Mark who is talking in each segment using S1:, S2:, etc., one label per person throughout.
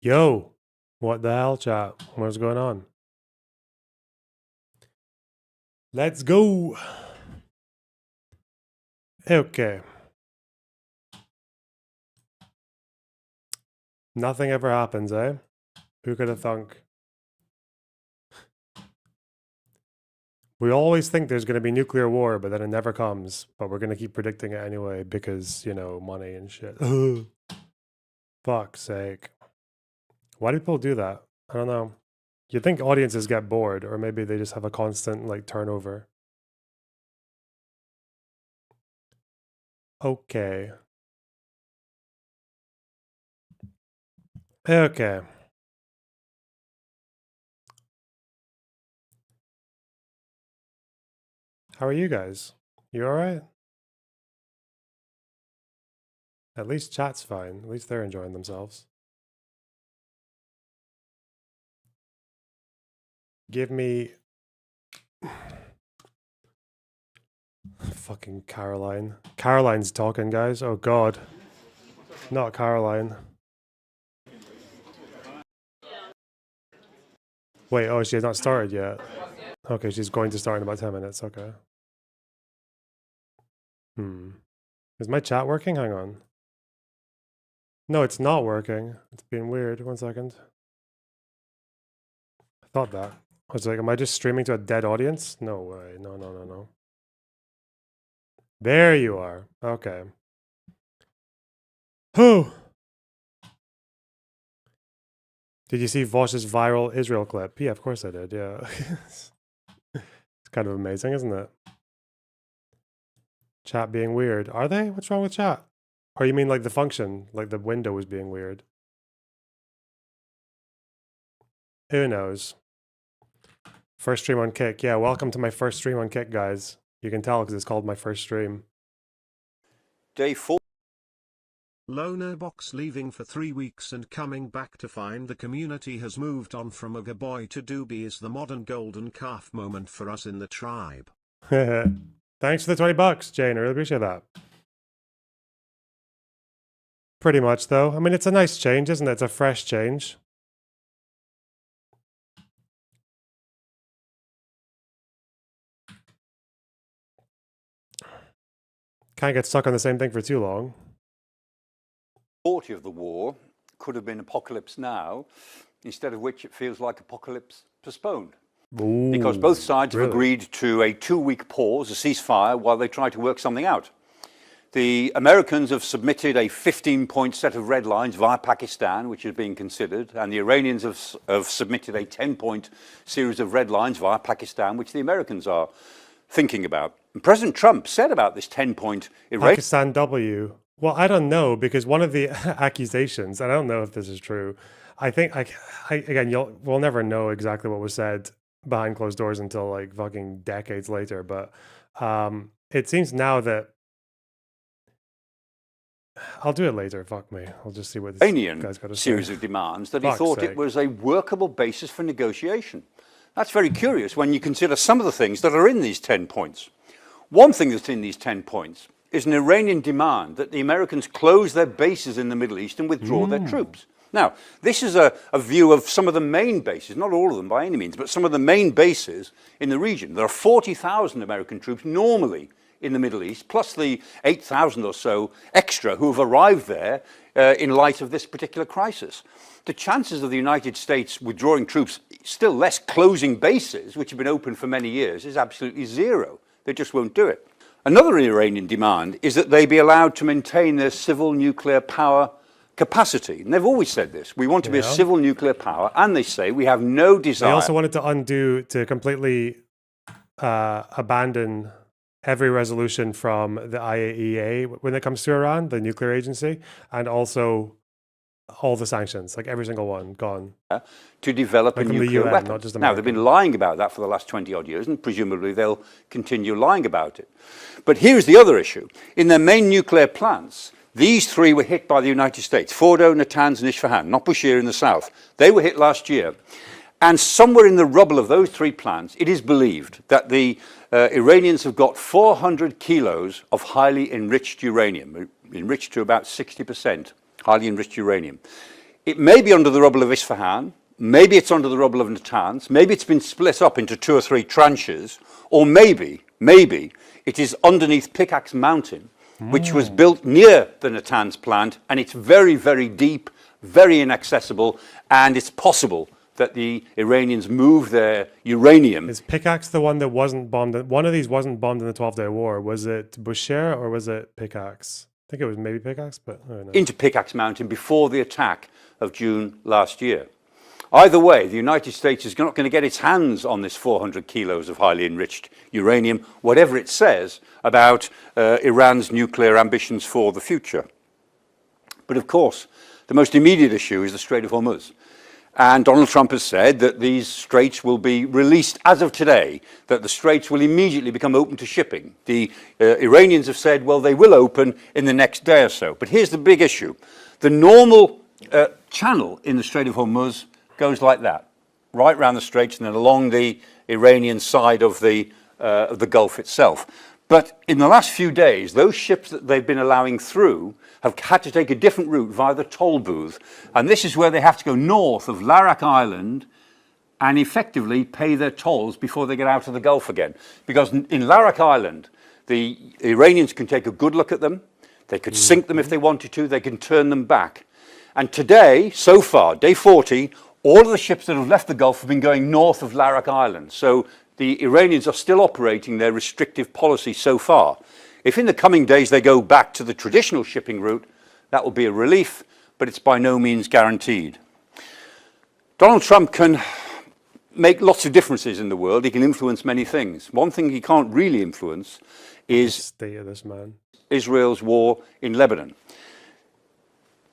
S1: Yo, what the hell, chat? What's going on? Let's go. Okay. Nothing ever happens, eh? Who could have thunk? We always think there's going to be nuclear war, but then it never comes. But we're going to keep predicting it anyway because, you know, money and shit. Fuck's sake. Why do people do that? I don't know. You'd think audiences get bored, or maybe they just have a constant, like, turnover. Okay. Okay. How are you guys? You alright? At least chat's fine. At least they're enjoying themselves. Give me... Fucking Caroline. Caroline's talking, guys. Oh, God. Not Caroline. Wait, oh, she has not started yet. Okay, she's going to start in about 10 minutes. Okay. Is my chat working? Hang on. No, it's not working. It's being weird. 1 second. I thought that. I was like, am I just streaming to a dead audience? No way. No, no, no, no. There you are. Okay. Whew. Did you see Vosh's viral Israel clip? Yeah, of course I did. Yeah. It's kind of amazing, isn't it? Chat being weird. Are they? What's wrong with chat? Or you mean like the function? Like the window was being weird? Who knows? First stream on Kick. Yeah, welcome to my first stream on Kick, guys. You can tell because it's called my first stream.
S2: Day 4.
S3: Loner Box leaving for 3 weeks and coming back to find the community has moved on from Uga Boy to Doobie is the modern golden calf moment for us in the tribe.
S1: Thanks for the $20, Jane. I really appreciate that. Pretty much, though. I mean, it's a nice change, isn't it? It's a fresh change. Can't get stuck on the same thing for too long.
S2: 40 of the war could have been Apocalypse Now, instead of which it feels like Apocalypse Postponed.
S1: Ooh,
S2: because both sides
S1: really?
S2: have agreed to a 2-week pause, a ceasefire, while they try to work something out. The Americans have submitted a 15-point set of red lines via Pakistan, which is being considered, and the Iranians have submitted a 10-point series of red lines via Pakistan, which the Americans are thinking about. And President Trump said about this 10-point
S1: Pakistan W. Well, I don't know, because one of the accusations, and I don't know if this is true, I think, again, we'll never know exactly what was said behind closed doors until like fucking decades later, but it seems now that I'll do it later. Fuck me. I'll just see what this guy's got to say.
S2: Series of demands that he thought it was a workable basis for negotiation. That's very curious when you consider some of the things that are in these 10 points. One thing that's in these 10 points is an Iranian demand that the Americans close their bases in the Middle East and withdraw their troops. Now, this is a view of some of the main bases, not all of them by any means, but some of the main bases in the region. There are 40,000 American troops normally in the Middle East, plus the 8,000 or so extra who have arrived there in light of this particular crisis. The chances of the United States withdrawing troops, still less closing bases, which have been open for many years, is absolutely zero. They just won't do it. Another Iranian demand is that they be allowed to maintain their civil nuclear power capacity. And they've always said this. We want to be a civil nuclear power, and they say we have no desire.
S1: They also wanted to completely abandon every resolution from the IAEA when it comes to Iran, the nuclear agency, and also all the sanctions, like every single one, gone.
S2: To develop a nuclear weapon.
S1: Not just
S2: now, they've been lying about that for the last 20-odd years, and presumably they'll continue lying about it. But here's the other issue. In their main nuclear plants, these three were hit by the United States, Fordo, Natanz, and Isfahan, not Bushehr in the south. They were hit last year. And somewhere in the rubble of those three plants, it is believed that the Iranians have got 400 kilos of highly enriched uranium, enriched to about 60%, highly enriched uranium. It may be under the rubble of Isfahan, maybe it's under the rubble of Natanz, maybe it's been split up into 2 or 3 tranches, or maybe it is underneath Pickaxe Mountain, which was built near the Natanz plant, and it's very, very deep, very inaccessible, and it's possible that the Iranians move their uranium.
S1: Is Pickaxe the one that wasn't bombed? One of these wasn't bombed in the 12-day war. Was it Bushehr or was it Pickaxe? I think it was maybe Pickaxe, but I don't know.
S2: Into Pickaxe Mountain before the attack of June last year. Either way, the United States is not going to get its hands on this 400 kilos of highly enriched uranium, whatever it says about Iran's nuclear ambitions for the future. But of course, the most immediate issue is the Strait of Hormuz. And Donald Trump has said that these straits will be released as of today, that the straits will immediately become open to shipping. The Iranians have said, well, they will open in the next day or so. But here's the big issue. The normal channel in the Strait of Hormuz goes like that, right around the straits and then along the Iranian side of the Gulf itself. But in the last few days, those ships that they've been allowing through have had to take a different route via the toll booth. And this is where they have to go north of Larak Island and effectively pay their tolls before they get out of the Gulf again. Because in Larak Island, the Iranians can take a good look at them. They could sink them if they wanted to. They can turn them back. And today, so far, day 40, all of the ships that have left the Gulf have been going north of Larak Island. So the Iranians are still operating their restrictive policy so far. If in the coming days they go back to the traditional shipping route, that will be a relief, but it's by no means guaranteed. Donald Trump can make lots of differences in the world. He can influence many things. One thing he can't really influence is
S1: State of this man.
S2: Israel's war in Lebanon.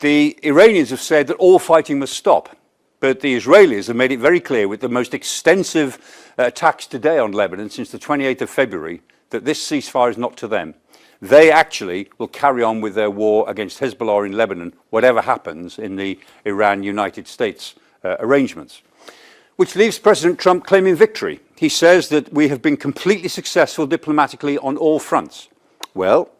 S2: The Iranians have said that all fighting must stop. But the Israelis have made it very clear with the most extensive attacks today on Lebanon since the 28th of February that this ceasefire is not to them. They actually will carry on with their war against Hezbollah in Lebanon, whatever happens in the Iran-United States arrangements. Which leaves President Trump claiming victory. He says that we have been completely successful diplomatically on all fronts. Well,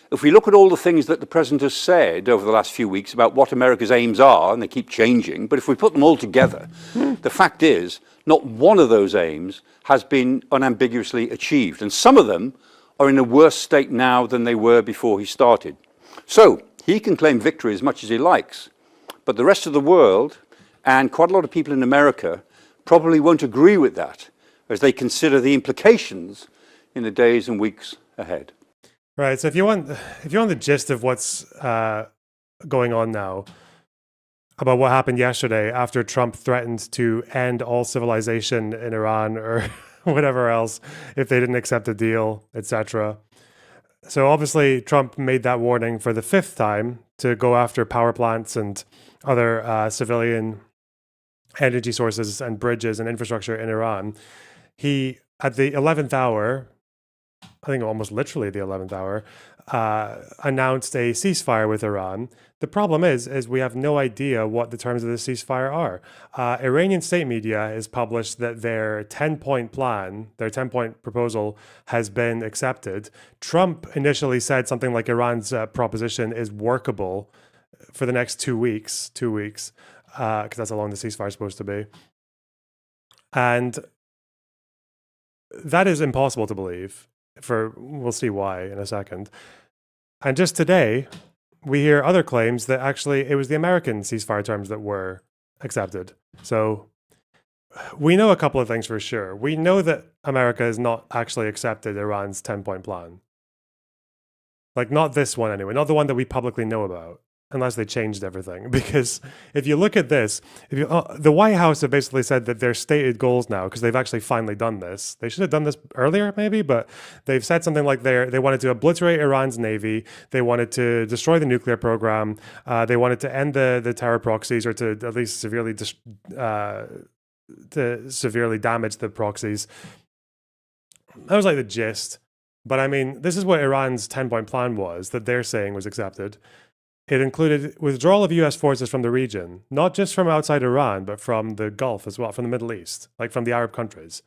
S2: if we look at all the things that the President has said over the last few weeks about what America's aims are, and they keep changing, but if we put them all together, the fact is not one of those aims has been unambiguously achieved. And some of them are in a worse state now than they were before he started. So he can claim victory as much as he likes, but the rest of the world, and quite a lot of people in America, probably won't agree with that as they consider the implications in the days and weeks ahead.
S1: Right. So if you want the gist of what's going on now about what happened yesterday after Trump threatened to end all civilization in Iran or whatever else if they didn't accept a deal, etc. So obviously Trump made that warning for the 5th time to go after power plants and other civilian energy sources and bridges and infrastructure in Iran. He, at the 11th hour, I think almost literally the 11th hour, announced a ceasefire with Iran. The problem is we have no idea what the terms of the ceasefire are. Iranian state media has published that their 10-point plan, their 10-point proposal has been accepted. Trump initially said something like Iran's proposition is workable for the next 2 weeks, because that's how long the ceasefire is supposed to be. And that is impossible to believe. We'll see why in a second. And just today, we hear other claims that actually it was the American ceasefire terms that were accepted. So we know a couple of things for sure. We know that America has not actually accepted Iran's 10-point plan. Like, not this one anyway, not the one that we publicly know about, unless they changed everything. Because if you look at this, the White House have basically said that their stated goals now, because they've actually finally done this. They should have done this earlier, maybe, but they've said something like they wanted to obliterate Iran's navy, they wanted to destroy the nuclear program, they wanted to end the terror proxies, or to at least severely damage the proxies. That was like the gist. But I mean, this is what Iran's 10-point plan was, that they're saying was accepted. It included withdrawal of U.S. forces from the region, not just from outside Iran, but from the Gulf as well, from the Middle East, like from the Arab countries.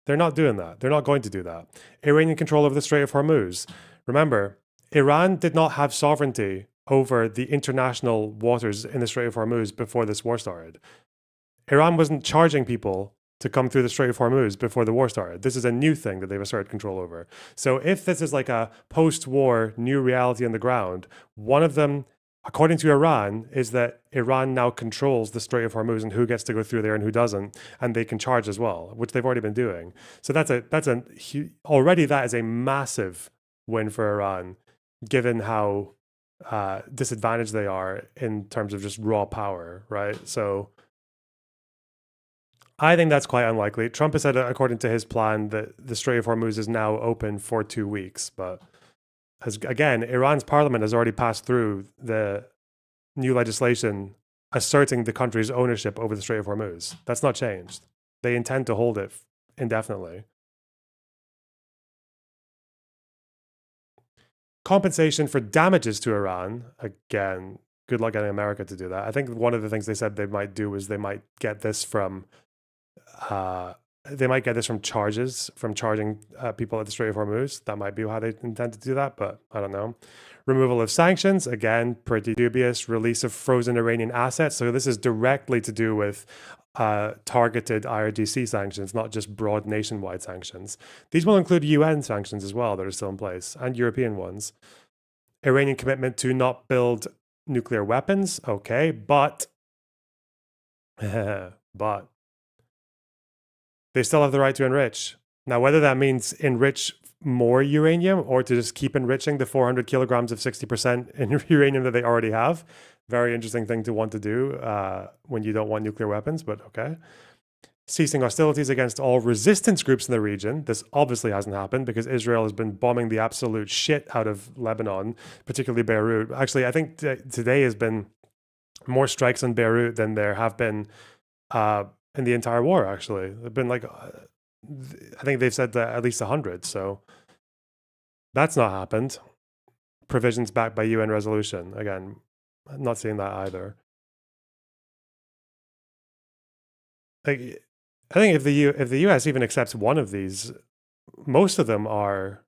S1: They're not doing that. They're not going to do that. Iranian control over the Strait of Hormuz. Remember, Iran did not have sovereignty over the international waters in the Strait of Hormuz before this war started. Iran wasn't charging people to come through the Strait of Hormuz before the war started. This is a new thing that they've asserted control over. So if this is like a post-war new reality on the ground, one of them, according to Iran, is that Iran now controls the Strait of Hormuz and who gets to go through there and who doesn't, and they can charge as well, which they've already been doing. So already that is a massive win for Iran, given how disadvantaged they are in terms of just raw power, right? So I think that's quite unlikely. Trump has said, according to his plan, that the Strait of Hormuz is now open for 2 weeks. But again, Iran's parliament has already passed through the new legislation asserting the country's ownership over the Strait of Hormuz. That's not changed. They intend to hold it indefinitely. Compensation for damages to Iran, again, good luck getting America to do that. I think one of the things they said they might do is they might get this from charges, from charging people at the Strait of Hormuz. That might be how they intend to do that, but I don't know. Removal of sanctions, again, pretty dubious. Release of frozen Iranian assets. So this is directly to do with targeted IRGC sanctions, not just broad nationwide sanctions. These will include UN sanctions as well that are still in place, and European ones. Iranian commitment to not build nuclear weapons, okay, but they still have the right to enrich. Now, whether that means enrich more uranium or to just keep enriching the 400 kilograms of 60% in uranium that they already have, very interesting thing to want to do when you don't want nuclear weapons, but okay. Ceasing hostilities against all resistance groups in the region. This obviously hasn't happened because Israel has been bombing the absolute shit out of Lebanon, particularly Beirut. Actually, I think today has been more strikes on Beirut than there have been in the entire war, actually. There've been like, I think they've said that at least 100, so that's not happened. Provisions backed by UN resolution. Again, I'm not seeing that either. Like, I think if the US even accepts one of these, most of them are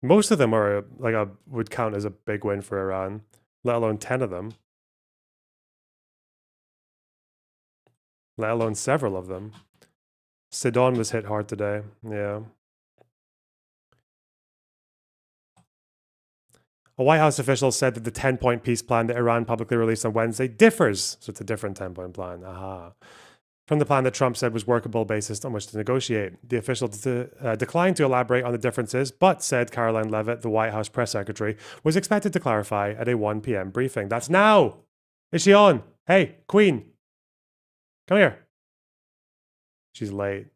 S1: like would count as a big win for Iran, let alone 10 of them. Let alone several of them. Sidon was hit hard today. Yeah. A White House official said that the 10-point peace plan that Iran publicly released on Wednesday differs. So it's a different 10-point plan. From the plan that Trump said was workable basis on which to negotiate. The official declined to elaborate on the differences, but said Caroline Leavitt, the White House press secretary, was expected to clarify at a 1 p.m. briefing. That's now! Is she on? Hey, Queen! Come here. She's late.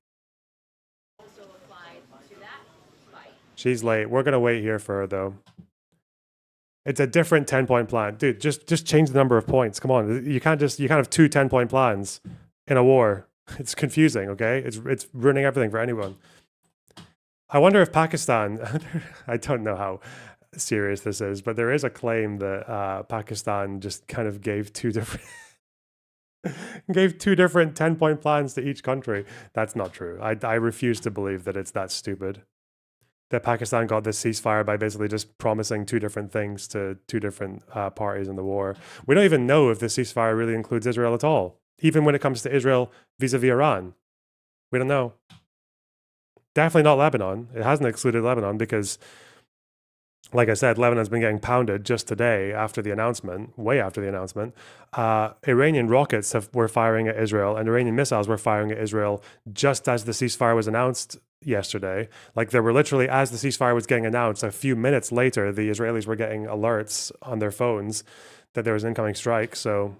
S1: She's late. We're going to wait here for her, though. It's a different 10-point plan. Dude, just change the number of points. Come on. You can't have two 10-point plans in a war. It's confusing, okay? It's ruining everything for anyone. I wonder if Pakistan, I don't know how serious this is, but there is a claim that Pakistan just kind of gave two different 10-point plans to each country. That's not true. I refuse to believe that it's that stupid. That Pakistan got this ceasefire by basically just promising two different things to two different parties in the war. We don't even know if the ceasefire really includes Israel at all. Even when it comes to Israel vis-a-vis Iran. We don't know. Definitely not Lebanon. It hasn't excluded Lebanon because, like I said, Lebanon's been getting pounded just today after the announcement, way after the announcement. Iranian rockets were firing at Israel and Iranian missiles were firing at Israel just as the ceasefire was announced yesterday. Like there were literally, as the ceasefire was getting announced, a few minutes later, the Israelis were getting alerts on their phones that there was an incoming strike. So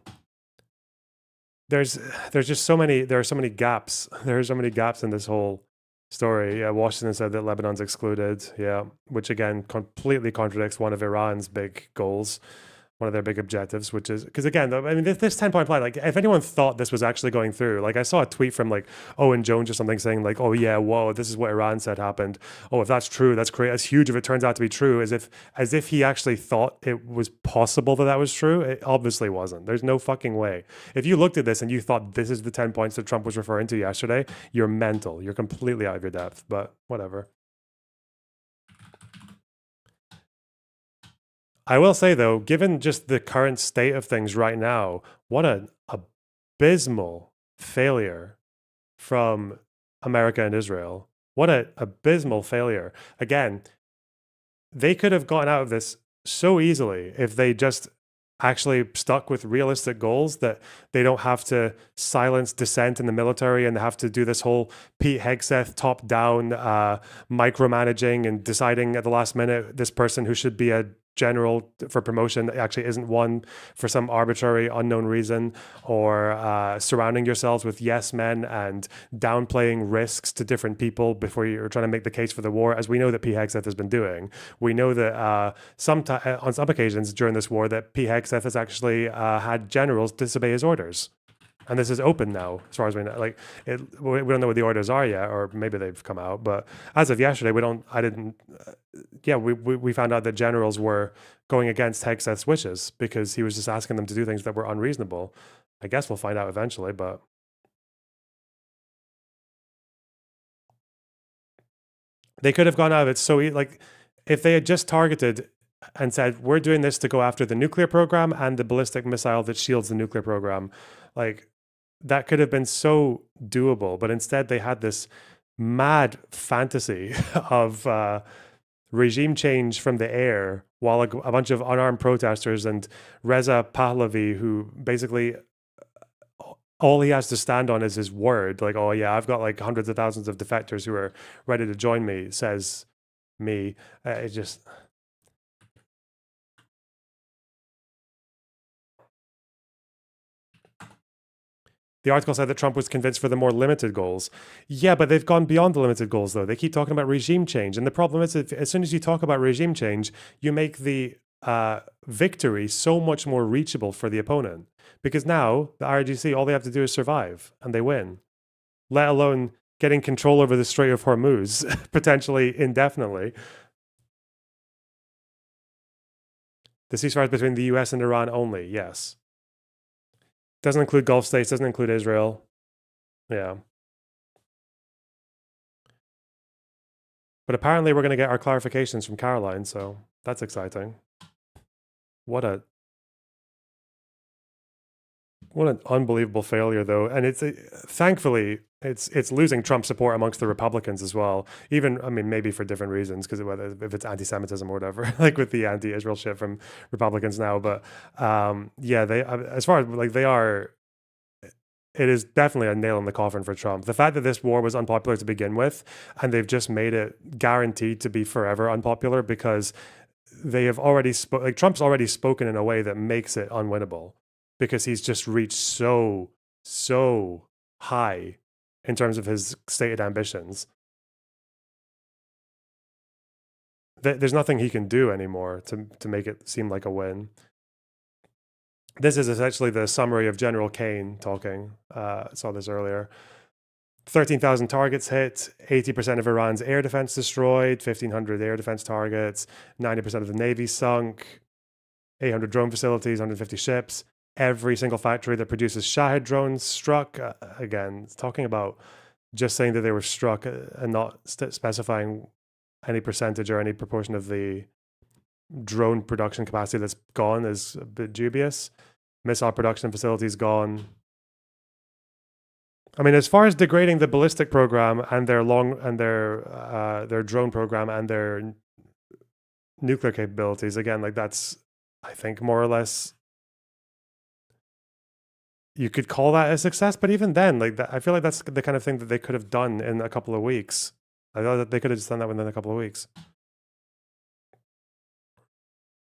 S1: there's just so many gaps. There are so many gaps in this whole story. Yeah, Washington said that Lebanon's excluded. Yeah, which again completely contradicts one of Iran's big goals, one of their big objectives, which is because again, I mean, this 10-point plan. Like, if anyone thought this was actually going through, like I saw a tweet from like Owen Jones or something saying like, "Oh yeah, whoa, this is what Iran said happened. Oh, if that's true, that's great. That's huge. If it turns out to be true, as if he actually thought it was possible that was true. It obviously wasn't. There's no fucking way. If you looked at this and you thought this is the 10 points that Trump was referring to yesterday, you're mental. You're completely out of your depth. But whatever. I will say though, given just the current state of things right now, what an abysmal failure from America and Israel. What an abysmal failure. Again, they could have gotten out of this so easily if they just actually stuck with realistic goals, that they don't have to silence dissent in the military and they have to do this whole Pete Hegseth top-down micromanaging and deciding at the last minute this person who should be a general for promotion actually isn't one for some arbitrary unknown reason, or surrounding yourselves with yes men and downplaying risks to different people before you're trying to make the case for the war, as we know that Pete Hegseth has been doing. We know that on some occasions during this war that Pete Hegseth has actually had generals disobey his orders. And this is open now, as far as we know. Like, we don't know what the orders are yet, or maybe they've come out. But as of yesterday, we found out that generals were going against Hegseth's wishes because he was just asking them to do things that were unreasonable. I guess we'll find out eventually, but they could have gone out of it so like, if they had just targeted and said, we're doing this to go after the nuclear program and the ballistic missile that shields the nuclear program, like, that could have been so doable. But instead they had this mad fantasy of regime change from the air, while a bunch of unarmed protesters and Reza Pahlavi, who basically all he has to stand on is his word, like, oh yeah, I've got like hundreds of thousands of defectors who are ready to join me, says me. It just... The article said that Trump was convinced for the more limited goals. Yeah, but they've gone beyond the limited goals, though. They keep talking about regime change. And the problem is that as soon as you talk about regime change, you make the victory so much more reachable for the opponent. Because now, the IRGC, all they have to do is survive, and they win. Let alone getting control over the Strait of Hormuz, potentially indefinitely. The ceasefire is between the US and Iran only, yes. Doesn't include Gulf states, doesn't include Israel. Yeah. But apparently we're going to get our clarifications from Caroline, so that's exciting. What an unbelievable failure, though. And it's thankfully it's losing Trump support amongst the Republicans as well. Even, I mean, maybe for different reasons, because if it's anti-Semitism or whatever, like with the anti-Israel shit from Republicans now. But yeah, they, as far as like they are, it is definitely a nail in the coffin for Trump. The fact that this war was unpopular to begin with, and they've just made it guaranteed to be forever unpopular because they have already like Trump's already spoken in a way that makes it unwinnable, because he's just reached so high in terms of his stated ambitions. There's nothing he can do anymore to make it seem like a win. This is essentially the summary of General Kane talking. I saw this earlier. 13,000 targets hit, 80% of Iran's air defense destroyed, 1,500 air defense targets, 90% of the Navy sunk, 800 drone facilities, 150 ships. Every single factory that produces Shahed drones struck. Again, talking about just saying that they were struck and not specifying any percentage or any proportion of the drone production capacity that's gone is a bit dubious. Missile production facilities gone. I mean, as far as degrading the ballistic program and their drone program and their nuclear capabilities, again, like that's, I think, more or less, you could call that a success. But even then, like that, I feel like that's the kind of thing that they could have done in a couple of weeks. I thought that they could have just done that within a couple of weeks.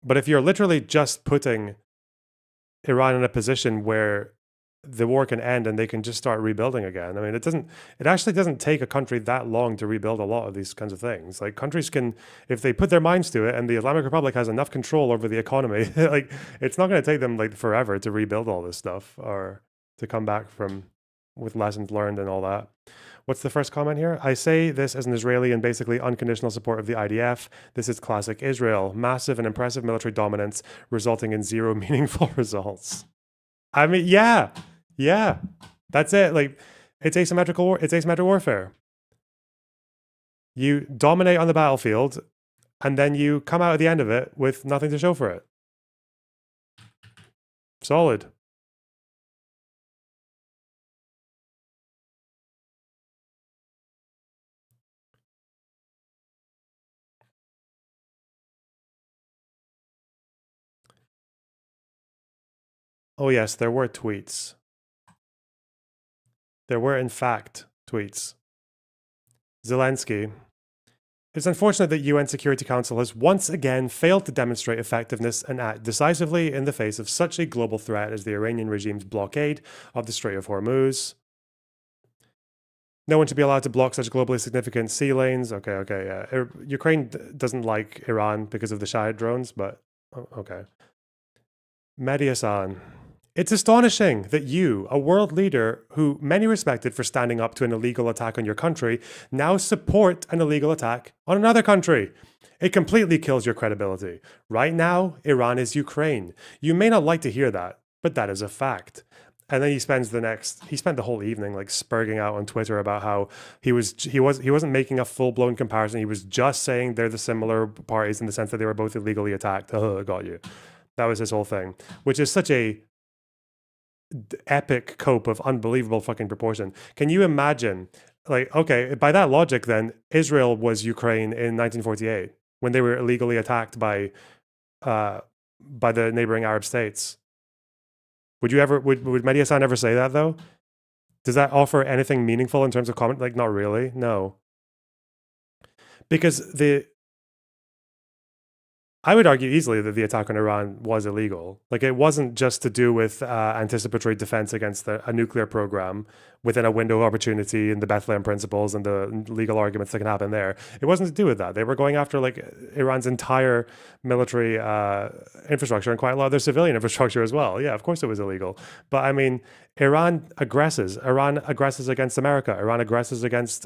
S1: But if you're literally just putting Iran in a position where the war can end and they can just start rebuilding again. I mean, it actually doesn't take a country that long to rebuild a lot of these kinds of things. Like, countries can, if they put their minds to it, and the Islamic Republic has enough control over the economy, like, it's not going to take them like forever to rebuild all this stuff or to come back from with lessons learned and all that. What's the first comment here? I say this as an Israeli and basically unconditional support of the IDF. This is classic Israel. Massive and impressive military dominance resulting in zero meaningful results. I mean, yeah, that's it. Like, it's asymmetrical warfare. You dominate on the battlefield, and then you come out at the end of it with nothing to show for it. Solid. Oh yes, there were tweets. There were, in fact, tweets. Zelensky. It's unfortunate that UN Security Council has once again failed to demonstrate effectiveness and act decisively in the face of such a global threat as the Iranian regime's blockade of the Strait of Hormuz. No one should be allowed to block such globally significant sea lanes. Okay, yeah. Ukraine doesn't like Iran because of the Shahid drones, but okay. Mehdi Hassan. It's astonishing that you, a world leader who many respected for standing up to an illegal attack on your country, now support an illegal attack on another country. It completely kills your credibility. Right now, Iran is Ukraine. You may not like to hear that, but that is a fact. And then he spent the whole evening like spurging out on Twitter about how he wasn't making a full-blown comparison. He was just saying they're the similar parties in the sense that they were both illegally attacked. Oh, got you. That was his whole thing, which is such a epic cope of unbelievable fucking proportion. Can you imagine, like, okay, by that logic, then Israel was Ukraine in 1948 when they were illegally attacked by the neighboring Arab states. Would Mehdi Hassan ever say that though? Does that offer anything meaningful in terms of comment? Like, not really. No, because I would argue easily that the attack on Iran was illegal. Like, it wasn't just to do with anticipatory defense against a nuclear program within a window of opportunity and the Bethlehem principles and the legal arguments that can happen there. It wasn't to do with that. They were going after like Iran's entire military infrastructure and quite a lot of their civilian infrastructure as well. Yeah, of course it was illegal. But I mean, Iran aggresses. Iran aggresses against America. Iran aggresses against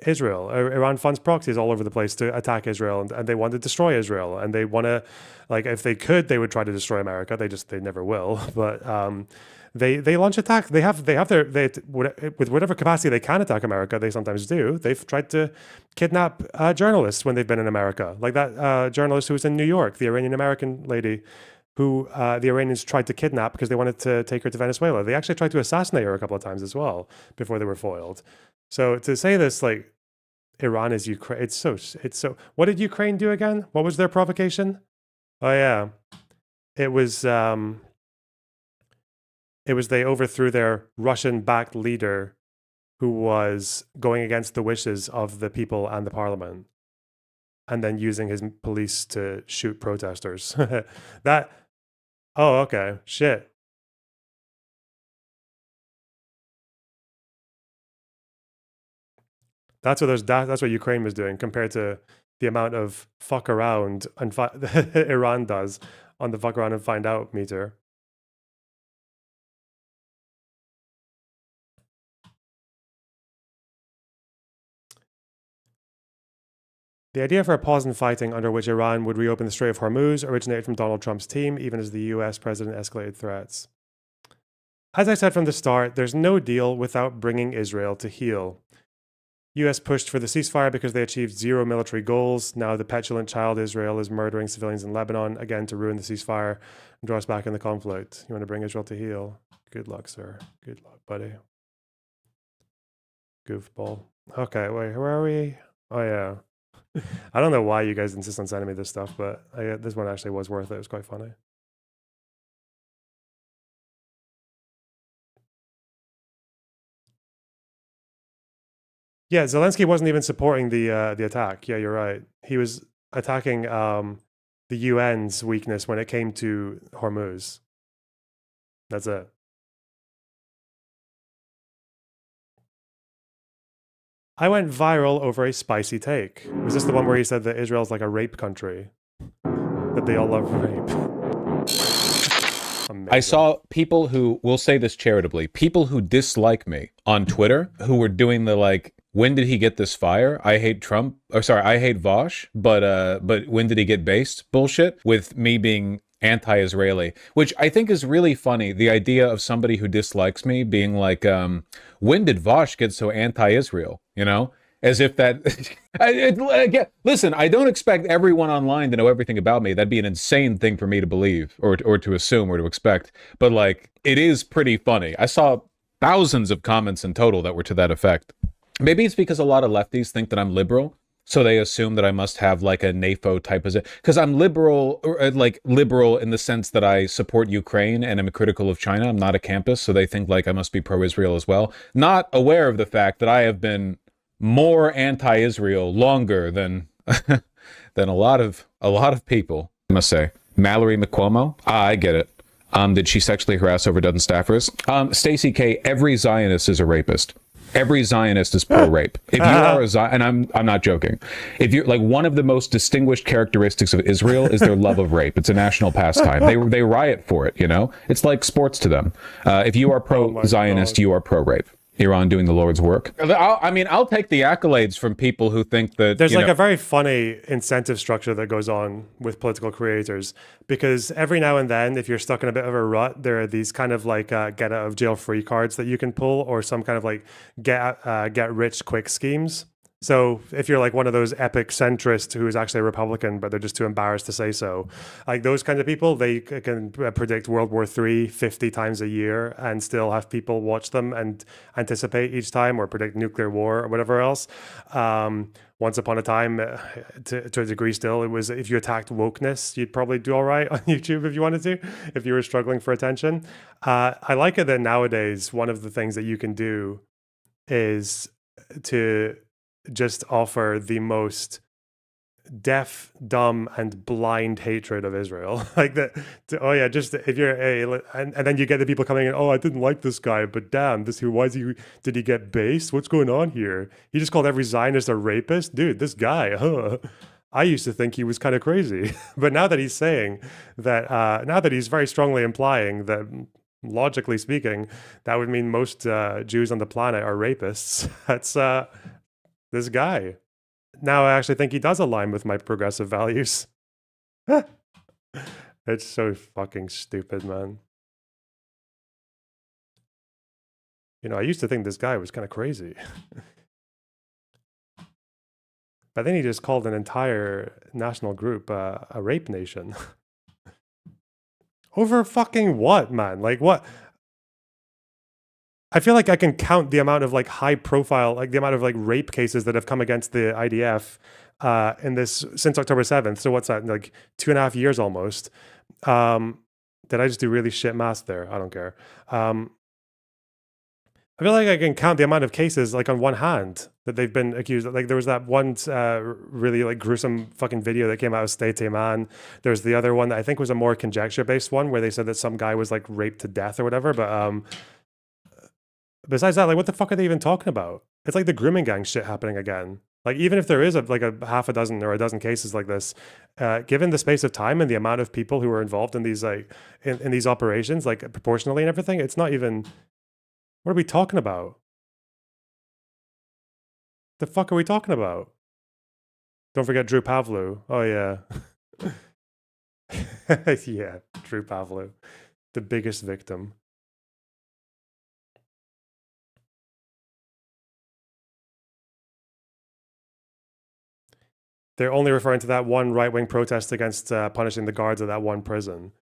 S1: Israel. Iran funds proxies all over the place to attack Israel, and they want to destroy Israel, and they want to, like, if they could, they would try to destroy America. They never will. But they launch attacks. They have with whatever capacity they can attack America. They sometimes do. They've tried to kidnap journalists when they've been in America, like that journalist who was in New York, the Iranian American lady who the Iranians tried to kidnap because they wanted to take her to Venezuela. They actually tried to assassinate her a couple of times as well before they were foiled. So to say this, like, Iran is Ukraine, it's so. What did Ukraine do again? What was their provocation? Oh yeah, it was they overthrew their Russian-backed leader, who was going against the wishes of the people and the parliament, and then using his police to shoot protesters. Oh, okay, shit. That's what Ukraine was doing compared to the amount of fuck around and Iran does on the fuck around and find out meter. The idea for a pause in fighting under which Iran would reopen the Strait of Hormuz originated from Donald Trump's team, even as the US president escalated threats. As I said from the start, there's no deal without bringing Israel to heel. US pushed for the ceasefire because they achieved zero military goals. Now the petulant child Israel is murdering civilians in Lebanon, again to ruin the ceasefire and draw us back in the conflict. You want to bring Israel to heel? Good luck, sir. Good luck, buddy. Goofball. Okay, wait, where are we? Oh, yeah. I don't know why you guys insist on sending me this stuff, but this one actually was worth it. It was quite funny. Yeah, Zelensky wasn't even supporting the attack. Yeah, you're right. He was attacking the UN's weakness when it came to Hormuz. That's it. I went viral over a spicy take. Was this the one where he said that Israel's like a rape country? That they all love rape? Amazing.
S4: I saw people who, will say this charitably, people who dislike me on Twitter who were doing the like, when did he get this fire? I hate Trump. Or sorry, I hate Vosh, but when did he get based? Bullshit with me being anti-Israeli, which I think is really funny. The idea of somebody who dislikes me being like, when did Vosh get so anti-Israel? You know, as if that. Again, listen, I don't expect everyone online to know everything about me. That'd be an insane thing for me to believe or to assume or to expect. But like, it is pretty funny. I saw thousands of comments in total that were to that effect. Maybe it's because a lot of lefties think that I'm liberal, so they assume that I must have like a NAFO type position. Because I'm liberal, or like liberal in the sense that I support Ukraine and am critical of China. I'm not a campus, so they think like I must be pro-Israel as well. Not aware of the fact that I have been more anti-Israel longer than than a lot of people. I must say, Mallory McCuomo. I get it. Did she sexually harass over a dozen staffers? Stacey K. Every Zionist is a rapist. Every Zionist is pro-rape. If you are a Zionist, and I'm not joking, if you're like, one of the most distinguished characteristics of Israel is their love of rape. It's a national pastime. They riot for it. You know, it's like sports to them. If you are pro-Zionist, you are pro-rape. Iran doing the Lord's work. I'll take the accolades from people who think that
S1: there's like a very funny incentive structure that goes on with political creators, because every now and then, if you're stuck in a bit of a rut, there are these kind of like get out of jail free cards that you can pull, or some kind of like get rich quick schemes. So if you're like one of those epic centrists who is actually a Republican, but they're just too embarrassed to say so, like those kinds of people, they can predict World War III 50 times a year and still have people watch them and anticipate each time, or predict nuclear war or whatever else. Once upon a time, to a degree still, it was if you attacked wokeness, you'd probably do all right on YouTube if you wanted to, if you were struggling for attention. I like it that nowadays, one of the things that you can do is to just offer the most deaf, dumb, and blind hatred of Israel. Like that. Just if you're and then you get the people coming in. Oh, I didn't like this guy, but damn, did he get based? What's going on here? He just called every Zionist a rapist, dude. This guy, I used to think he was kind of crazy, but now that he's saying that, now that he's very strongly implying that, logically speaking, that would mean most Jews on the planet are rapists. That's this guy. Now I actually think he does align with my progressive values. It's so fucking stupid, man. You know, I used to think this guy was kind of crazy. But then he just called an entire national group a rape nation. Over fucking what, man? Like what? I feel like I can count the amount of like high profile, like the amount of like rape cases that have come against the IDF in this since October 7th. So what's that, like 2.5 years almost? Did I just do really shit math there? I don't care. I feel like I can count the amount of cases like on one hand that they've been accused. Like there was that one really like gruesome fucking video that came out of State Man. There's the other one that I think was a more conjecture based one where they said that some guy was like raped to death or whatever. But besides that, like, what the fuck are they even talking about? It's like the grooming gang shit happening again. Like, even if there is a half a dozen or a dozen cases like this, given the space of time and the amount of people who are involved in these like in these operations, like proportionally and everything, it's not even. What are we talking about? The fuck are we talking about? Don't forget Drew Pavlou. Oh yeah, yeah, Drew Pavlou, the biggest victim. They're only referring to that one right-wing protest against punishing the guards at that one prison.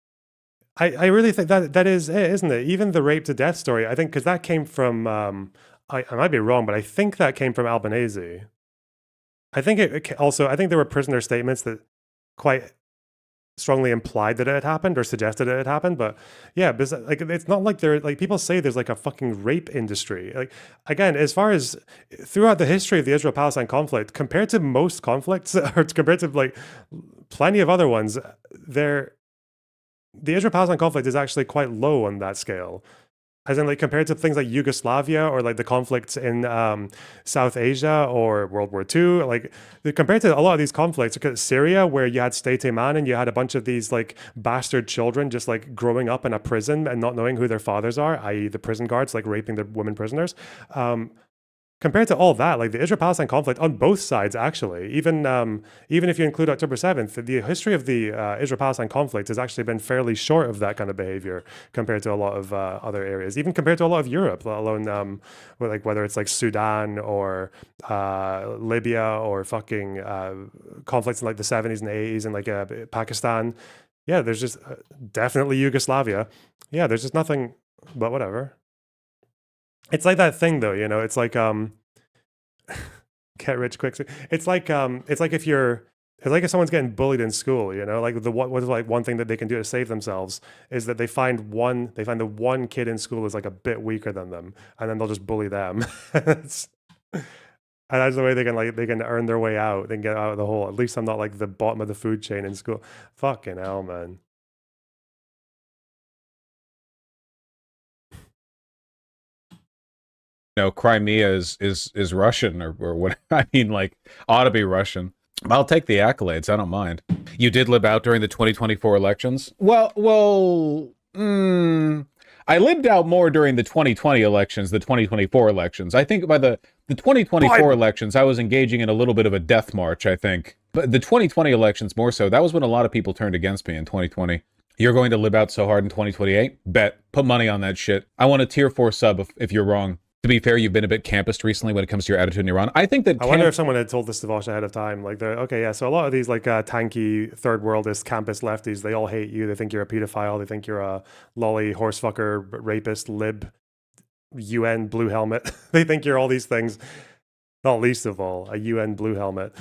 S1: I really think that is it, isn't it? Even the rape to death story, I think, because that came from, I might be wrong, but I think that came from Albanese. I think I think there were prisoner statements that quite strongly implied that it had happened or suggested it had happened. But yeah, like it's not like there, like people say there's like a fucking rape industry. Like again, as far as throughout the history of the Israel-Palestine conflict, compared to most conflicts or compared to like plenty of other ones, the Israel-Palestine conflict is actually quite low on that scale. As in, like, compared to things like Yugoslavia or like the conflicts in South Asia or World War II, like compared to a lot of these conflicts, like Syria, where you had State Man and you had a bunch of these like bastard children just like growing up in a prison and not knowing who their fathers are, i.e. the prison guards, like raping the women prisoners. compared to all that, like the Israel-Palestine conflict on both sides, actually, even if you include October 7th, the history of the Israel-Palestine conflict has actually been fairly short of that kind of behavior compared to a lot of other areas, even compared to a lot of Europe, let alone like whether it's like Sudan or Libya or fucking conflicts in like the 70s and 80s and like Pakistan. Yeah, there's just definitely Yugoslavia. Yeah, there's just nothing, but whatever. It's like that thing though, you know, it's like get rich quick. It's like if someone's getting bullied in school, you know, like what is like one thing that they can do to save themselves is that they find the one kid in school is like a bit weaker than them, and then they'll just bully them. And that's the way they can earn their way out. They can get out of the hole. At least I'm not like the bottom of the food chain in school. Fucking hell, man.
S4: You know, Crimea is Russian or what? I mean, like, ought to be Russian. I'll take the accolades. I don't mind. You did live out during the 2024 elections. I lived out more during the 2020 elections, the 2024 elections. I think by the 2024 elections, I was engaging in a little bit of a death march, I think. But the 2020 elections more so, that was when a lot of people turned against me in 2020. You're going to live out so hard in 2028? Bet. Put money on that shit. I want a tier 4 sub if you're wrong. To be fair, you've been a bit campist recently when it comes to your attitude in Iran. I think that
S1: I wonder if someone had told this to Vosh ahead of time. Like, they're okay, yeah. So a lot of these like tanky third worldist campus lefties, they all hate you. They think you're a pedophile. They think you're a lolly horsefucker, rapist, lib, UN blue helmet. They think you're all these things. Not least of all, a UN blue helmet.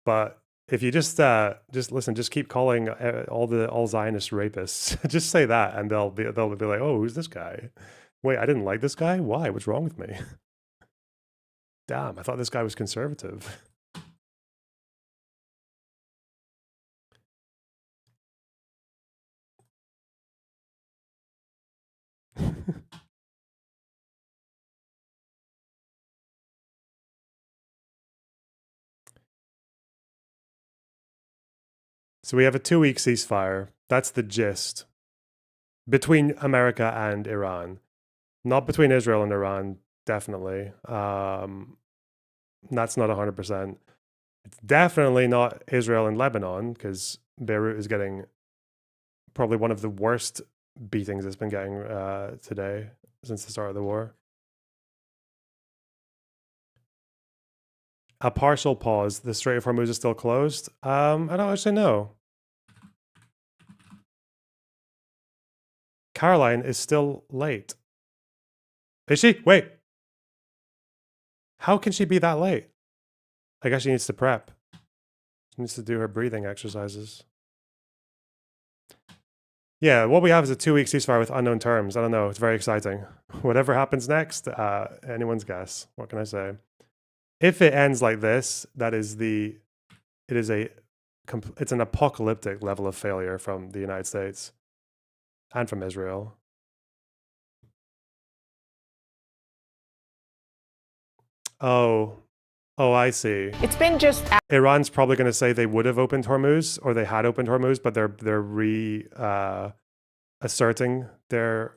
S1: But if you just listen, just keep calling all Zionist rapists. Just say that, and they'll be like, oh, who's this guy? Wait, I didn't like this guy? Why? What's wrong with me? Damn, I thought this guy was conservative. So we have a 2-week ceasefire. That's the gist. Between America and Iran. Not between Israel and Iran, definitely. That's not 100%. It's definitely not Israel and Lebanon, because Beirut is getting probably one of the worst beatings it's been getting today since the start of the war. A partial pause. The Strait of Hormuz is still closed. I don't actually know. Caroline is still late. Is she? Wait. How can she be that late? I guess she needs to prep. She needs to do her breathing exercises. Yeah, what we have is a 2-week ceasefire with unknown terms. I don't know. It's very exciting. Whatever happens next, anyone's guess. What can I say? If it ends like this, it's an apocalyptic level of failure from the United States and from Israel. Oh, I see.
S5: It's been just
S1: Iran's probably going to say they would have opened Hormuz, or they had opened Hormuz, but they're asserting their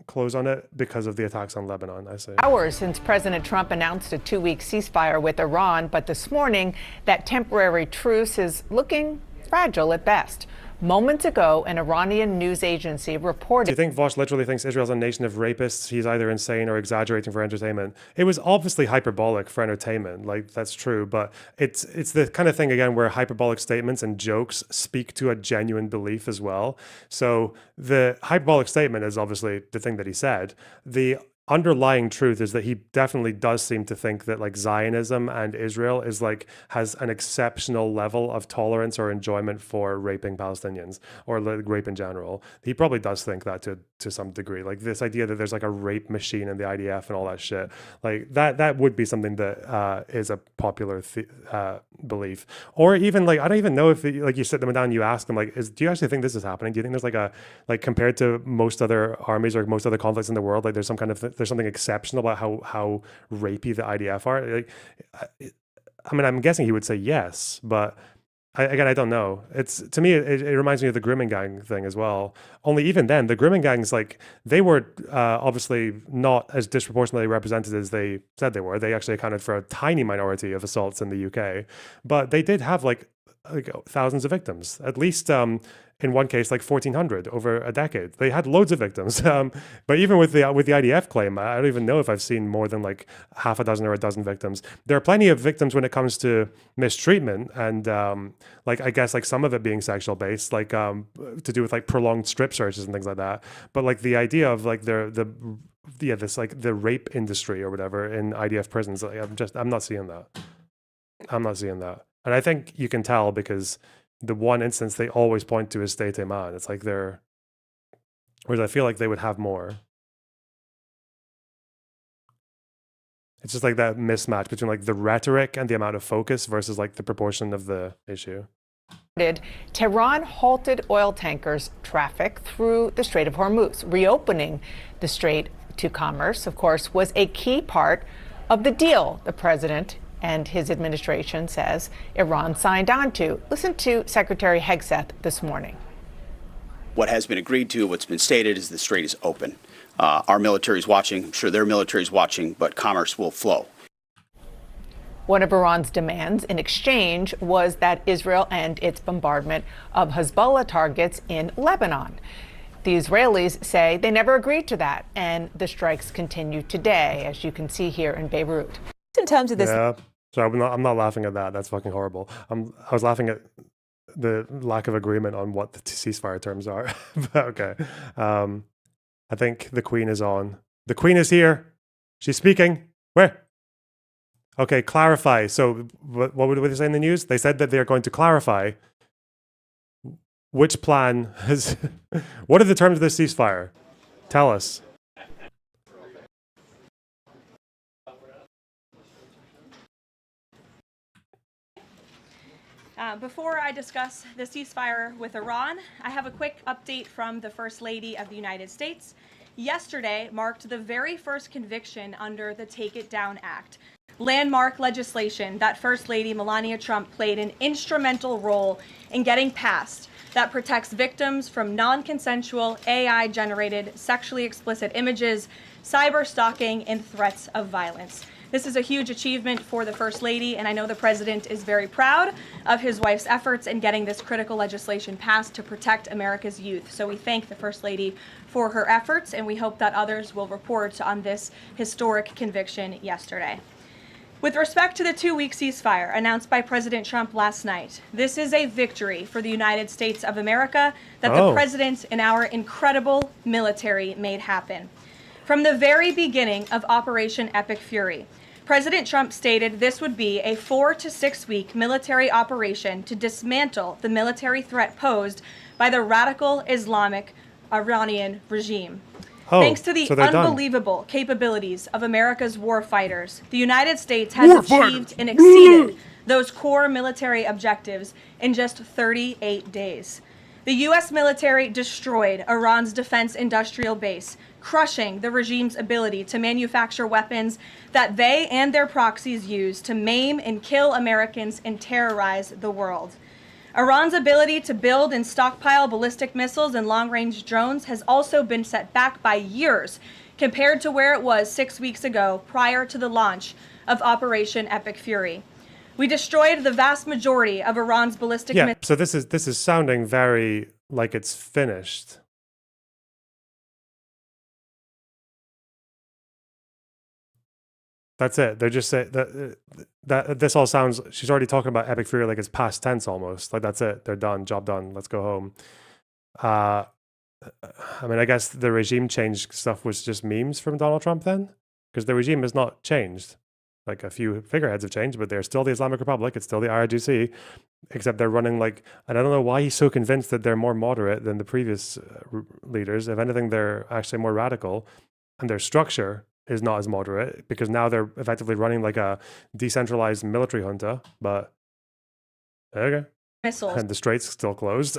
S1: close on it because of the attacks on Lebanon, I say.
S5: Hours since President Trump announced a 2-week ceasefire with Iran, but this morning that temporary truce is looking fragile at best. Moments ago, an Iranian news agency reported...
S1: Do you think Vosh literally thinks Israel's a nation of rapists? He's either insane or exaggerating for entertainment. It was obviously hyperbolic for entertainment, like that's true, but it's the kind of thing, again, where hyperbolic statements and jokes speak to a genuine belief as well. So the hyperbolic statement is obviously the thing that he said. The underlying truth is that he definitely does seem to think that like Zionism and Israel is like has an exceptional level of tolerance or enjoyment for raping Palestinians or like rape in general. He probably does think that to some degree, like this idea that there's like a rape machine in the IDF and all that shit, like that would be something that is a popular belief. Or even like I don't even know if like you sit them down and you ask them like, do you actually think this is happening? Do you think there's like compared to most other armies or most other conflicts in the world, like there's some kind of there's something exceptional about how rapey the IDF are? Like, I mean, I'm guessing he would say yes, but I don't know. It's to me, it reminds me of the Grimmin Gang thing as well. Only even then, the Grimmin Gangs, like they were obviously not as disproportionately represented as they said they were. They actually accounted for a tiny minority of assaults in the UK, but they did have like thousands of victims. At least in one case, like 1,400 over a decade. They had loads of victims. But even with the IDF claim, I don't even know if I've seen more than like half a dozen or a dozen victims. There are plenty of victims when it comes to mistreatment and like I guess like some of it being sexual based, like to do with like prolonged strip searches and things like that. But like the idea of like this like the rape industry or whatever in IDF prisons, like, I'm not seeing that. I'm not seeing that. And I think you can tell because the one instance they always point to is State Man. It's like whereas I feel like they would have more. It's just like that mismatch between like the rhetoric and the amount of focus versus like the proportion of the issue.
S5: Tehran halted oil tankers traffic through the Strait of Hormuz. Reopening the strait to commerce, of course, was a key part of the deal the president and his administration says Iran signed on to. Listen to Secretary Hegseth this morning.
S6: What has been agreed to, what's been stated, is the strait is open. Our military is watching. I'm sure their military is watching, but commerce will flow.
S5: One of Iran's demands in exchange was that Israel end its bombardment of Hezbollah targets in Lebanon. The Israelis say they never agreed to that, and the strikes continue today, as you can see here in Beirut.
S7: In terms of this,
S1: yeah. So I'm not laughing at that. That's fucking horrible. I was laughing at the lack of agreement on what the ceasefire terms are. But okay. I think the Queen is on. The Queen is here. She's speaking. Where? Okay, clarify. So what would they say in the news? They said that they are going to clarify which plan has... What are the terms of this ceasefire? Tell us.
S8: Before I discuss the ceasefire with Iran, I have a quick update from the First Lady of the United States. Yesterday marked the very first conviction under the Take It Down Act, landmark legislation that First Lady Melania Trump played an instrumental role in getting passed that protects victims from non-consensual AI-generated sexually explicit images, cyber stalking, and threats of violence. This is a huge achievement for the First Lady, and I know the President is very proud of his wife's efforts in getting this critical legislation passed to protect America's youth. So we thank the First Lady for her efforts, and we hope that others will report on this historic conviction yesterday. With respect to the 2-week ceasefire announced by President Trump last night, this is a victory for the United States of America that the President and our incredible military made happen. From the very beginning of Operation Epic Fury, President Trump stated this would be a 4 to 6 week military operation to dismantle the military threat posed by the radical Islamic Iranian regime. Thanks to the unbelievable capabilities of America's war fighters, the United States has achieved and exceeded those core military objectives in just 38 days. The U.S. military destroyed Iran's defense industrial base, crushing the regime's ability to manufacture weapons that they and their proxies use to maim and kill Americans and terrorize the world. Iran's ability to build and stockpile ballistic missiles and long-range drones has also been set back by years compared to where it was 6 weeks ago prior to the launch of Operation Epic Fury. We destroyed the vast majority of Iran's ballistic missiles.
S1: So this is sounding very like it's finished. That's it. They're just saying that this all sounds. She's already talking about Epic Fury like it's past tense almost. Like that's it. They're done. Job done. Let's go home. I mean, I guess the regime change stuff was just memes from Donald Trump then, because the regime has not changed. Like a few figureheads have changed, but they're still the Islamic Republic. It's still the IRGC, except they're running like, and I don't know why he's so convinced that they're more moderate than the previous leaders. If anything, they're actually more radical, and their structure is not as moderate because now they're effectively running like a decentralized military junta. But okay.
S8: Missiles.
S1: And the strait's still closed.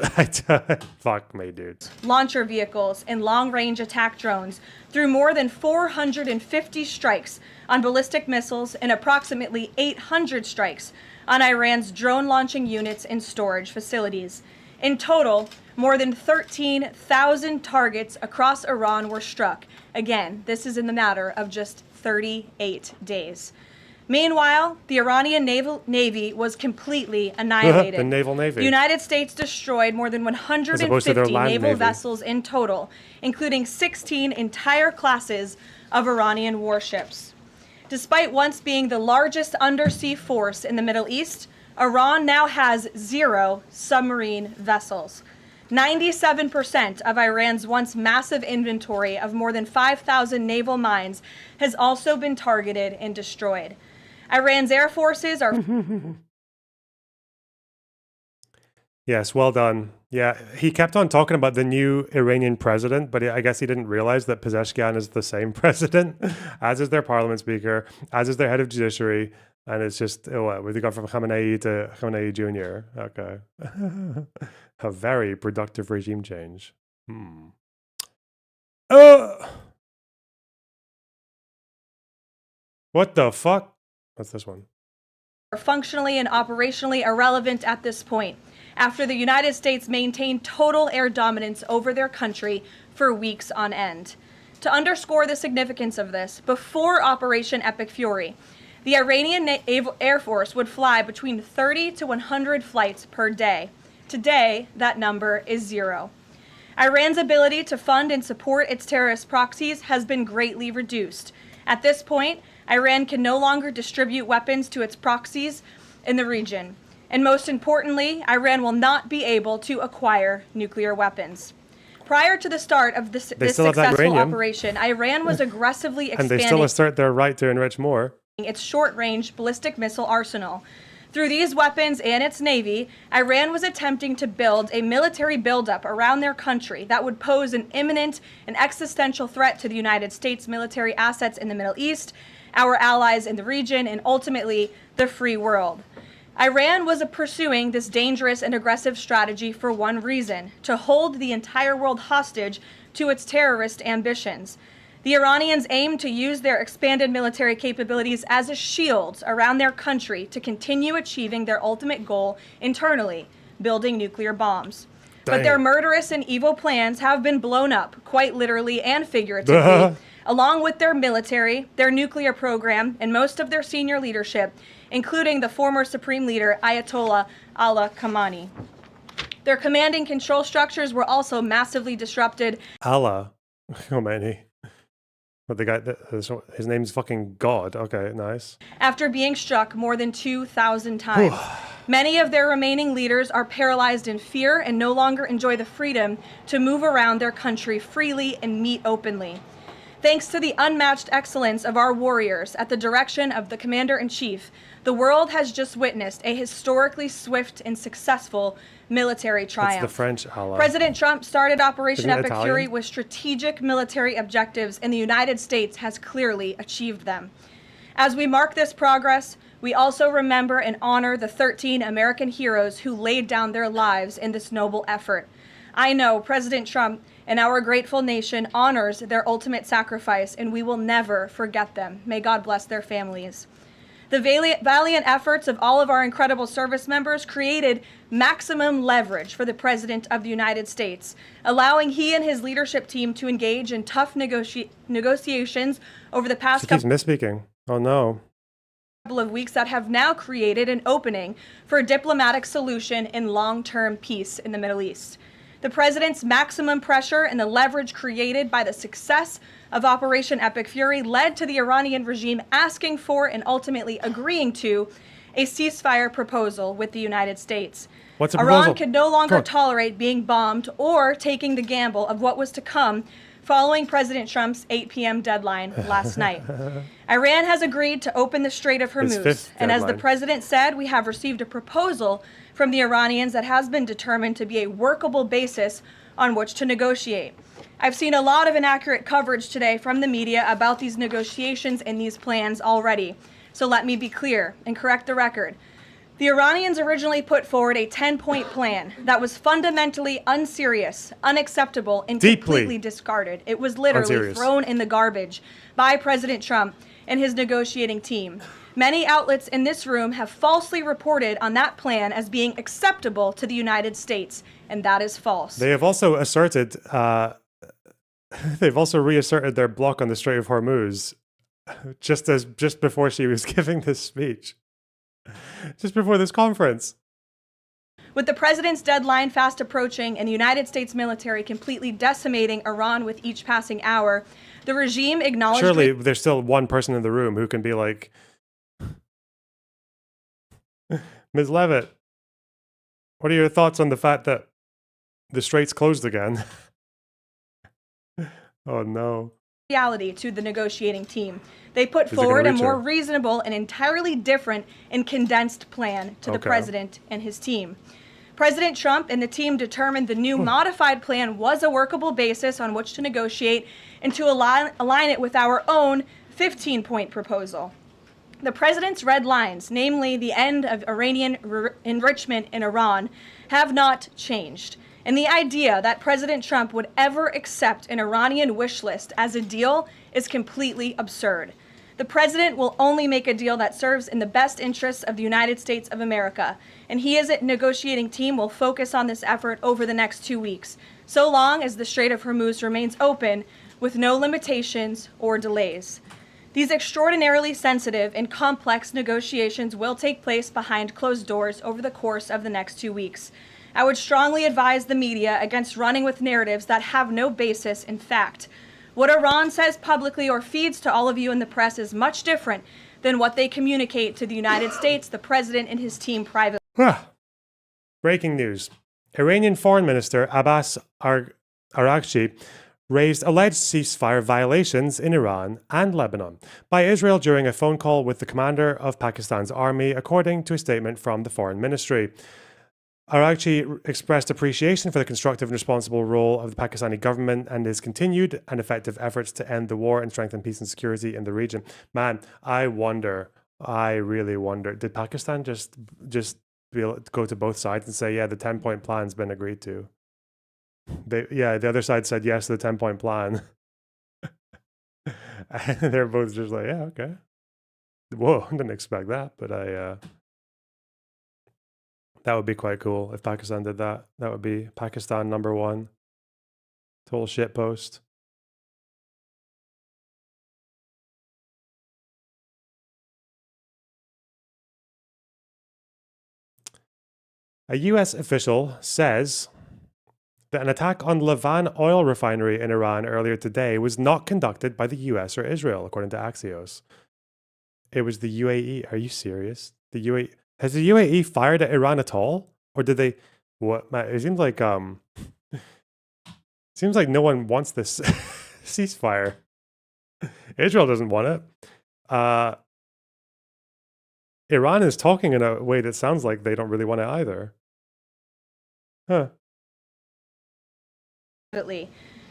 S1: Fuck me, dude.
S8: Launcher vehicles and long-range attack drones through more than 450 strikes on ballistic missiles and approximately 800 strikes on Iran's drone launching units and storage facilities. In total, more than 13,000 targets across Iran were struck. Again, this is in the matter of just 38 days. Meanwhile, the Iranian Navy was completely annihilated.
S1: The naval navy.
S8: The United States destroyed more than 150 naval
S1: navy.
S8: vessels in total, including 16 entire classes of Iranian warships. Despite once being the largest undersea force in the Middle East, Iran now has 0 submarine vessels. 97% of Iran's once massive inventory of more than 5,000 naval mines has also been targeted and destroyed. Iran's air forces are...
S1: Yes, well done. Yeah, he kept on talking about the new Iranian president, but I guess he didn't realize that Pezeshkian is the same president, as is their parliament speaker, as is their head of judiciary, and it's just, what, they got from Khamenei to Khamenei Jr. Okay. A very productive regime change. What the fuck? What's this one?
S8: Are functionally and operationally irrelevant at this point, after the United States maintained total air dominance over their country for weeks on end. To underscore the significance of this, before Operation Epic Fury, the Iranian Air Force would fly between 30 to 100 flights per day. Today, that number is 0. Iran's ability to fund and support its terrorist proxies has been greatly reduced. At this point, Iran can no longer distribute weapons to its proxies in the region. And most importantly, Iran will not be able to acquire nuclear weapons. Prior to the start of this successful operation, Iran was aggressively expanding...
S1: And they still assert their right to enrich more.
S8: ...its short-range ballistic missile arsenal. Through these weapons and its navy, Iran was attempting to build a military buildup around their country that would pose an imminent and existential threat to the United States military assets in the Middle East, our allies in the region, and ultimately the free world. Iran was pursuing this dangerous and aggressive strategy for one reason: to hold the entire world hostage to its terrorist ambitions. The Iranians aimed to use their expanded military capabilities as a shield around their country to continue achieving their ultimate goal internally, building nuclear bombs. Dang. But their murderous and evil plans have been blown up, quite literally and figuratively, along with their military, their nuclear program, and most of their senior leadership, including the former Supreme Leader Ayatollah Ali Khamenei. Their command and control structures were also massively disrupted.
S1: Allah Khamenei. But the guy, his name's fucking God. Okay, nice.
S8: After being struck more than 2,000 times. Many of their remaining leaders are paralyzed in fear and no longer enjoy the freedom to move around their country freely and meet openly. Thanks to the unmatched excellence of our warriors at the direction of the Commander-in-Chief, the world has just witnessed a historically swift and successful military triumph.
S1: It's the French Allah.
S8: President Trump started Operation Epic Fury with strategic military objectives, and the United States has clearly achieved them. As we mark this progress, we also remember and honor the 13 American heroes who laid down their lives in this noble effort. I know President Trump and our grateful nation honors their ultimate sacrifice, and we will never forget them. May God bless their families. The valiant efforts of all of our incredible service members created maximum leverage for the President of the United States, allowing he and his leadership team to engage in tough negotiations over the past
S1: couple
S8: of weeks that have now created an opening for a diplomatic solution and long-term peace in the Middle East. The president's maximum pressure and the leverage created by the success of Operation Epic Fury led to the Iranian regime asking for and ultimately agreeing to a ceasefire proposal with the United States.
S1: What's a proposal?
S8: Iran could no longer tolerate being bombed or taking the gamble of what was to come following President Trump's 8 p.m. deadline last night. Iran has agreed to open the Strait of Hormuz, and as the president said, we have received a proposal from the Iranians that has been determined to be a workable basis on which to negotiate. I've seen a lot of inaccurate coverage today from the media about these negotiations and these plans already. So let me be clear and correct the record. The Iranians originally put forward a 10-point plan that was fundamentally unserious, unacceptable, and completely discarded. It was literally thrown in the garbage by President Trump and his negotiating team. Many outlets in this room have falsely reported on that plan as being acceptable to the United States, and that is false.
S1: They have also asserted, they've also reasserted their block on the Strait of Hormuz just before she was giving this speech, just before this conference.
S8: With the president's deadline fast approaching and the United States military completely decimating Iran with each passing hour, the regime acknowledged...
S1: Surely there's still one person in the room who can be like, Ms. Levitt, what are your thoughts on the fact that the strait's closed again? Oh no.
S8: reality to the negotiating team. They put
S1: Is it
S8: forward
S1: gonna
S8: a
S1: reach
S8: more
S1: her?
S8: reasonable and entirely different and condensed plan to the
S1: Okay.
S8: president and his team. President Trump and the team determined the new modified plan was a workable basis on which to negotiate and to align it with our own 15-point proposal. The president's red lines, namely the end of Iranian enrichment in Iran, have not changed. And the idea that President Trump would ever accept an Iranian wish list as a deal is completely absurd. The president will only make a deal that serves in the best interests of the United States of America, and he as a negotiating team will focus on this effort over the next 2 weeks, so long as the Strait of Hormuz remains open with no limitations or delays. These extraordinarily sensitive and complex negotiations will take place behind closed doors over the course of the next 2 weeks. I would strongly advise the media against running with narratives that have no basis in fact. What Iran says publicly or feeds to all of you in the press is much different than what they communicate to the United States, the president, and his team privately.
S1: Breaking news. Iranian Foreign Minister Abbas Araghchi raised alleged ceasefire violations in Iran and Lebanon by Israel during a phone call with the commander of Pakistan's army, according to a statement from the foreign ministry. Araghchi expressed appreciation for the constructive and responsible role of the Pakistani government and his continued and effective efforts to end the war and strengthen peace and security in the region. Man, I really wonder, did Pakistan just be able to go to both sides and say, yeah, the 10-point plan's been agreed to? The other side said yes to the 10-point plan. And they're both just like, yeah, okay. Whoa, I didn't expect that, but that would be quite cool if Pakistan did that. That would be Pakistan #1. Total shitpost. A US official says that an attack on Lavan oil refinery in Iran earlier today was not conducted by the US or Israel, according to Axios. It was the UAE. Are you serious? The UAE. Has the UAE fired at Iran at all? Or did they... What? It seems like no one wants this ceasefire. Israel doesn't want it. Iran is talking in a way that sounds like they don't really want it either. Huh.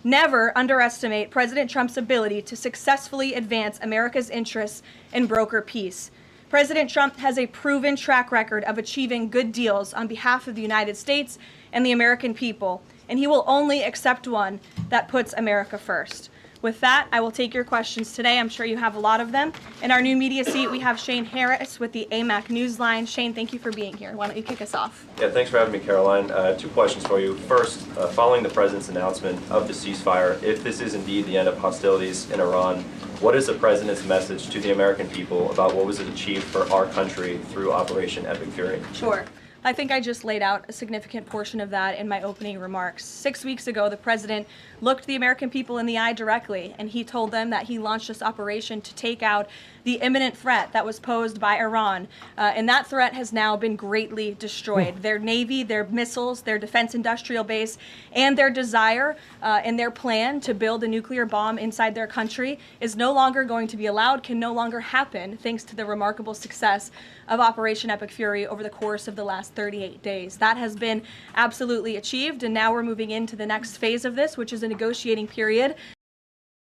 S8: Never underestimate President Trump's ability to successfully advance America's interests and broker peace. President Trump has a proven track record of achieving good deals on behalf of the United States and the American people, and he will only accept one that puts America first. With that, I will take your questions today. I'm sure you have a lot of them. In our new media seat, we have Shane Harris with the AMAC Newsline. Shane, thank you for being here. Why don't you kick us off?
S7: Yeah, thanks for having me, Caroline. 2 questions for you. First, following the president's announcement of the ceasefire, if this is indeed the end of hostilities in Iran, what is the president's message to the American people about what was achieved for our country through Operation Epic Fury?
S8: Sure. I think I just laid out a significant portion of that in my opening remarks. 6 weeks ago, the president looked the American people in the eye directly, and he told them that he launched this operation to take out the imminent threat that was posed by Iran. And that threat has now been greatly destroyed. Their Navy, their missiles, their defense industrial base, and their desire and their plan to build a nuclear bomb inside their country is no longer going to be allowed, can no longer happen, thanks to the remarkable success of Operation Epic Fury over the course of the last 38 days. That has been absolutely achieved, and now we're moving into the next phase of this, which is a negotiating period.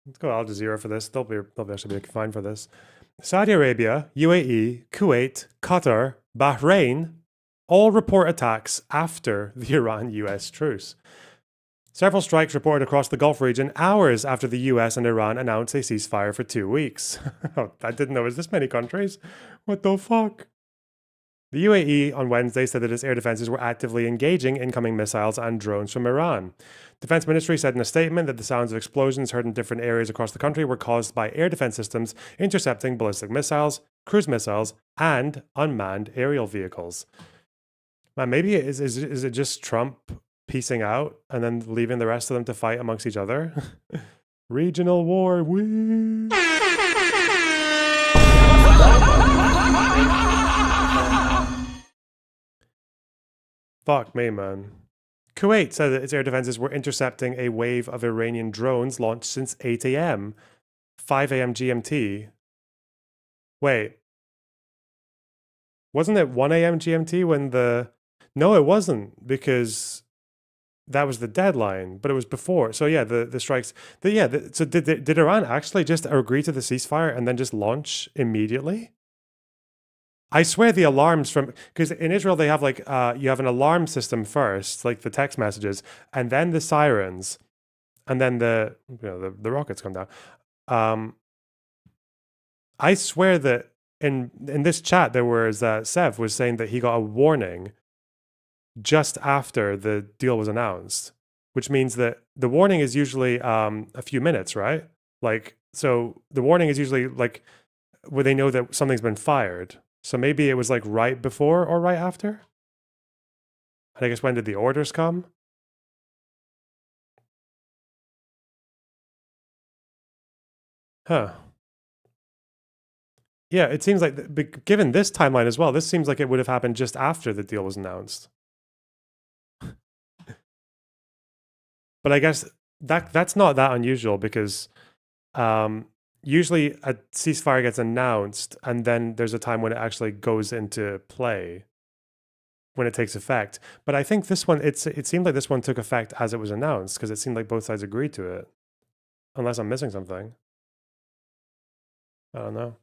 S1: Let's go Al Jazeera for this. They'll actually be fine for this. Saudi Arabia, UAE, Kuwait, Qatar, Bahrain all report attacks after the Iran-US truce. Several strikes reported across the Gulf region hours after the US and Iran announced a ceasefire for 2 weeks. I didn't know it was this many countries. What the fuck? The UAE on Wednesday said that its air defenses were actively engaging incoming missiles and drones from Iran. Defense Ministry said in a statement that the sounds of explosions heard in different areas across the country were caused by air defense systems intercepting ballistic missiles, cruise missiles, and unmanned aerial vehicles. Man, maybe is it just Trump piecing out and then leaving the rest of them to fight amongst each other? Regional war, woo! Fuck me, man. Kuwait said that its air defenses were intercepting a wave of Iranian drones launched since 8 a.m., 5 a.m. GMT. Wait. Wasn't it 1 a.m. GMT when the... No, it wasn't, because that was the deadline, but it was before. So yeah, the strikes... So did Iran actually just agree to the ceasefire and then just launch immediately? I swear the alarms from... Because in Israel they have like... you have an alarm system first, like the text messages, and then the sirens, and then the rockets come down. I swear that in this chat there was... Sev was saying that he got a warning just after the deal was announced, which means that the warning is usually a few minutes, right? Like, so the warning is usually like where they know that something's been fired. So maybe it was like right before or right after? And I guess when did the orders come? Huh. Yeah, it seems like, given this timeline as well, this seems like it would have happened just after the deal was announced. But I guess that's not that unusual because usually a ceasefire gets announced and then there's a time when it actually goes into play, when it takes effect. But I think this one, it seemed like this one took effect as it was announced because it seemed like both sides agreed to it. Unless I'm missing something. I don't know.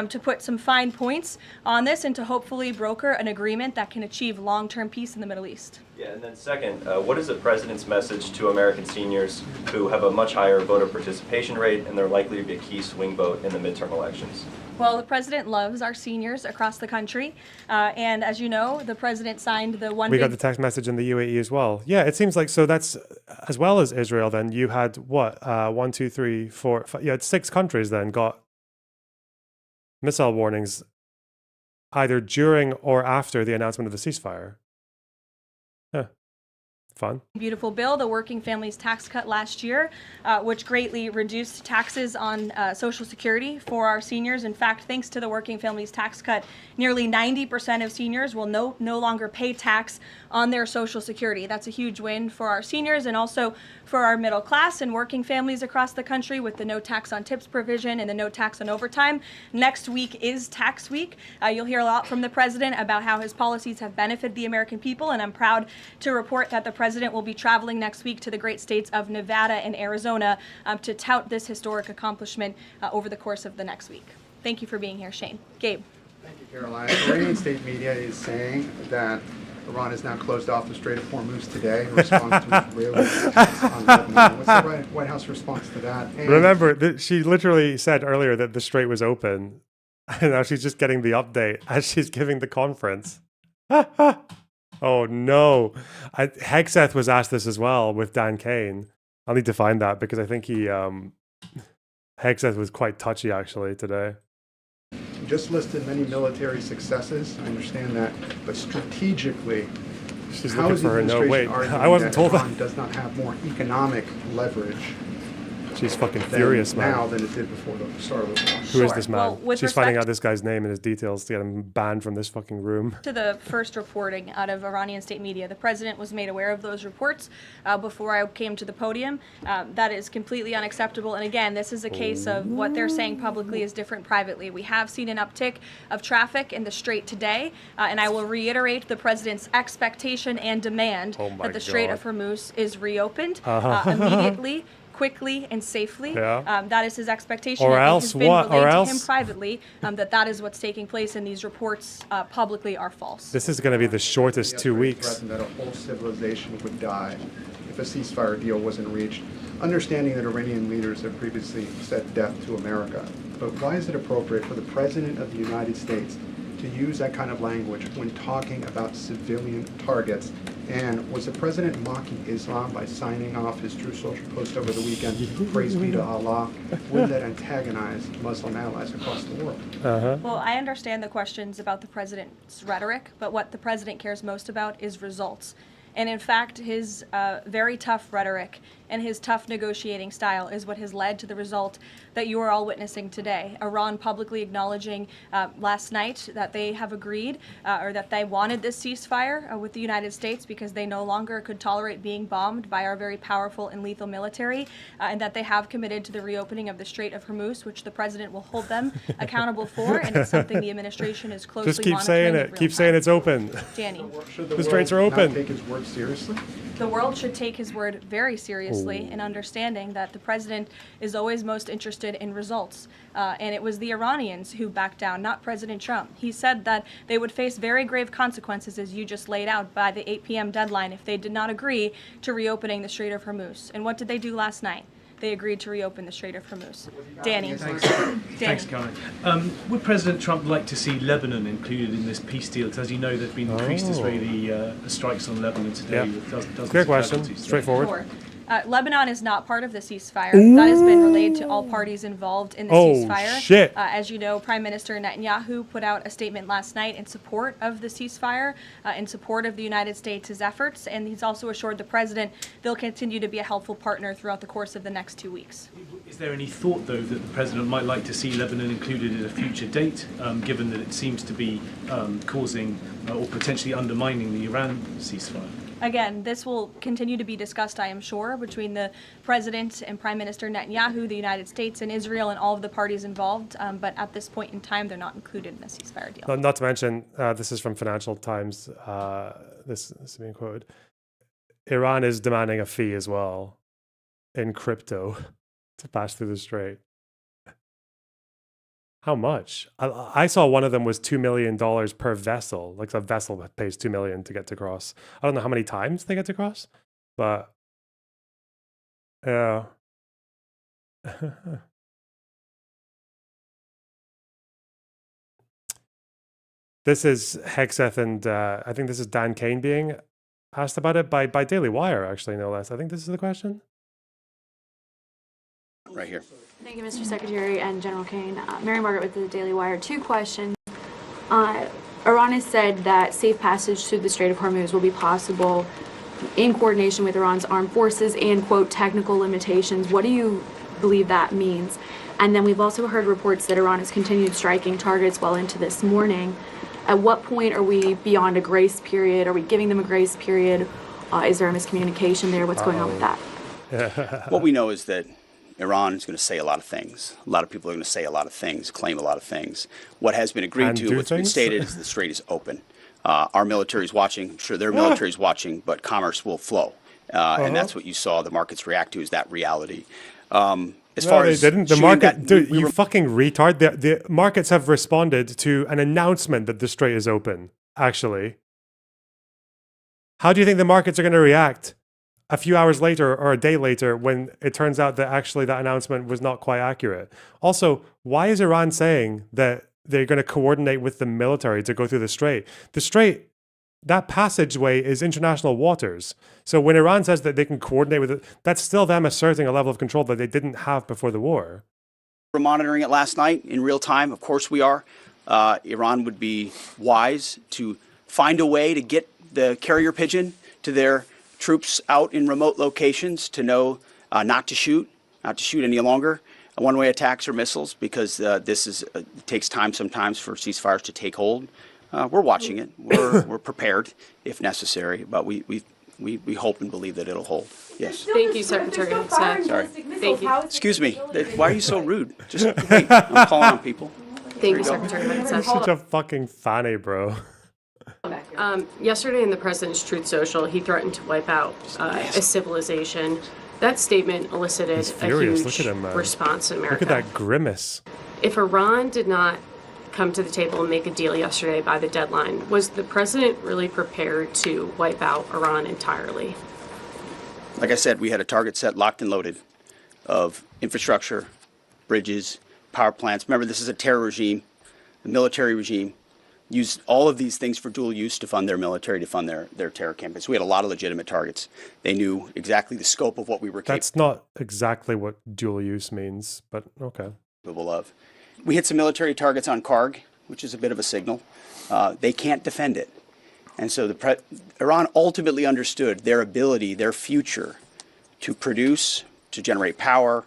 S8: To put some fine points on this and to hopefully broker an agreement that can achieve long-term peace in the Middle East.
S7: Yeah, and then second, what is the president's message to American seniors who have a much higher voter participation rate and they're likely to be a key swing vote in the midterm elections?
S8: Well, the president loves our seniors across the country. And as you know, the president signed the one...
S1: We got the text message in the UAE as well. Yeah, it seems like, so that's, as well as Israel then, you had what? 1, 2, 3, 4, 5, you had 6 countries then got missile warnings either during or after the announcement of the ceasefire. Huh. Fun.
S8: Beautiful bill, the Working Families Tax Cut last year, which greatly reduced taxes on Social Security for our seniors. In fact, thanks to the Working Families Tax Cut, nearly 90% of seniors will no longer pay tax on their Social Security. That's a huge win for our seniors and also for our middle class and working families across the country with the no tax on tips provision and the no tax on overtime. Next week is tax week. You'll hear a lot from the president about how his policies have benefited the American people, and I'm proud to report that the president will be traveling next week to the great states of Nevada and Arizona to tout this historic accomplishment over the course of the next week. Thank you for being here, Shane. Gabe.
S9: Thank you, Caroline. Iranian state media is saying that Iran has now closed off the Strait of Hormuz today in response to Israeli attacks on Lebanon. What's the White House response to that? And
S1: remember, she literally said earlier that the strait was open, and now she's just getting the update as she's giving the conference. Oh no. Hegseth was asked this as well with Dan Kane. I'll need to find that because I think Hegseth was quite touchy actually today.
S9: You just listed many military successes. I understand that, but strategically,
S1: she's looking for her note. Wait, I wasn't told that.
S9: Iran does not have more economic leverage.
S1: She's fucking furious, man.
S9: Now than it did before the start of the war.
S1: Who is this man? Well, she's finding out this guy's name and his details to get him banned from this fucking room.
S8: To the first reporting out of Iranian state media, the president was made aware of those reports before I came to the podium. That is completely unacceptable. And again, this is a case of what they're saying publicly is different privately. We have seen an uptick of traffic in the Strait today, and I will reiterate the president's expectation and demand that the Strait of Hormuz is reopened immediately. quickly and safely.
S1: Yeah.
S8: That is his expectation.
S1: Or
S8: and
S1: else
S8: it has been
S1: what?
S8: relayed
S1: Or
S8: to
S1: else-
S8: him privately that is what's taking place, and these reports publicly are false.
S1: This is going to be the shortest 2 weeks.
S9: Threatened that a whole civilization would die if a ceasefire deal wasn't reached, understanding that Iranian leaders have previously said death to America. But why is it appropriate for the President of the United States to use that kind of language when talking about civilian targets? And was the President mocking Islam by signing off his Truth Social post over the weekend, praise be to Allah? Wouldn't that antagonize Muslim allies across the world?
S8: Well, I understand the questions about the president's rhetoric, but what the president cares most about is results. And in fact, his very tough rhetoric and his tough negotiating style is what has led to the result that you are all witnessing today. Iran publicly acknowledging last night that they have agreed or that they wanted this ceasefire with the United States because they no longer could tolerate being bombed by our very powerful and lethal military, and that they have committed to the reopening of the Strait of Hormuz, which the president will hold them accountable for, and it's something the administration is closely
S1: Just keep
S8: monitoring
S1: saying
S8: in
S1: it.
S8: real
S1: Keep
S8: time.
S1: saying it's open.
S8: Danny.
S9: Should the
S1: The straits
S9: world
S1: are open.
S9: not take his word seriously?
S8: The world should take his word very seriously in understanding that the president is always most interested in results. And it was the Iranians who backed down, not President Trump. He said that they would face very grave consequences, as you just laid out, by the 8 p.m. deadline if they did not agree to reopening the Strait of Hormuz. And what did they do last night? They agreed to reopen the Strait of Hormuz. Danny.
S10: Thanks, Karen. Would President Trump like to see Lebanon included in this peace deal? Because as you know, there have been increased Israeli strikes on Lebanon today.
S1: Yeah.
S10: With dozens
S1: Clear
S10: of
S1: question.
S10: casualties.
S1: Straightforward.
S8: Sure. Lebanon is not part of the ceasefire. That has been relayed to all parties involved in the
S1: Oh,
S8: ceasefire.
S1: shit.
S8: As you know, Prime Minister Netanyahu put out a statement last night in support of the ceasefire, in support of the United States' efforts, and he's also assured the president they'll continue to be a helpful partner throughout the course of the next 2 weeks.
S10: Is there any thought, though, that the president might like to see Lebanon included at a future date, given that it seems to be causing or potentially undermining the Iran ceasefire?
S8: Again, this will continue to be discussed, I am sure, between the president and Prime Minister Netanyahu, the United States and Israel, and all of the parties involved. But at this point in time, they're not included in the ceasefire deal.
S1: Not to mention, this is from Financial Times. This is being quoted. Iran is demanding a fee as well in crypto to pass through the strait. How much? I saw one of them was $2 million per vessel. Like a vessel that pays $2 million to get to cross. I don't know how many times they get to cross, but yeah. This is Hexeth, and I think this is Dan Kane being asked about it by Daily Wire, actually, no less. I think this is the question.
S6: Right here.
S11: Thank you, Mr. Secretary and General Kane. Mary Margaret with the Daily Wire. 2 questions. Iran has said that safe passage through the Strait of Hormuz will be possible in coordination with Iran's armed forces and, quote, technical limitations. What do you believe that means? And then we've also heard reports that Iran has continued striking targets well into this morning. At what point are we beyond a grace period? Are we giving them a grace period? Is there a miscommunication there? What's going on with that?
S6: What we know is that Iran is going to say a lot of things. A lot of people are going to say a lot of things, claim a lot of things. What has been agreed
S1: And
S6: to,
S1: do
S6: what's been
S1: things?
S6: stated is the strait is open. Our military is watching. I'm sure their military is watching, but commerce will flow. And that's what you saw the markets react to, is that reality. As far as
S1: they didn't. The
S6: shooting
S1: market,
S6: that,
S1: dude,
S6: we
S1: you
S6: were-
S1: fucking retard. The markets have responded to an announcement that the strait is open, actually. How do you think the markets are going to react a few hours later or a day later when it turns out that actually that announcement was not quite accurate? Also, why is Iran saying that they're going to coordinate with the military to go through the strait? The strait, that passageway is international waters. So when Iran says that they can coordinate with it, that's still them asserting a level of control that they didn't have before the war.
S6: We're monitoring it last night in real time. Of course we are. Iran would be wise to find a way to get the carrier pigeon to their troops out in remote locations to know not to shoot any longer one-way attacks or missiles, because this is it takes time sometimes for ceasefires to take hold. We're watching it. We're prepared if necessary, but we hope and believe that it'll hold. Yes.
S11: Thank you, Secretary.
S6: Sorry.
S11: Thank you.
S6: Excuse me. Why are you so rude? Just wait. I'm calling on people.
S11: Thank you, Secretary.
S1: You're such a fucking fanny, bro.
S12: Yesterday in the president's Truth Social, he threatened to wipe out a civilization. That statement elicited
S1: He's
S12: a
S1: furious.
S12: huge
S1: Look at him, man.
S12: response in America.
S1: Look at that grimace.
S12: If Iran did not come to the table and make a deal yesterday by the deadline, was the president really prepared to wipe out Iran entirely?
S6: Like I said, we had a target set locked and loaded of infrastructure, bridges, power plants. Remember, this is a terror regime, the military regime. Used all of these things for dual use to fund their military, to fund their terror campaigns. We had a lot of legitimate targets. They knew exactly the scope of what we were
S1: That's not exactly what dual use means, but okay.
S6: capable of. We hit some military targets on Karg, which is a bit of a signal. They can't defend it. And so Iran ultimately understood their ability, their future, to produce, to generate power,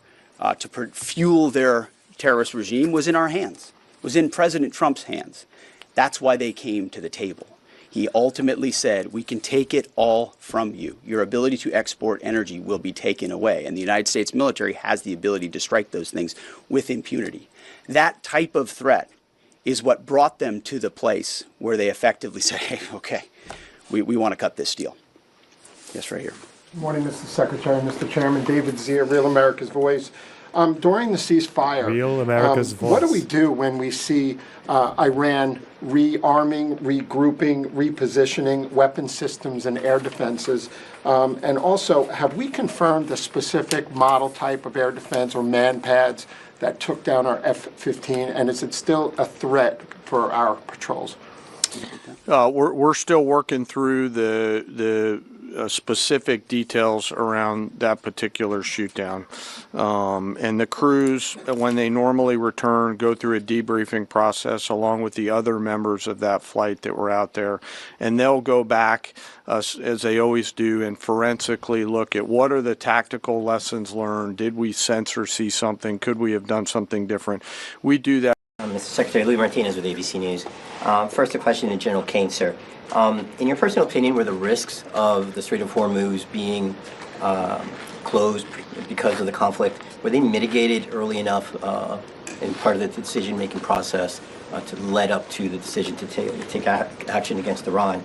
S6: to fuel their terrorist regime was in our hands, was in President Trump's hands. That's why they came to the table. He ultimately said, we can take it all from you. Your ability to export energy will be taken away. And the United States military has the ability to strike those things with impunity. That type of threat is what brought them to the place where they effectively said, hey, okay, we want to cut this deal. Yes, right here.
S13: Good morning, Mr. Secretary, Mr. Chairman. David Zier, Real America's Voice. During the ceasefire,
S1: Real America's Voice.
S13: What do we do when we see Iran rearming, regrouping, repositioning weapon systems and air defenses? And also, have we confirmed the specific model type of air defense or man pads that took down our F-15? And is it still a threat for our patrols?
S14: We're still working through the specific details around that particular shoot down. And the crews, when they normally return, go through a debriefing process along with the other members of that flight that were out there. And they'll go back, as they always do, and forensically look at what are the tactical lessons learned. Did we sense or see something? Could we have done something different? We do that.
S15: Mr. Secretary, Louis Martinez with ABC News. First, a question to General Kane, sir. In your personal opinion, were the risks of the Strait of Hormuz being closed because of the conflict, were they mitigated early enough in part of the decision-making process to lead up to the decision to take action against Iran?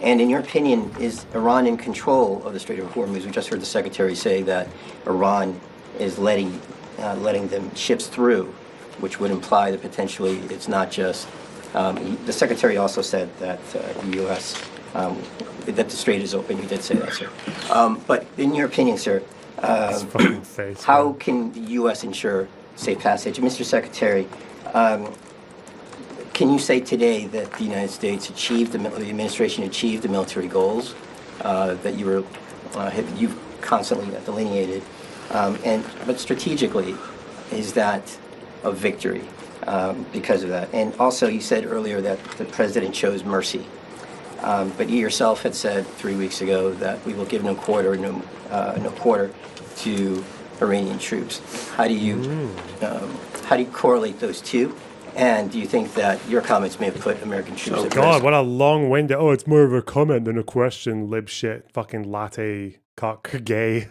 S15: And in your opinion, is Iran in control of the Strait of Hormuz? We just heard the Secretary say that Iran is letting them ships through, which would imply that potentially it's not just. The Secretary also said that the U.S. That the strait is open. You did say that, sir. But in your opinion, sir, how can the U.S. ensure safe passage? Mr. Secretary, can you say today that the United States achieved, the administration achieved the military goals that you've constantly delineated? But strategically, is that a victory because of that? And also, you said earlier that the president chose mercy, but you yourself had said 3 weeks ago that we will give no quarter to Iranian troops. How do you correlate those two? And do you think that your comments may have put American troops at
S1: God,
S15: risk?
S1: what a long winded. Oh, it's more of a comment than a question. Lib shit, fucking latte, cock, gay.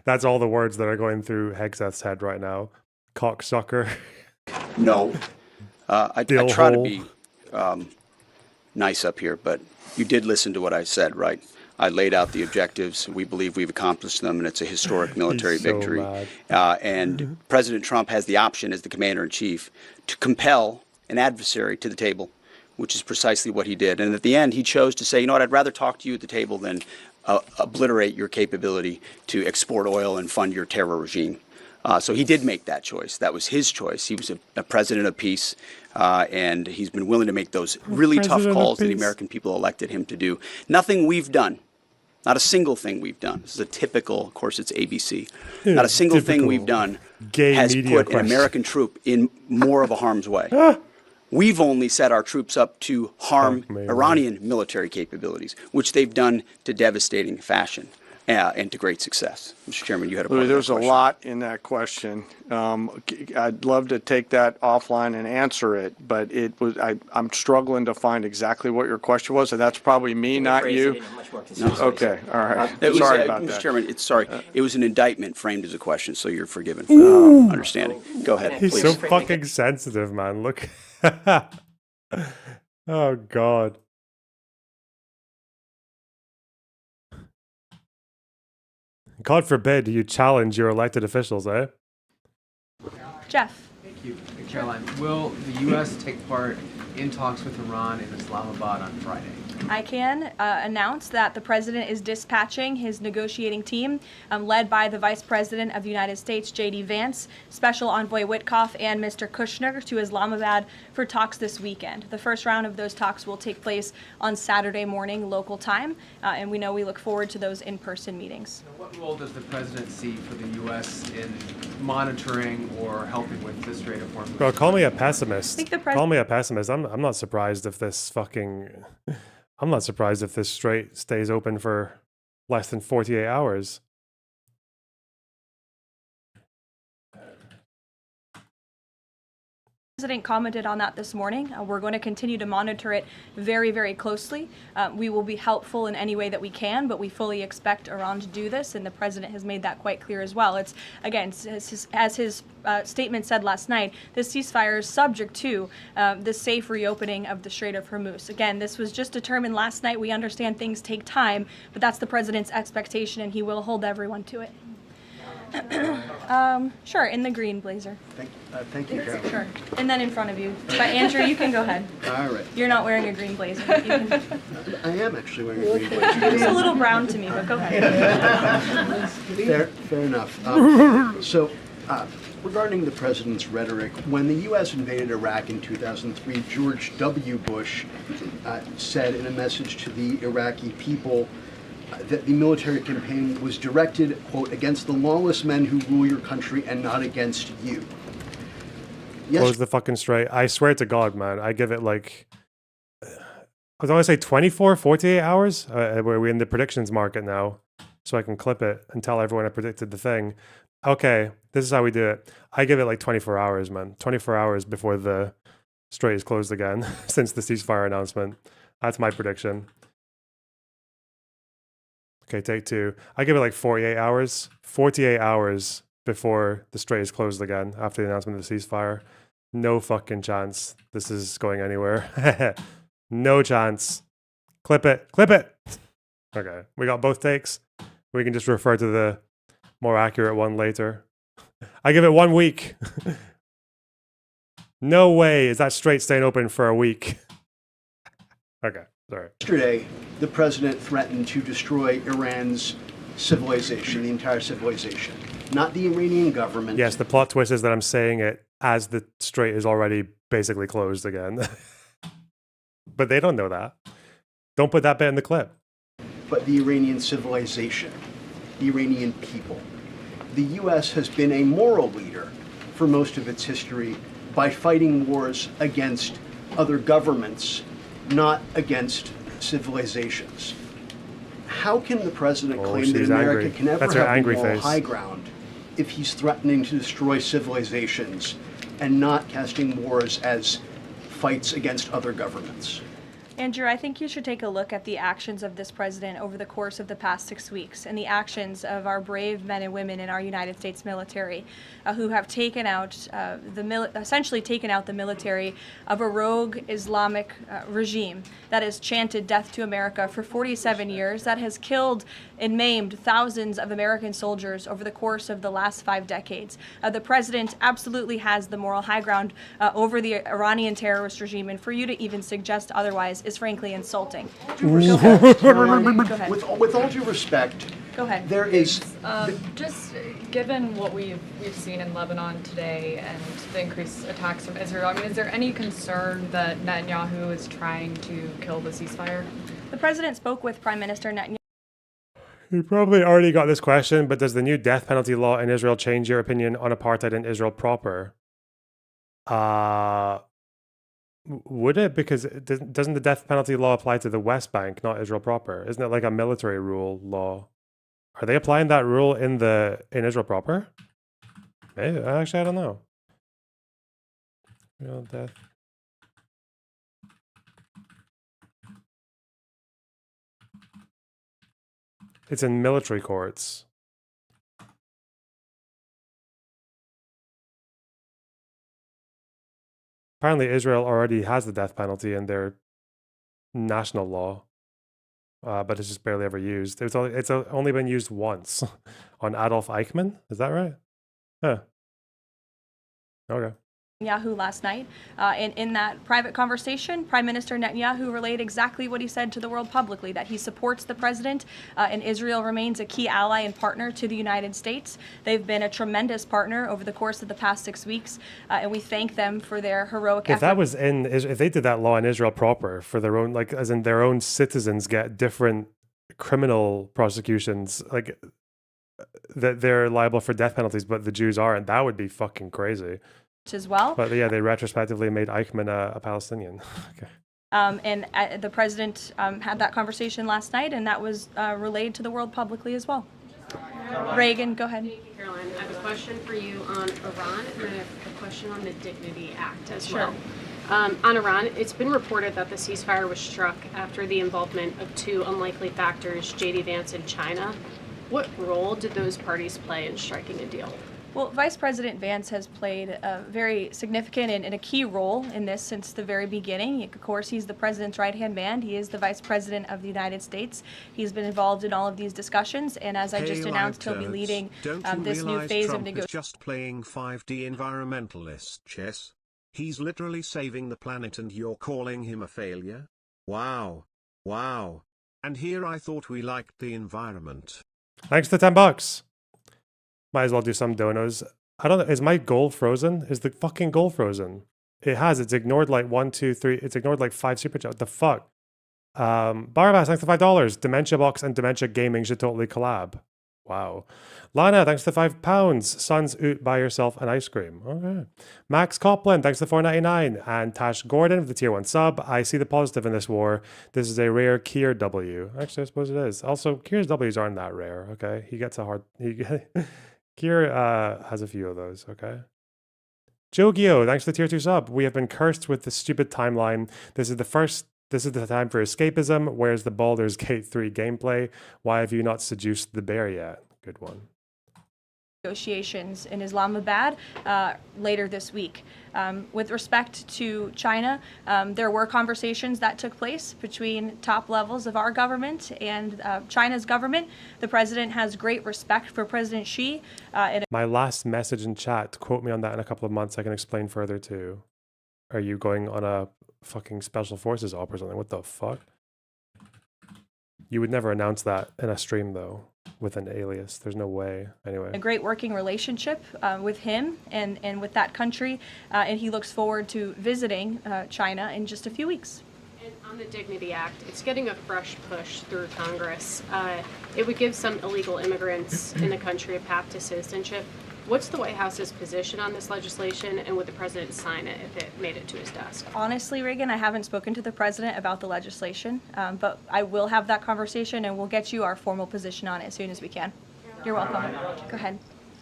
S1: That's all the words that are going through Hegseth's head right now. Cocksucker.
S6: No. I try to be nice up here, but you did listen to what I said, right? I laid out the objectives. We believe we've accomplished them, and it's a historic military victory. And President Trump has the option as the commander-in-chief to compel an adversary to the table, which is precisely what he did. And at the end, he chose to say, you know what, I'd rather talk to you at the table than obliterate your capability to export oil and fund your terror regime. So he did make that choice. That was his choice. He was a president of peace, and he's been willing to make those really tough calls that the American people elected him to do. Nothing we've done, not a single thing we've done. This is a typical, of course, it's ABC. Not a single thing we've done has put an American troop in more of a harm's way. We've only set our troops up to harm Iranian military capabilities, which they've done to devastating fashion. And to great success. Mr. Chairman, you had a part of that
S14: There's a
S6: question.
S14: lot in that question. I'd love to take that offline and answer it, but I'm struggling to find exactly what your question was, and that's probably me, not you. Okay, all right. Sorry about
S6: Mr.
S14: that.
S6: Chairman, it was an indictment framed as a question, so you're forgiven for understanding. Go ahead,
S1: He's
S6: please.
S1: so fucking sensitive, man. Look. Oh, God. God forbid you challenge your elected officials, eh?
S8: Jeff.
S16: Thank you. Caroline, will the U.S. take part in talks with Iran in Islamabad on Friday?
S8: I can announce that the president is dispatching his negotiating team, led by the Vice President of the United States, J.D. Vance, Special Envoy Witkoff, and Mr. Kushner to Islamabad for talks this weekend. The first round of those talks will take place on Saturday morning local time, and we look forward to those in-person meetings.
S16: Now, what role does the president see for the U.S. in monitoring or helping with the Strait of Hormuz?
S1: Bro, call me a pessimist.
S8: I think
S1: Call me a pessimist. I'm not surprised if this fucking... I'm not surprised if this strait stays open for less than 48 hours.
S8: The president commented on that this morning. We're going to continue to monitor it very, very closely. We will be helpful in any way that we can, but we fully expect Iran to do this, and the president has made that quite clear as well. It's, again, as his statement said last night, this ceasefire is subject to the safe reopening of the Strait of Hormuz. Again, this was just determined last night. We understand things take time, but that's the president's expectation, and he will hold everyone to it. Sure, in the green blazer.
S17: Thank you, Carol.
S8: Sure, and then in front of you. But Andrew, you can go ahead.
S17: All right.
S8: You're not wearing a green blazer. You can...
S17: I am actually wearing a green blazer.
S8: It's a little brown to me, but go ahead.
S17: Fair enough. Regarding the president's rhetoric, when the U.S. invaded Iraq in 2003, George W. Bush said in a message to the Iraqi people that the military campaign was directed, quote, against the lawless men who rule your country and not against you.
S1: Close the fucking strait. I swear to God, man. I give it like, I was going to say 24, 48 hours. We're in the predictions market now, so I can clip it and tell everyone I predicted the thing. Okay, this is how we do it. I give it like 24 hours, man. 24 hours before the strait is closed again since the ceasefire announcement. That's my prediction. Okay, take two. I give it like 48 hours. 48 hours before the strait is closed again after the announcement of the ceasefire. No fucking chance this is going anywhere. No chance. Clip it. Clip it. Okay, we got both takes. We can just refer to the more accurate one later. I give it 1 week. No way is that strait staying open for a week. Okay, sorry.
S17: Yesterday, the president threatened to destroy Iran's civilization, the entire civilization, not the Iranian government.
S1: Yes, the plot twist is that I'm saying it as the strait is already basically closed again. But they don't know that. Don't put that bit in the clip.
S17: But the Iranian civilization, the Iranian people. The U.S. has been a moral leader for most of its history by fighting wars against other governments, not against civilizations. How can the president claim that America can ever have the moral high ground if he's threatening to destroy civilizations and not casting wars as fights against other governments?
S8: Andrew, I think you should take a look at the actions of this president over the course of the past 6 weeks and the actions of our brave men and women in our United States military who have taken out essentially taken out the military of a rogue Islamic regime that has chanted death to America for 47 years, that has killed and maimed thousands of American soldiers over the course of the last 5 decades. The president absolutely has the moral high ground over the Iranian terrorist regime, and for you to even suggest otherwise is frankly insulting. Go ahead.
S17: With all due respect,
S8: go ahead.
S17: There is
S18: just given what we've seen in Lebanon today and the increased attacks from Israel, I mean, is there any concern that Netanyahu is trying to kill the ceasefire?
S8: The president spoke with Prime Minister Netanyahu.
S1: You probably already got this question, but does the new death penalty law in Israel change your opinion on apartheid in Israel proper? Would it? Because doesn't the death penalty law apply to the West Bank, not Israel proper? Isn't it like a military rule law? Are they applying that rule in Israel proper? Maybe. Actually, I don't know. Real death. It's in military courts. Apparently, Israel already has the death penalty in their national law. but it's just barely ever used. It's only been used once on Adolf Eichmann. Is that right? Huh. Okay.
S8: Netanyahu last night. In that private conversation, Prime Minister Netanyahu relayed exactly what he said to the world publicly, that he supports the president and Israel remains a key ally and partner to the United States. They've been a tremendous partner over the course of the past 6 weeks, and we thank them for their heroic effort.
S1: If that was if they did that law in Israel proper for their own, like as in their own citizens get different criminal prosecutions, like that they're liable for death penalties, but the Jews aren't, that would be fucking crazy.
S8: As well.
S1: But yeah, they retrospectively made Eichmann a Palestinian. Okay.
S8: And the president had that conversation last night, and that was relayed to the world publicly as well. Reagan, go ahead.
S12: Thank you, Caroline. I have a question for you on Iran, and then I have a question on the Dignity Act as well. On Iran, it's been reported that the ceasefire was struck after the involvement of 2 unlikely factors, J.D. Vance and China. What role did those parties play in striking a deal?
S8: Well, Vice President Vance has played a very significant and a key role in this since the very beginning. Of course, he's the president's right-hand man. He is the vice president of the United States. He's been involved in all of these discussions, and as I just announced, he'll be leading this new phase of negotiations.
S3: Just playing 5D environmentalist chess. He's literally saving the planet, and you're calling him a failure? Wow. Wow. And here I thought we liked the environment.
S1: Thanks to $10. Might as well do some donos. I don't know. Is my goal frozen? Is the fucking goal frozen? It has. It's ignored like 1, 2, 3. It's ignored like 5 super chats. The fuck? Barabbas, thanks to $5. Dementia Box and Dementia Gaming should totally collab. Wow. Lana, thanks to £5. Sons Oot, buy yourself an ice cream. Okay. Max Copland, thanks to $4.99. And Tash Gordon with the tier 1 sub. I see the positive in this war. This is a rare Kier W. Actually, I suppose it is. Also, Kier's W's aren't that rare. Okay. He gets a hard. Kier has a few of those. Okay. Jogio, thanks to the tier 2 sub. We have been cursed with the stupid timeline. This is the time for escapism. Where's the Baldur's Gate 3 gameplay? Why have you not seduced the bear yet? Good one.
S8: Negotiations in Islamabad later this week. With respect to China, there were conversations that took place between top levels of our government and China's government. The president has great respect for President Xi.
S1: My last message in chat, quote me on that in a couple of months. I can explain further too. Are you going on a fucking special forces op or something? What the fuck? You would never announce that in a stream though, with an alias. There's no way. Anyway.
S8: A great working relationship with him and with that country, and he looks forward to visiting China in just a few weeks.
S12: And on the Dignity Act, it's getting a fresh push through Congress. It would give some illegal immigrants in the country a path to citizenship. What's the White House's position on this legislation, and would the president sign it if it made it to his desk?
S8: Honestly, Reagan, I haven't spoken to the president about the legislation, but I will have that conversation, and we'll get you our formal position on it as soon as we can. You're welcome. Go ahead.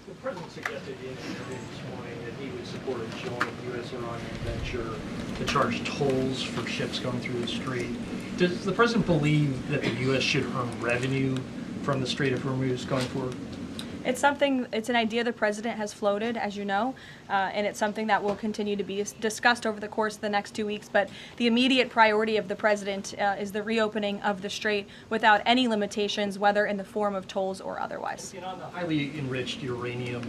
S19: The president suggested in an interview this morning that he would support a joint U.S.-Iranian venture to charge tolls for ships going through the strait. Does the president believe that the U.S. should earn revenue from the Strait of Hormuz going forward?
S8: It's an idea the president has floated, as you know, and it's something that will continue to be discussed over the course of the next 2 weeks. But the immediate priority of the president is the reopening of the strait without any limitations, whether in the form of tolls or otherwise.
S19: On the highly enriched uranium,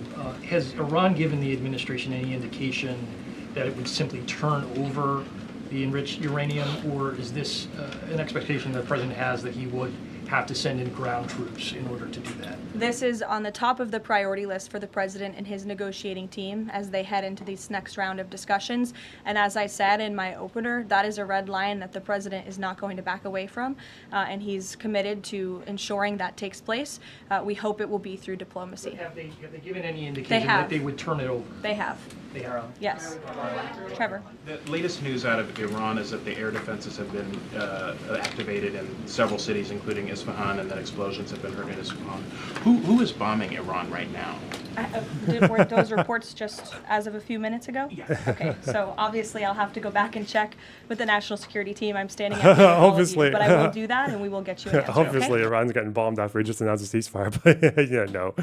S19: has Iran given the administration any indication that it would simply turn over the enriched uranium, or is this an expectation that the president has that he would have to send in ground troops in order to do that?
S8: This is on the top of the priority list for the president and his negotiating team as they head into this next round of discussions. And as I said in my opener, that is a red line that the president is not going to back away from, and he's committed to ensuring that takes place. We hope it will be through diplomacy.
S19: But have they given any indication that they would turn it over?
S8: They have.
S19: They have?
S8: Yes. Trevor.
S20: The latest news out of Iran is that the air defenses have been activated in several cities, including Isfahan, and that explosions have been heard in Isfahan. Who is bombing Iran right now?
S8: Were those reports just as of a few minutes ago? Yeah. Okay, so obviously I'll have to go back and check with the national security team. I'm standing up here with all of you, but I will do that, and we will get you an answer.
S1: Obviously, okay? Iran's getting bombed after he just announced a ceasefire, but yeah, no.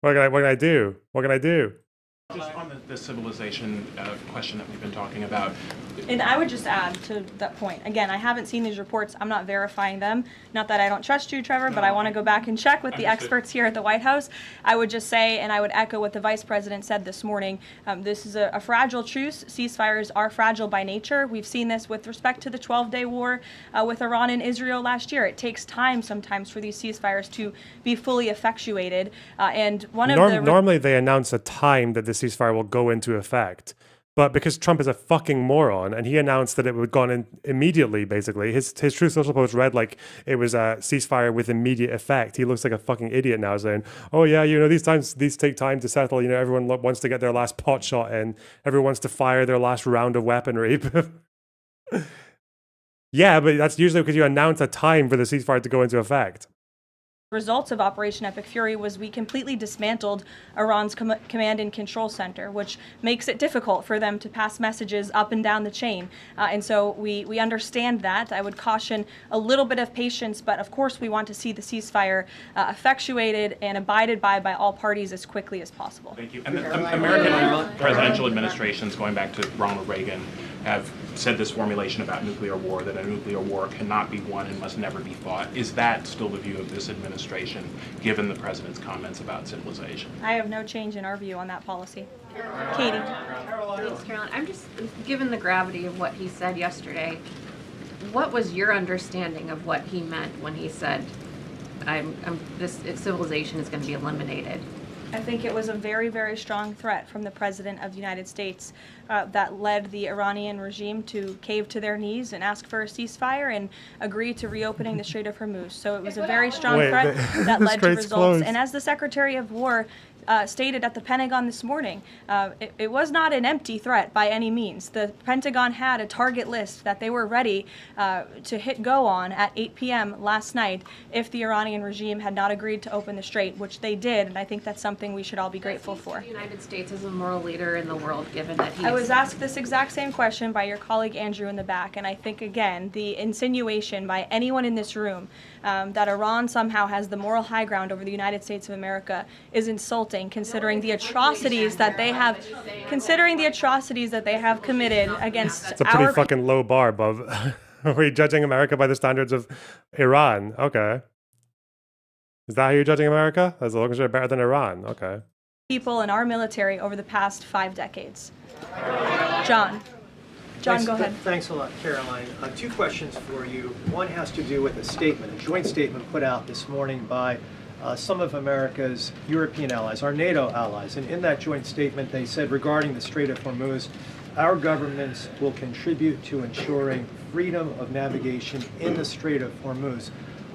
S1: What can I do? What can I do?
S20: Just on the civilization question that we've been talking about.
S8: And I would just add to that point, again, I haven't seen these reports. I'm not verifying them. Not that I don't trust you, Trevor, but I want to go back and check with the experts here at the White House. I would just say, and I would echo what the Vice President said this morning, this is a fragile truce. Ceasefires are fragile by nature. We've seen this with respect to the 12-day war with Iran and Israel last year. It takes time sometimes for these ceasefires to be fully effectuated. And one of the...
S1: Normally they announce a time that the ceasefire will go into effect. But because Trump is a fucking moron and he announced that it would go in immediately, basically, his Truth Social post read like it was a ceasefire with immediate effect. He looks like a fucking idiot now saying, oh yeah, these take time to settle. Everyone wants to get their last pot shot in. Everyone wants to fire their last round of weaponry. Yeah, but that's usually because you announce a time for the ceasefire to go into effect.
S8: Results of Operation Epic Fury was we completely dismantled Iran's command and control center, which makes it difficult for them to pass messages up and down the chain. And so we understand that. I would caution a little bit of patience, but of course we want to see the ceasefire effectuated and abided by all parties as quickly as possible.
S20: Thank you. And the American presidential administrations, going back to Ronald Reagan, have said this formulation about nuclear war, that a nuclear war cannot be won and must never be fought. Is that still the view of this administration, given the president's comments about civilization?
S8: I have no change in our view on that policy. Katie.
S21: Thanks, Caroline. I'm just, given the gravity of what he said yesterday, what was your understanding of what he meant when he said, this civilization is going to be eliminated?
S8: I think it was a very, very strong threat from the President of the United States that led the Iranian regime to cave to their knees and ask for a ceasefire and agree to reopening the Strait of Hormuz. So it was a very strong threat that led to results.
S1: Closed.
S8: And as the Secretary of War stated at the Pentagon this morning, it was not an empty threat by any means. The Pentagon had a target list that they were ready to hit go on at 8 p.m. last night if the Iranian regime had not agreed to open the strait, which they did, and I think that's something we should all be grateful for.
S21: The United States is a moral leader in the world, given that
S8: I was asked this exact same question by your colleague Andrew in the back, and I think, again, the insinuation by anyone in this room that Iran somehow has the moral high ground over the United States of America is insulting, considering the atrocities that they have, committed against
S1: It's a pretty fucking low bar, Bob. Are you judging America by the standards of Iran? Okay. Is that how you're judging America? As long as you're better than Iran? Okay.
S8: people in our military over the past 5 decades. John, go ahead.
S22: Thanks a lot, Caroline. 2 questions for you. One has to do with a statement, a joint statement put out this morning by some of America's European allies, our NATO allies. And in that joint statement, they said regarding the Strait of Hormuz, our governments will contribute to ensuring freedom of navigation in the Strait of Hormuz.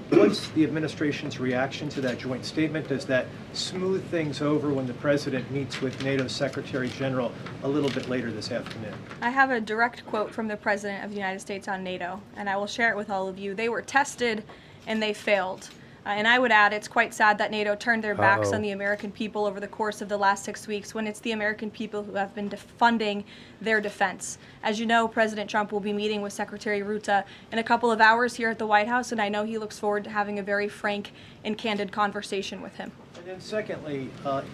S22: What's the administration's reaction to that joint statement? Does that smooth things over when the president meets with NATO Secretary General a little bit later this afternoon?
S8: I have a direct quote from the President of the United States on NATO, and I will share it with all of you. They were tested and they failed. And I would add, it's quite sad that NATO turned their backs on the American people over the course of the last 6 weeks when it's the American people who have been funding their defense. As you know, President Trump will be meeting with Secretary Rutte in a couple of hours here at the White House, and I know he looks forward to having a very frank and candid conversation with him.
S22: And then secondly,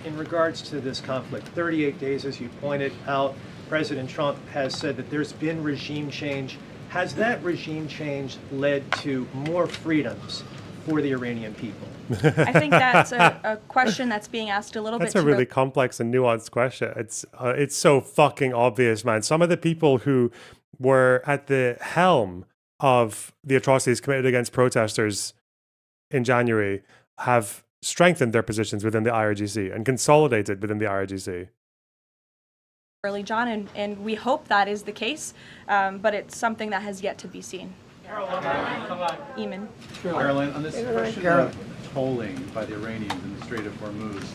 S22: in regards to this conflict, 38 days, as you pointed out, President Trump has said that there's been regime change. Has that regime change led to more freedoms for the Iranian people?
S8: I think that's a question that's being asked a little bit.
S1: That's a really complex and nuanced question. It's so fucking obvious, man. Some of the people who were at the helm of the atrocities committed against protesters in January have strengthened their positions within the IRGC and consolidated within the IRGC.
S8: Early, John, and we hope that is the case, but it's something that has yet to be seen. Eamon.
S23: Caroline, on this question of tolling by the Iranians in the Strait of Hormuz,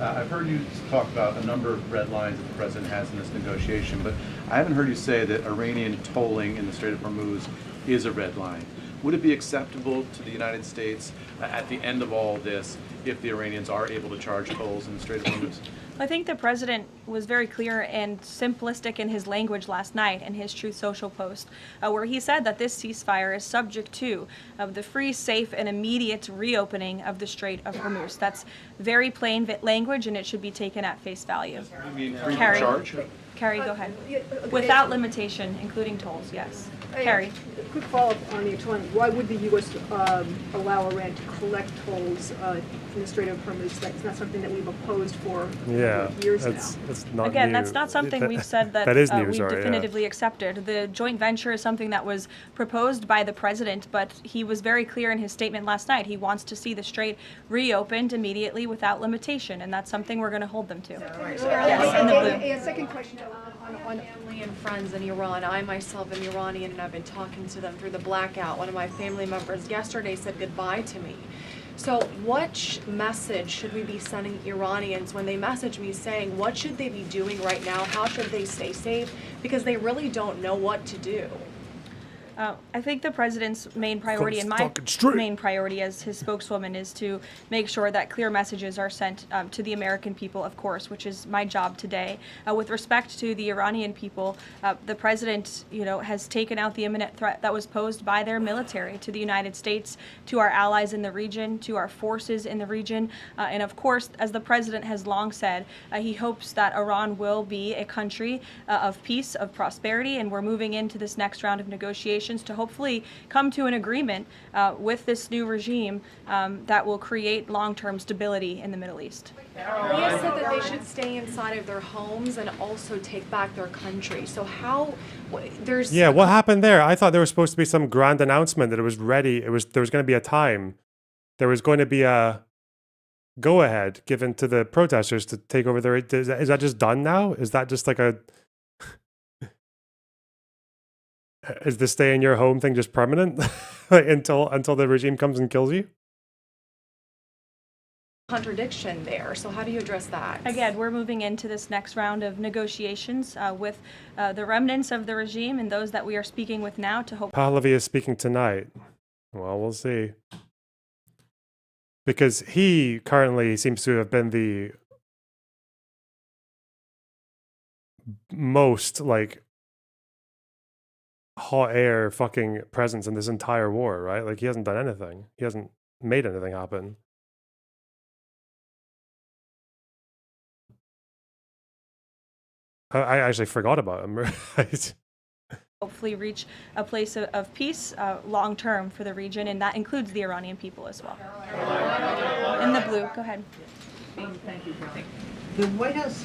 S23: I've heard you talk about a number of red lines that the president has in this negotiation, but I haven't heard you say that Iranian tolling in the Strait of Hormuz is a red line. Would it be acceptable to the United States at the end of all this if the Iranians are able to charge tolls in the Strait of Hormuz?
S8: I think the president was very clear and simplistic in his language last night in his Truth Social post, where he said that this ceasefire is subject to the free, safe, and immediate reopening of the Strait of Hormuz. That's very plain language, and it should be taken at face value.
S23: You mean free
S8: Carrie.
S23: charge?
S8: Carrie, go ahead. Without limitation, including tolls, yes. Carrie.
S2: Quick follow-up on the Antoine. Why would the U.S. Allow Iran to collect tolls in the Strait of Hormuz? That's not something that we've opposed for years now.
S1: It's not
S8: Again,
S1: new.
S8: that's not something we've said that,
S1: that is new,
S8: we've
S1: sorry,
S8: definitively accepted. The joint venture is something that was proposed by the president, but he was very clear in his statement last night. He wants to see the strait reopened immediately without limitation, and that's something we're going to hold them to. Yes, in the blue.
S2: A second question on
S18: family and friends in Iran. I myself am Iranian, and I've been talking to them through the blackout. One of my family members yesterday said goodbye to me. So what message should we be sending Iranians when they message me saying what should they be doing right now? How should they stay safe? Because they really don't know what to do.
S8: I think the president's main priority and my main priority as his spokeswoman is to make sure that clear messages are sent to the American people, of course, which is my job today. With respect to the Iranian people, the president, has taken out the imminent threat that was posed by their military to the United States, to our allies in the region, to our forces in the region, and of course, as the president has long said, he hopes that Iran will be a country of peace, of prosperity, and we're moving into this next round of negotiations to hopefully come to an agreement with this new regime that will create long-term stability in the Middle East.
S18: He has said that they should stay inside of their homes and also take back their country. So how there's
S1: what happened there? I thought there was supposed to be some grand announcement that it was ready. There was going to be a time. There was going to be a go-ahead given to the protesters to take over their. Is that just done now? Is that just like a? Is the stay in your home thing just permanent until the regime comes and kills you?
S18: contradiction there. So how do you address that?
S8: Again, we're moving into this next round of negotiations with the remnants of the regime and those that we are speaking with now to hope.
S1: Pahlavi is speaking tonight. Well, we'll see. Because he currently seems to have been the most, like, hot air fucking presence in this entire war, right? Like, he hasn't done anything. He hasn't made anything happen. I actually forgot about him, right?
S8: Hopefully reach a place of peace long term for the region, and that includes the Iranian people as well. In the blue, go ahead.
S4: Thank you, Caroline. The White House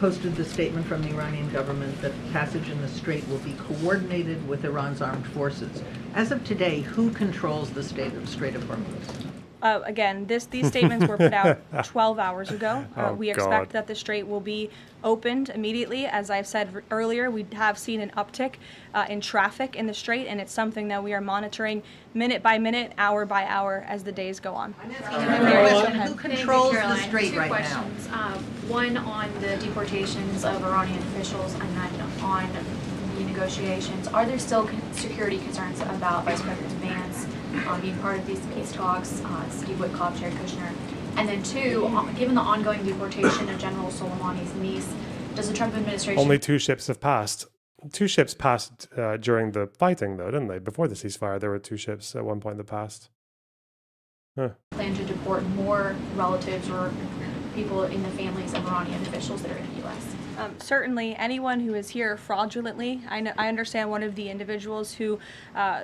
S4: posted the statement from the Iranian government that passage in the strait will be coordinated with Iran's armed forces. As of today, who controls the Strait of Hormuz?
S8: Again, these statements were put out 12 hours ago. We expect
S1: God.
S8: that the strait will be opened immediately. As I've said earlier, we have seen an uptick in traffic in the strait, and it's something that we are monitoring minute by minute, hour by hour as the days go on.
S4: Who controls the strait right now?
S11: Two questions. One on the deportations of Iranian officials, and then on the negotiations. Are there still security concerns about Vice President Vance being part of these peace talks, Steve Witkoff, Jared Kushner? And then two, given the ongoing deportation of General Soleimani's niece, does the Trump administration...
S1: Only 2 ships have passed. 2 ships passed during the fighting, though, didn't they? Before the ceasefire, there were 2 ships at one point that passed. Huh.
S11: plan to deport more relatives or people in the families of Iranian officials that are in the U.S.?
S8: Certainly, anyone who is here fraudulently. I understand one of the individuals who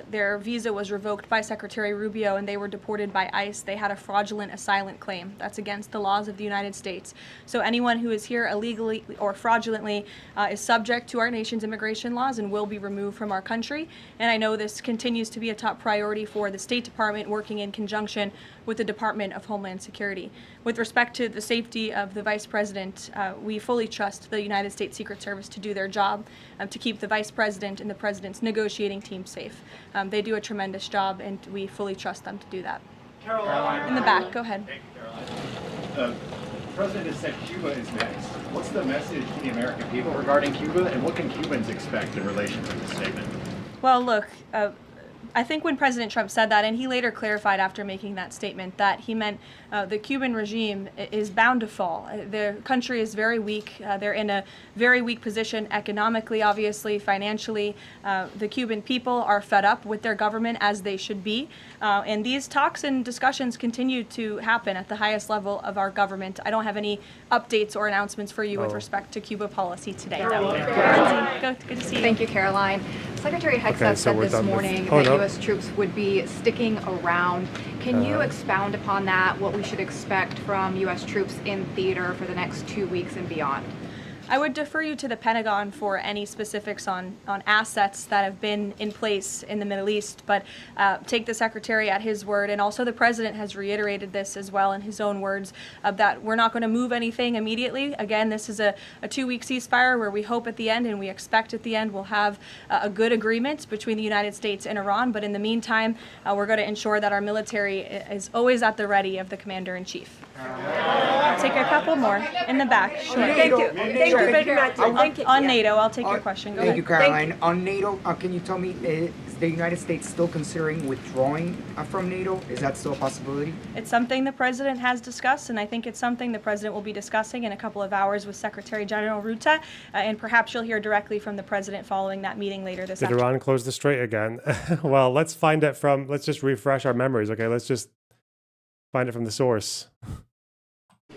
S8: their visa was revoked by Secretary Rubio and they were deported by ICE. They had a fraudulent asylum claim. That's against the laws of the United States. So anyone who is here illegally or fraudulently is subject to our nation's immigration laws and will be removed from our country. And I know this continues to be a top priority for the State Department, working in conjunction with the Department of Homeland Security. With respect to the safety of the Vice President, we fully trust the United States Secret Service to do their job, to keep the Vice President and the President's negotiating team safe. They do a tremendous job, and we fully trust them to do that.
S5: Caroline.
S8: In the back, go ahead.
S5: The President has said Cuba is next. What's the message to the American people regarding Cuba, and what can Cubans expect in relation to this statement?
S8: Well, look, I think when President Trump said that, and he later clarified after making that statement, that he meant the Cuban regime is bound to fall. The country is very weak. They're in a very weak position economically, obviously, financially. The Cuban people are fed up with their government, as they should be. And these talks and discussions continue to happen at the highest level of our government. I don't have any updates or announcements for you with respect to Cuba policy today. Good to see you.
S7: Thank you, Caroline. Secretary Hegseth said this morning that U.S. troops would be sticking around. Can you expound upon that, what we should expect from U.S. troops in theater for the next 2 weeks and beyond?
S8: I would defer you to the Pentagon for any specifics on assets that have been in place in the Middle East, but take the Secretary at his word, and also the President has reiterated this as well in his own words, that we're not going to move anything immediately. Again, this is a 2-week ceasefire where we hope at the end, and we expect at the end, we'll have a good agreement between the United States and Iran, but in the meantime, we're going to ensure that our military is always at the ready of the Commander-in-Chief. I'll take a couple more in the back. Sure.
S9: Thank you. Thank you.
S8: On NATO, I'll take your question. Go
S9: Thank
S8: ahead.
S9: you, Caroline. On NATO, can you tell me, is the United States still considering withdrawing from NATO? Is that still a possibility?
S8: It's something the President has discussed, and I think it's something the President will be discussing in a couple of hours with Secretary General Ruta, and perhaps you'll hear directly from the President following that meeting later this
S1: Did
S8: afternoon.
S1: Iran close the strait again? Well, let's find it from, let's just refresh our memories, okay? Let's just find it from the source.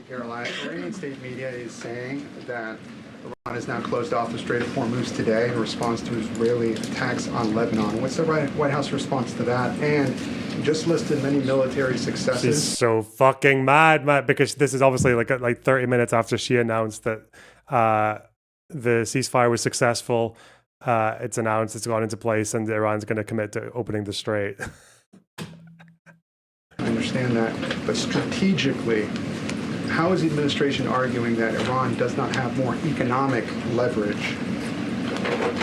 S10: Caroline, Iranian state media is saying that Iran has now closed off the Strait of Hormuz today in response to Israeli attacks on Lebanon. What's the White House response to that? And you just listed many military successes.
S1: She's so fucking mad, because this is obviously like 30 minutes after she announced that the ceasefire was successful. It's announced, it's gone into place, and Iran's going to commit to opening the strait.
S10: I understand that, but strategically, how is the administration arguing that Iran does not have more economic leverage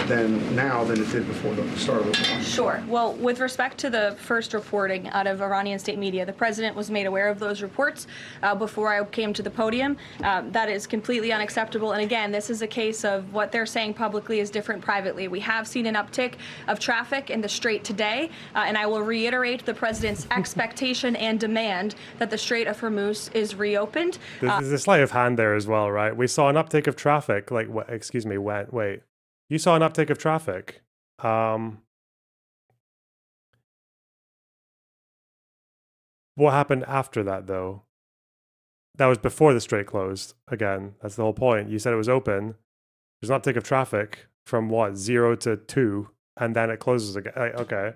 S10: than it did before the start of the war?
S8: Sure. Well, with respect to the first reporting out of Iranian state media, the President was made aware of those reports before I came to the podium. That is completely unacceptable. And again, this is a case of what they're saying publicly is different privately. We have seen an uptick of traffic in the Strait today, and I will reiterate the President's expectation and demand that the Strait of Hormuz is reopened.
S1: There's a sleight of hand there as well, right? We saw an uptick of traffic, like, what, excuse me, wait. You saw an uptick of traffic. What happened after that, though? That was before the strait closed. Again, that's the whole point. You said it was open. There's an uptick of traffic from what, 0 to 2, and then it closes again. Okay.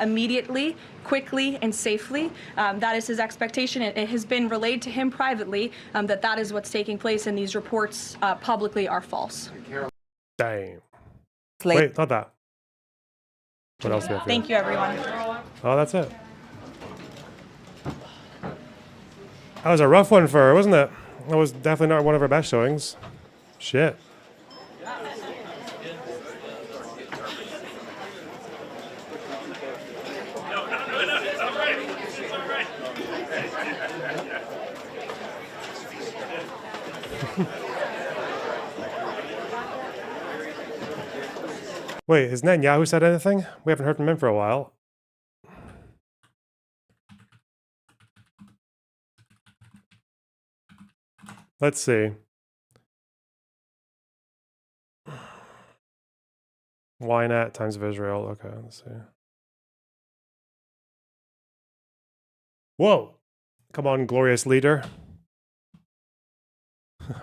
S8: Immediately, quickly, and safely. That is his expectation. It has been relayed to him privately that is what's taking place, and these reports publicly are false.
S1: Damn. Wait, not that. What else do we have here?
S8: Thank you, everyone.
S1: Oh, that's it. That was a rough one for her, wasn't it? That was definitely not one of her best showings. Shit. Wait, has Netanyahu said anything? We haven't heard from him for a while. Let's see. Ynet, Times of Israel. Okay, let's see. Whoa. Come on, glorious leader.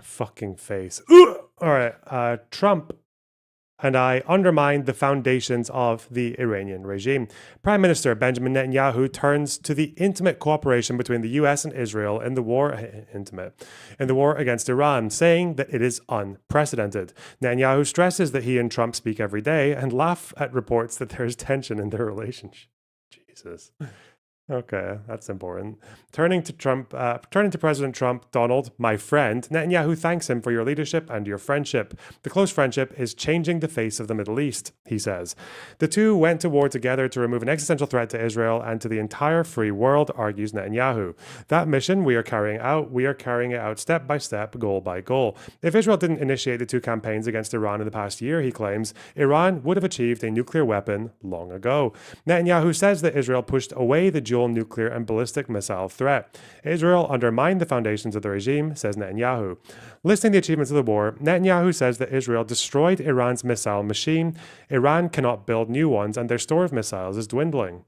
S1: Fucking face. All right. Trump and I undermined the foundations of the Iranian regime. Prime Minister Benjamin Netanyahu turns to the intimate cooperation between the US and Israel in the war against Iran, saying that it is unprecedented. Netanyahu stresses that he and Trump speak every day and laugh at reports that there is tension in their relationship. Jesus. Okay, that's important. Turning to President Trump, Donald, my friend, Netanyahu thanks him for your leadership and your friendship. The close friendship is changing the face of the Middle East, he says. The two went to war together to remove an existential threat to Israel and to the entire free world, argues Netanyahu. That mission we are carrying it out step by step, goal by goal. If Israel didn't initiate the two campaigns against Iran in the past year, he claims, Iran would have achieved a nuclear weapon long ago. Netanyahu says that Israel pushed away the dual nuclear and ballistic missile threat. Israel undermined the foundations of the regime, says Netanyahu. Listing the achievements of the war, Netanyahu says that Israel destroyed Iran's missile machine. Iran cannot build new ones, and their store of missiles is dwindling.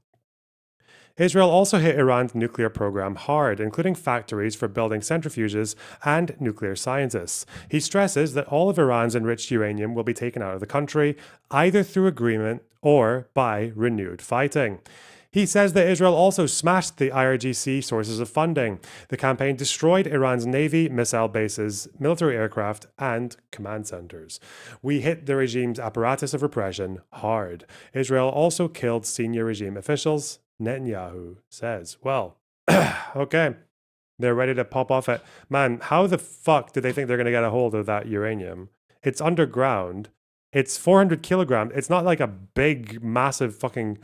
S1: Israel also hit Iran's nuclear program hard, including factories for building centrifuges and nuclear scientists. He stresses that all of Iran's enriched uranium will be taken out of the country, either through agreement or by renewed fighting. He says that Israel also smashed the IRGC sources of funding. The campaign destroyed Iran's navy, missile bases, military aircraft, and command centers. We hit the regime's apparatus of repression hard. Israel also killed senior regime officials, Netanyahu says. Well, okay. They're ready to pop off it. Man, how the fuck do they think they're going to get a hold of that uranium? It's underground. It's 400 kilograms. It's not like a big, massive fucking,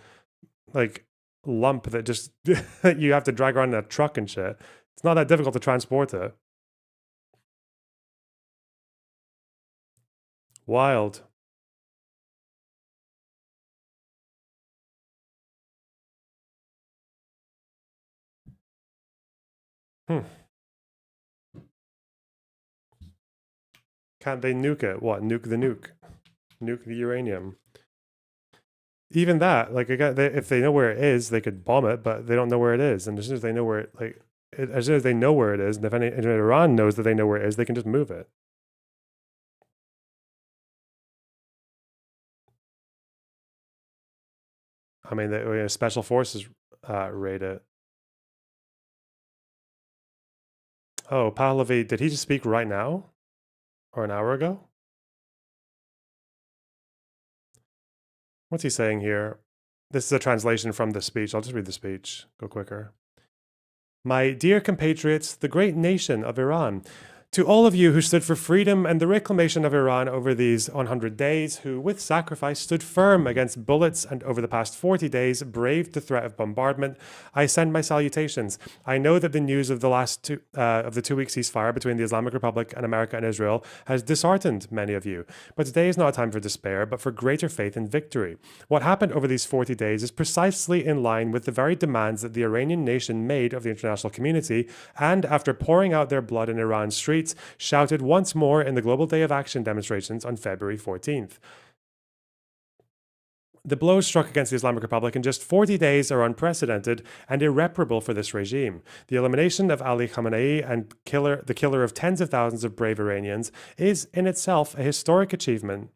S1: like, lump that just you have to drag around in a truck and shit. It's not that difficult to transport it. Wild. Can't they nuke it? What? Nuke the nuke? Nuke the uranium? Even that, like, if they know where it is, they could bomb it, but they don't know where it is. And as soon as they know where it, as soon as they know where it is, and if Iran knows that they know where it is, they can just move it. I mean, the special forces raid it. Oh, Pahlavi, did he just speak right now? Or an hour ago? What's he saying here? This is a translation from the speech. I'll just read the speech. Go quicker. My dear compatriots, the great nation of Iran, to all of you who stood for freedom and the reclamation of Iran over these 100 days, who with sacrifice stood firm against bullets and over the past 40 days braved the threat of bombardment, I send my salutations. I know that the news of the last 2 week ceasefire between the Islamic Republic and America and Israel has disheartened many of you. But today is not a time for despair, but for greater faith in victory. What happened over these 40 days is precisely in line with the very demands that the Iranian nation made of the international community, and after pouring out their blood in Iran's streets, shouted once more in the Global Day of Action demonstrations on February 14th. The blows struck against the Islamic Republic in just 40 days are unprecedented and irreparable for this regime. The elimination of Ali Khamenei and the killer of tens of thousands of brave Iranians is in itself a historic achievement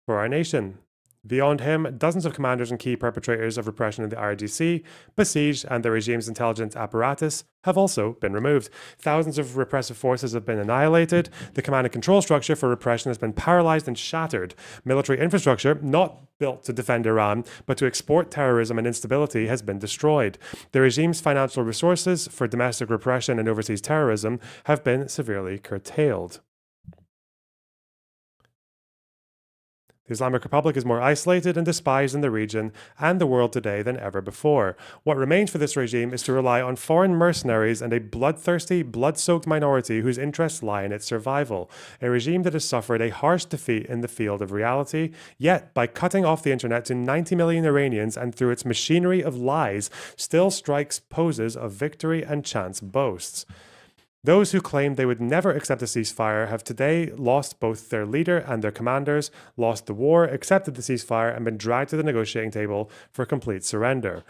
S1: for our nation. Beyond him, dozens of commanders and key perpetrators of repression in the IRGC, Basij, and the regime's intelligence apparatus have also been removed. Thousands of repressive forces have been annihilated. The command and control structure for repression has been paralyzed and shattered. Military infrastructure, not built to defend Iran, but to export terrorism and instability, has been destroyed. The regime's financial resources for domestic repression and overseas terrorism have been severely curtailed. The Islamic Republic is more isolated and despised in the region and the world today than ever before. What remains for this regime is to rely on foreign mercenaries and a bloodthirsty, blood-soaked minority whose interests lie in its survival. A regime that has suffered a harsh defeat in the field of reality, yet by cutting off the internet to 90 million Iranians and through its machinery of lies, still strikes poses of victory and chance boasts. Those who claimed they would never accept a ceasefire have today lost both their leader and their commanders, lost the war, accepted the ceasefire, and been dragged to the negotiating table for complete surrender.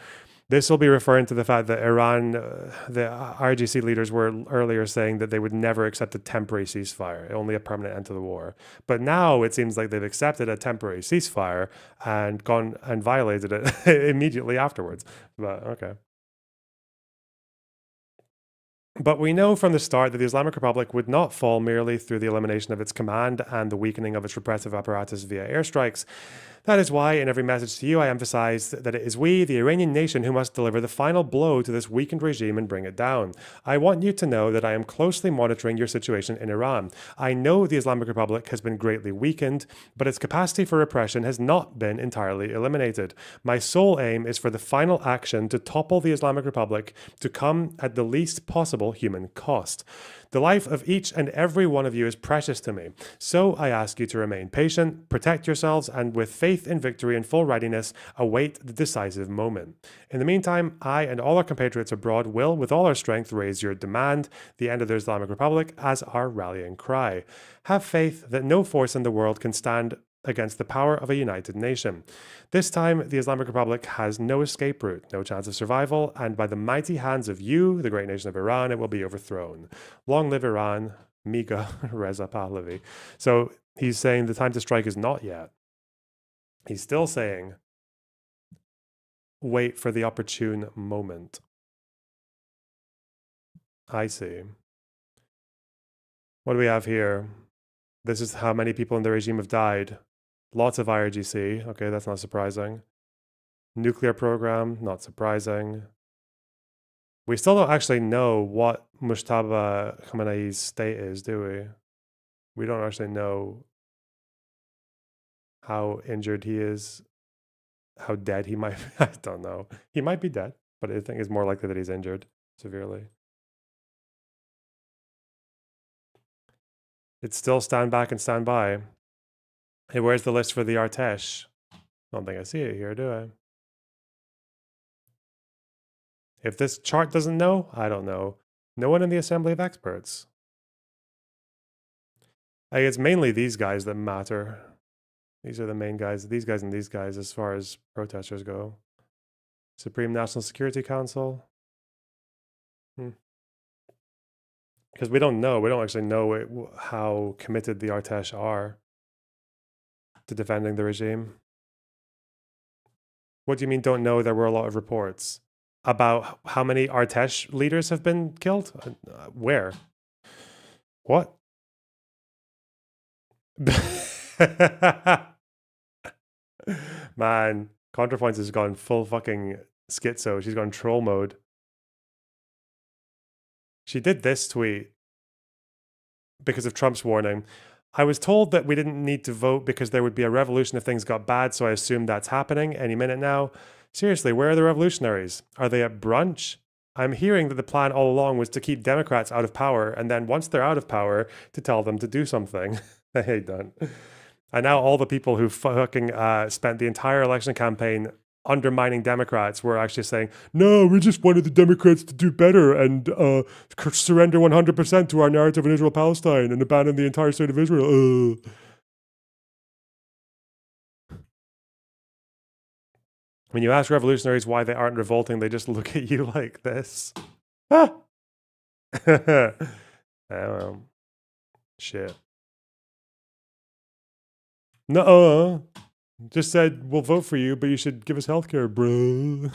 S1: This will be referring to the fact that Iran, the IRGC leaders were earlier saying that they would never accept a temporary ceasefire, only a permanent end to the war. But now it seems like they've accepted a temporary ceasefire and gone and violated it immediately afterwards. But okay. But we know from the start that the Islamic Republic would not fall merely through the elimination of its command and the weakening of its repressive apparatus via airstrikes. That is why, in every message to you, I emphasize that it is we, the Iranian nation, who must deliver the final blow to this weakened regime and bring it down. I want you to know that I am closely monitoring your situation in Iran. I know the Islamic Republic has been greatly weakened, but its capacity for repression has not been entirely eliminated. My sole aim is for the final action to topple the Islamic Republic to come at the least possible human cost. The life of each and every one of you is precious to me, so I ask you to remain patient, protect yourselves, and with faith in victory and full readiness, await the decisive moment. In the meantime, I and all our compatriots abroad will, with all our strength, raise your demand, the end of the Islamic Republic, as our rallying cry. Have faith that no force in the world can stand against the power of a united nation. This time, the Islamic Republic has no escape route, no chance of survival, and by the mighty hands of you, the great nation of Iran, it will be overthrown. Long live Iran, Miga Reza Pahlavi. So he's saying the time to strike is not yet. He's still saying, wait for the opportune moment. I see. What do we have here? This is how many people in the regime have died. Lots of IRGC. Okay, that's not surprising. Nuclear program, not surprising. We still don't actually know what Mujtaba Khamenei's state is, do we? We don't actually know how injured he is, how dead he might be. I don't know. He might be dead, but I think it's more likely that he's injured severely. It's still stand back and stand by. Hey, where's the list for the Artesh? I don't think I see it here, do I? If this chart doesn't know, I don't know. No one in the Assembly of Experts. It's mainly these guys that matter. These are the main guys. These guys and these guys as far as protesters go. Supreme National Security Council. Because we don't know. We don't actually know how committed the Artesh are to defending the regime. What do you mean don't know? There were a lot of reports about how many Artesh leaders have been killed? Where? What? Man, ContraPoints has gone full fucking schizo. She's gone troll mode. She did this tweet because of Trump's warning. I was told that we didn't need to vote because there would be a revolution if things got bad, so I assume that's happening any minute now. Seriously, where are the revolutionaries? Are they at brunch? I'm hearing that the plan all along was to keep Democrats out of power, and then once they're out of power, to tell them to do something. I hate that. And now all the people who fucking spent the entire election campaign undermining Democrats were actually saying, no, we just wanted the Democrats to do better and surrender 100% to our narrative in Israel-Palestine and abandon the entire state of Israel. When you ask revolutionaries why they aren't revolting, they just look at you like this. Ah! Oh, shit. No, just said we'll vote for you, but you should give us healthcare, bro.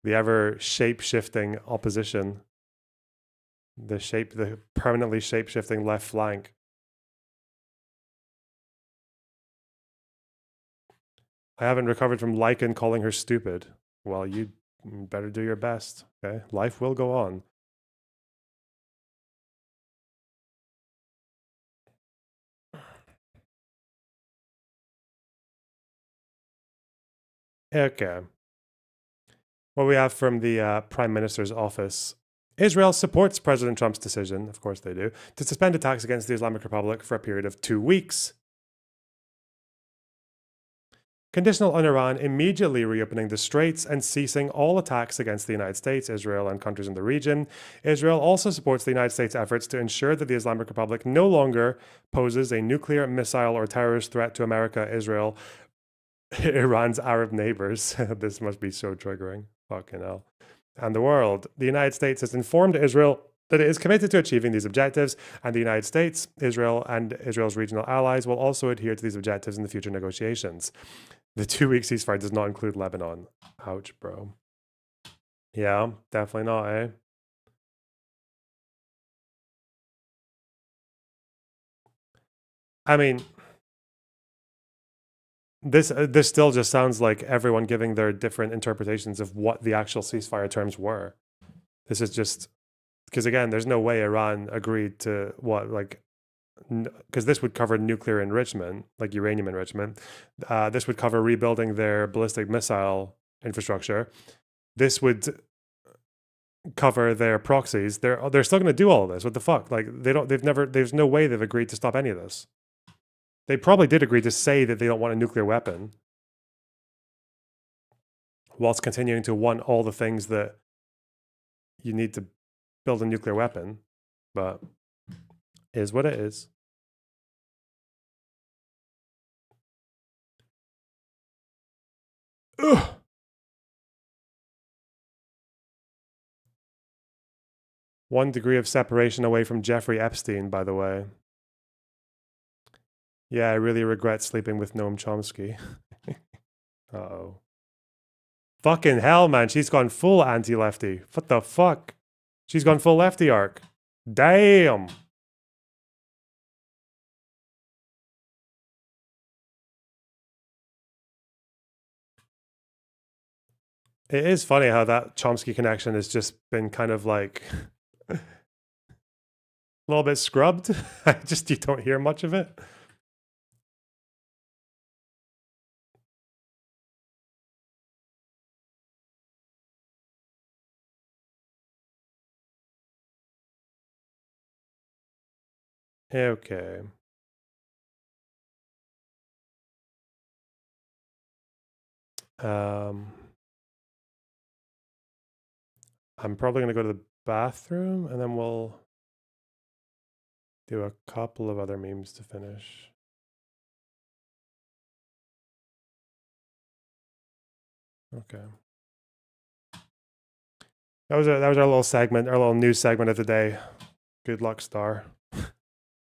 S1: The ever shape-shifting opposition. The permanently shape-shifting left flank. I haven't recovered from Lycan calling her stupid. Well, you better do your best, okay? Life will go on. Okay. What we have from the Prime Minister's office. Israel supports President Trump's decision, of course they do, to suspend attacks against the Islamic Republic for a period of 2 weeks. Conditional on Iran immediately reopening the straits and ceasing all attacks against the United States, Israel, and countries in the region. Israel also supports the United States' efforts to ensure that the Islamic Republic no longer poses a nuclear, missile, or terrorist threat to America, Israel, Iran's Arab neighbors. This must be so triggering. Fucking hell. And the world. The United States has informed Israel that it is committed to achieving these objectives, and the United States, Israel, and Israel's regional allies will also adhere to these objectives in the future negotiations. The 2-week ceasefire does not include Lebanon. Ouch, bro. Yeah, definitely not, eh? I mean, this still just sounds like everyone giving their different interpretations of what the actual ceasefire terms were. This is just because, again, there's no way Iran agreed to what, like, because this would cover nuclear enrichment, like uranium enrichment. This would cover rebuilding their ballistic missile infrastructure. This would cover their proxies. They're still going to do all of this. What the fuck? Like, there's no way they've agreed to stop any of this. They probably did agree to say that they don't want a nuclear weapon, whilst continuing to want all the things that you need to build a nuclear weapon. But is what it is. Ugh. One degree of separation away from Jeffrey Epstein, by the way. Yeah, I really regret sleeping with Noam Chomsky. Uh-oh. Fucking hell, man. She's gone full anti-lefty. What the fuck? She's gone full lefty arc. Damn. It is funny how that Chomsky connection has just been kind of like a little bit scrubbed. You don't hear much of it. Okay. I'm probably going to go to the bathroom and then we'll do a couple of other memes to finish. Okay. That was our little segment, our little news segment of the day. Good luck, Star.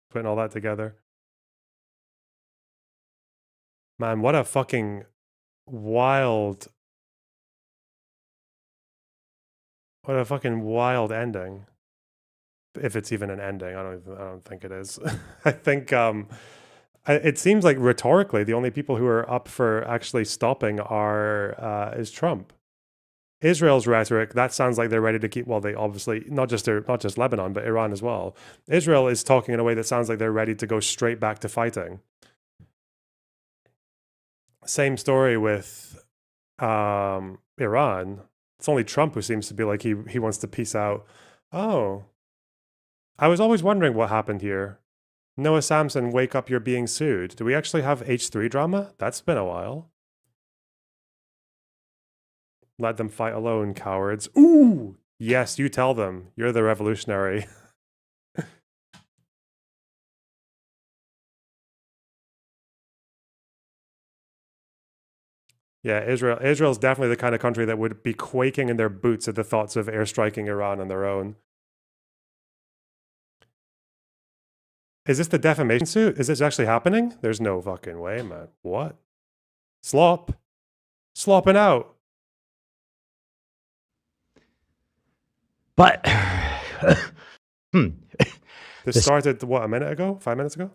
S1: Putting all that together. Man, what a fucking wild ending. If it's even an ending, I don't think it is. I think it seems like rhetorically the only people who are up for actually stopping is Trump. Israel's rhetoric, that sounds like they're ready to keep, well, they obviously, not just Lebanon, but Iran as well. Israel is talking in a way that sounds like they're ready to go straight back to fighting. Same story with Iran. It's only Trump who seems to be like he wants to peace out. Oh, I was always wondering what happened here. Noah Samson, wake up, you're being sued. Do we actually have H3 drama? That's been a while. Let them fight alone, cowards. Ooh, yes, you tell them. You're the revolutionary. Yeah, Israel's definitely the kind of country that would be quaking in their boots at the thoughts of airstriking Iran on their own. Is this the defamation suit? Is this actually happening? There's no fucking way, man. What? Slopping out.
S13: But
S1: this started, what, a minute ago? 5 minutes ago?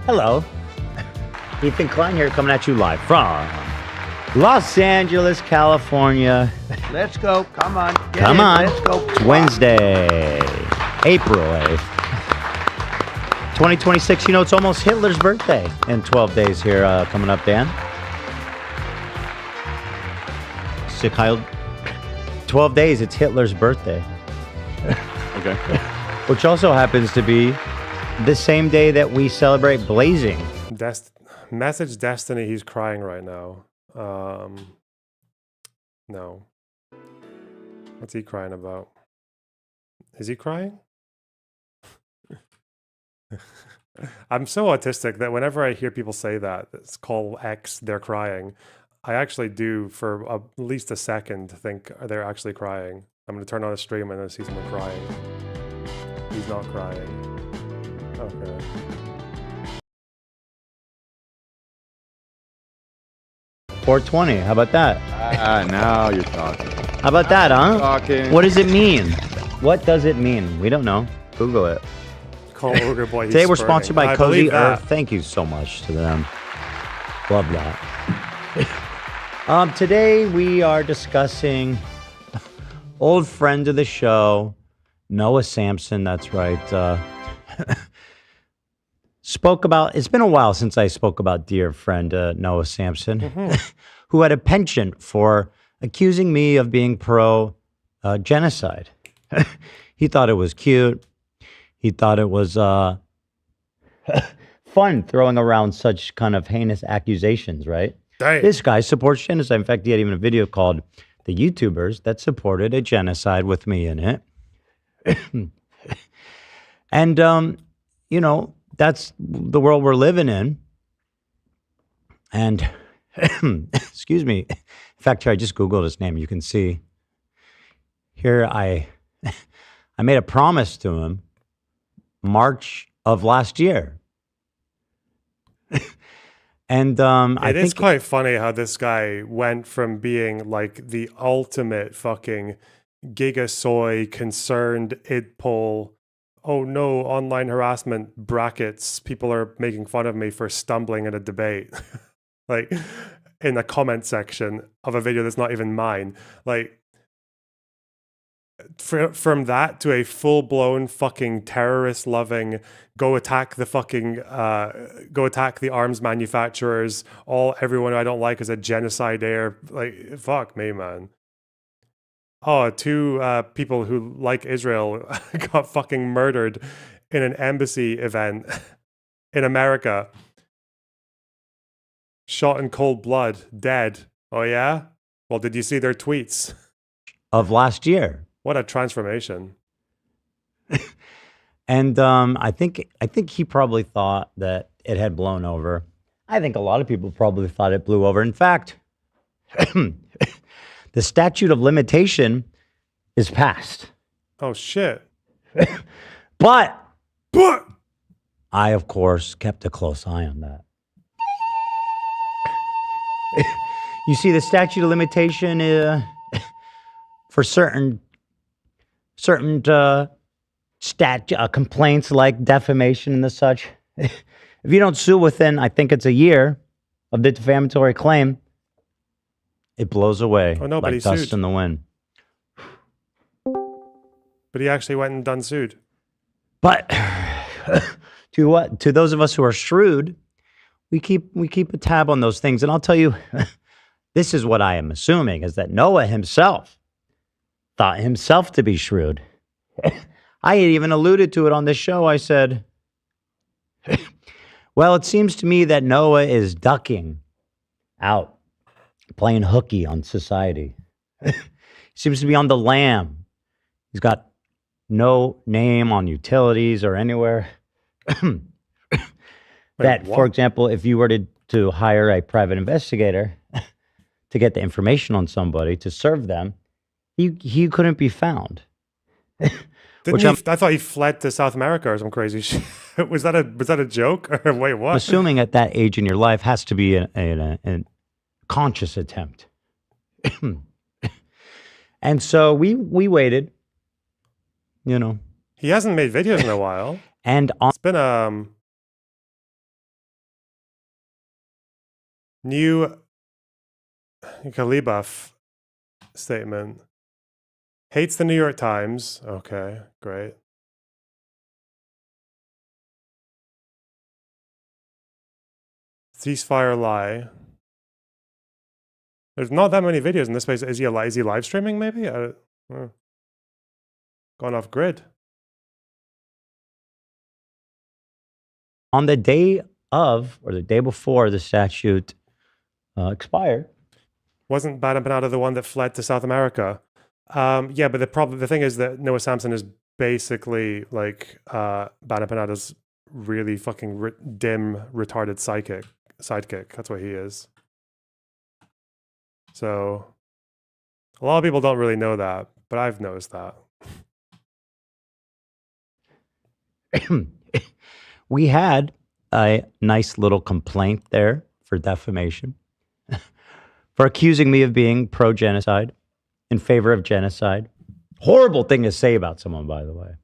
S13: Hello. Ethan Klein here, coming at you live from Los Angeles, California.
S14: Let's go. Come on.
S13: Come on.
S14: Let's go.
S13: It's Wednesday, April 8th. 2026. You know, it's almost Hitler's birthday in 12 days here coming up, Dan. Sick Heil. 12 days, it's Hitler's birthday.
S15: Okay.
S13: Which also happens to be the same day that we celebrate blazing.
S1: Message Destiny, he's crying right now. No. What's he crying about? Is he crying? I'm so autistic that whenever I hear people say that, it's call X, they're crying. I actually do, for at least a second, think they're actually crying. I'm going to turn on a stream and I see someone crying. He's not crying. Okay.
S13: $420. How about that?
S15: Now you're talking.
S13: How about that, huh?
S15: Talking.
S13: What does it mean? What does it mean? We don't know. Google it.
S1: Call Ogre Boy.
S13: Today we're sponsored by Cozy Earth. Thank you so much to them. Love that. Today we are discussing old friend of the show, Noah Samsen. That's right. Spoke about. It's been a while since I spoke about dear friend Noah Samsen, who had a penchant for accusing me of being pro genocide. He thought it was cute. He thought it was fun throwing around such kind of heinous accusations, right? Dang. This guy supports genocide. In fact, he had even a video called The YouTubers That Supported a Genocide with me in it. And, you know, that's the world we're living in. And, excuse me. In fact, here, I just Googled his name. You can see here I made a promise to him March of last year. And I think
S1: it's quite funny how this guy went from being like the ultimate fucking gigasoy concerned idpol, oh no, online harassment brackets, people are making fun of me for stumbling in a debate, like in the comment section of a video that's not even mine, like from that to a full-blown fucking terrorist-loving go attack the arms manufacturers, everyone I don't like is a genocidaire. Like, fuck me, man. Oh, two people who like Israel got fucking murdered in an embassy event in America. Shot in cold blood, dead. Oh yeah? Well, did you see their tweets?
S13: Of last year.
S1: What a transformation.
S13: And I think he probably thought that it had blown over. I think a lot of people probably thought it blew over. In fact, the statute of limitation is passed.
S1: Oh, shit.
S13: But I, of course, kept a close eye on that. You see, the statute of limitation for certain complaints like defamation and the such. If you don't sue within, I think it's a year of the defamatory claim, it blows away like dust
S1: sued.
S13: in the wind.
S1: But he actually went and done sued.
S13: But to those of us who are shrewd, we keep a tab on those things. And I'll tell you, this is what I am assuming, is that Noah himself thought himself to be shrewd. I had even alluded to it on this show. I said, well, it seems to me that Noah is ducking out, playing hooky on society. He seems to be on the lam. He's got no name on utilities or anywhere. That, for example, if you were to hire a private investigator to get the information on somebody to serve them, he couldn't be found.
S1: I thought he fled to South America or some crazy shit. Was that a joke? Or wait, what?
S13: Assuming at that age in your life has to be a conscious attempt. And so we waited, you know.
S1: He hasn't made videos in a while.
S13: And
S1: it's been new Khalibaf statement. Hates the New York Times. Okay, great. Ceasefire lie. There's not that many videos in this space. Is he live streaming maybe? Gone off grid.
S13: On the day of, or the day before the statute expired.
S1: Wasn't Bada Panada the one that fled to South America? Yeah, but the thing is that Noah Samsen is basically like Bada Panada's really fucking dim, retarded sidekick. That's what he is. So a lot of people don't really know that, but I've noticed that.
S13: We had a nice little complaint there for defamation, for accusing me of being pro-genocide, in favor of genocide. Horrible thing to say about someone, by the way.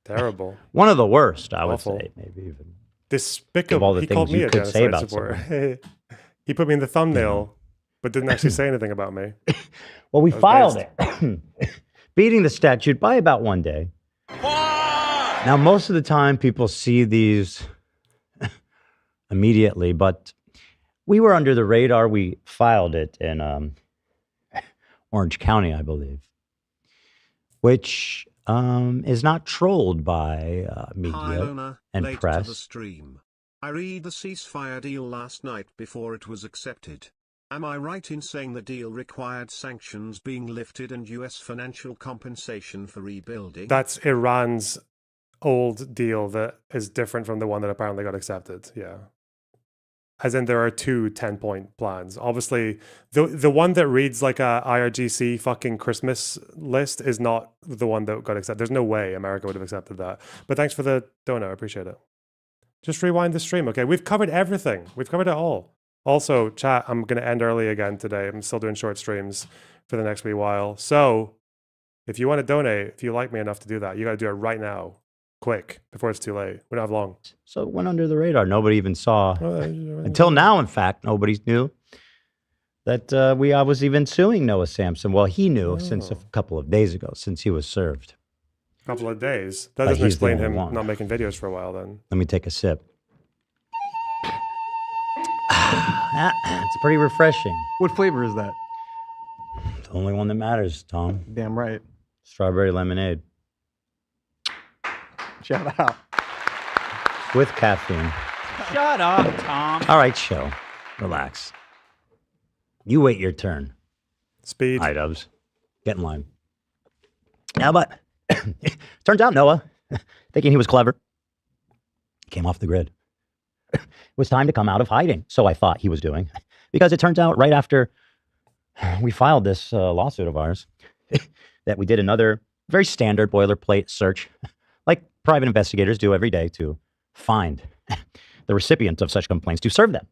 S1: Terrible.
S13: One of the worst, I would
S1: Awful.
S13: say, maybe even.
S1: Despicable.
S13: Of all the
S1: He
S13: things
S1: called me
S13: you
S1: a
S13: could say
S1: genocide
S13: about
S1: supporter. He put me in the thumbnail, but didn't actually say anything about me.
S13: Well, we
S1: That was
S13: filed
S1: based-
S13: it, beating the statute by about 1 day. Now, most of the time, people see these immediately, but we were under the radar. We filed it in Orange County, I believe, which is not trolled by
S3: Hi,
S13: media
S3: Lona,
S13: and
S3: late to the
S13: press.
S3: stream. I read the ceasefire deal last night before it was accepted. Am I right in saying the deal required sanctions being lifted and US financial compensation for rebuilding?
S1: That's Iran's old deal that is different from the one that apparently got accepted. Yeah. As in, there are two 10-point plans. Obviously, the one that reads like a IRGC fucking Christmas list is not the one that got accepted. There's no way America would have accepted that. But thanks for the donor. I appreciate it. Just rewind the stream. Okay, we've covered everything. We've covered it all. Also, chat, I'm going to end early again today. I'm still doing short streams for the next wee while. So if you want to donate, if you like me enough to do that, you got to do it right now. Quick, before it's too late. We don't have long.
S13: So it went under the radar. Nobody even saw. Until now, in fact, nobody knew that I was even suing Noah Samson. Well, he knew since a couple of days ago, since he was served.
S1: A couple of days. That
S13: But
S1: doesn't
S13: he's the
S1: explain
S13: only
S1: him
S13: one.
S1: not making videos for a while then.
S13: Let me take a sip. It's pretty refreshing.
S6: What flavor is that?
S13: The only one that matters, Tom.
S6: Damn right.
S13: Strawberry lemonade
S6: Shout out.
S13: with caffeine.
S6: Shut up, Tom.
S13: All right, chill. Relax. You wait your turn.
S1: Speed.
S13: Dubs. Get in line. Now, but turns out Noah, thinking he was clever, came off the grid. It was time to come out of hiding, so I thought he was doing. Because it turns out right after we filed this lawsuit of ours, that we did another very standard boilerplate search, like private investigators do every day to find the recipient of such complaints, to serve them.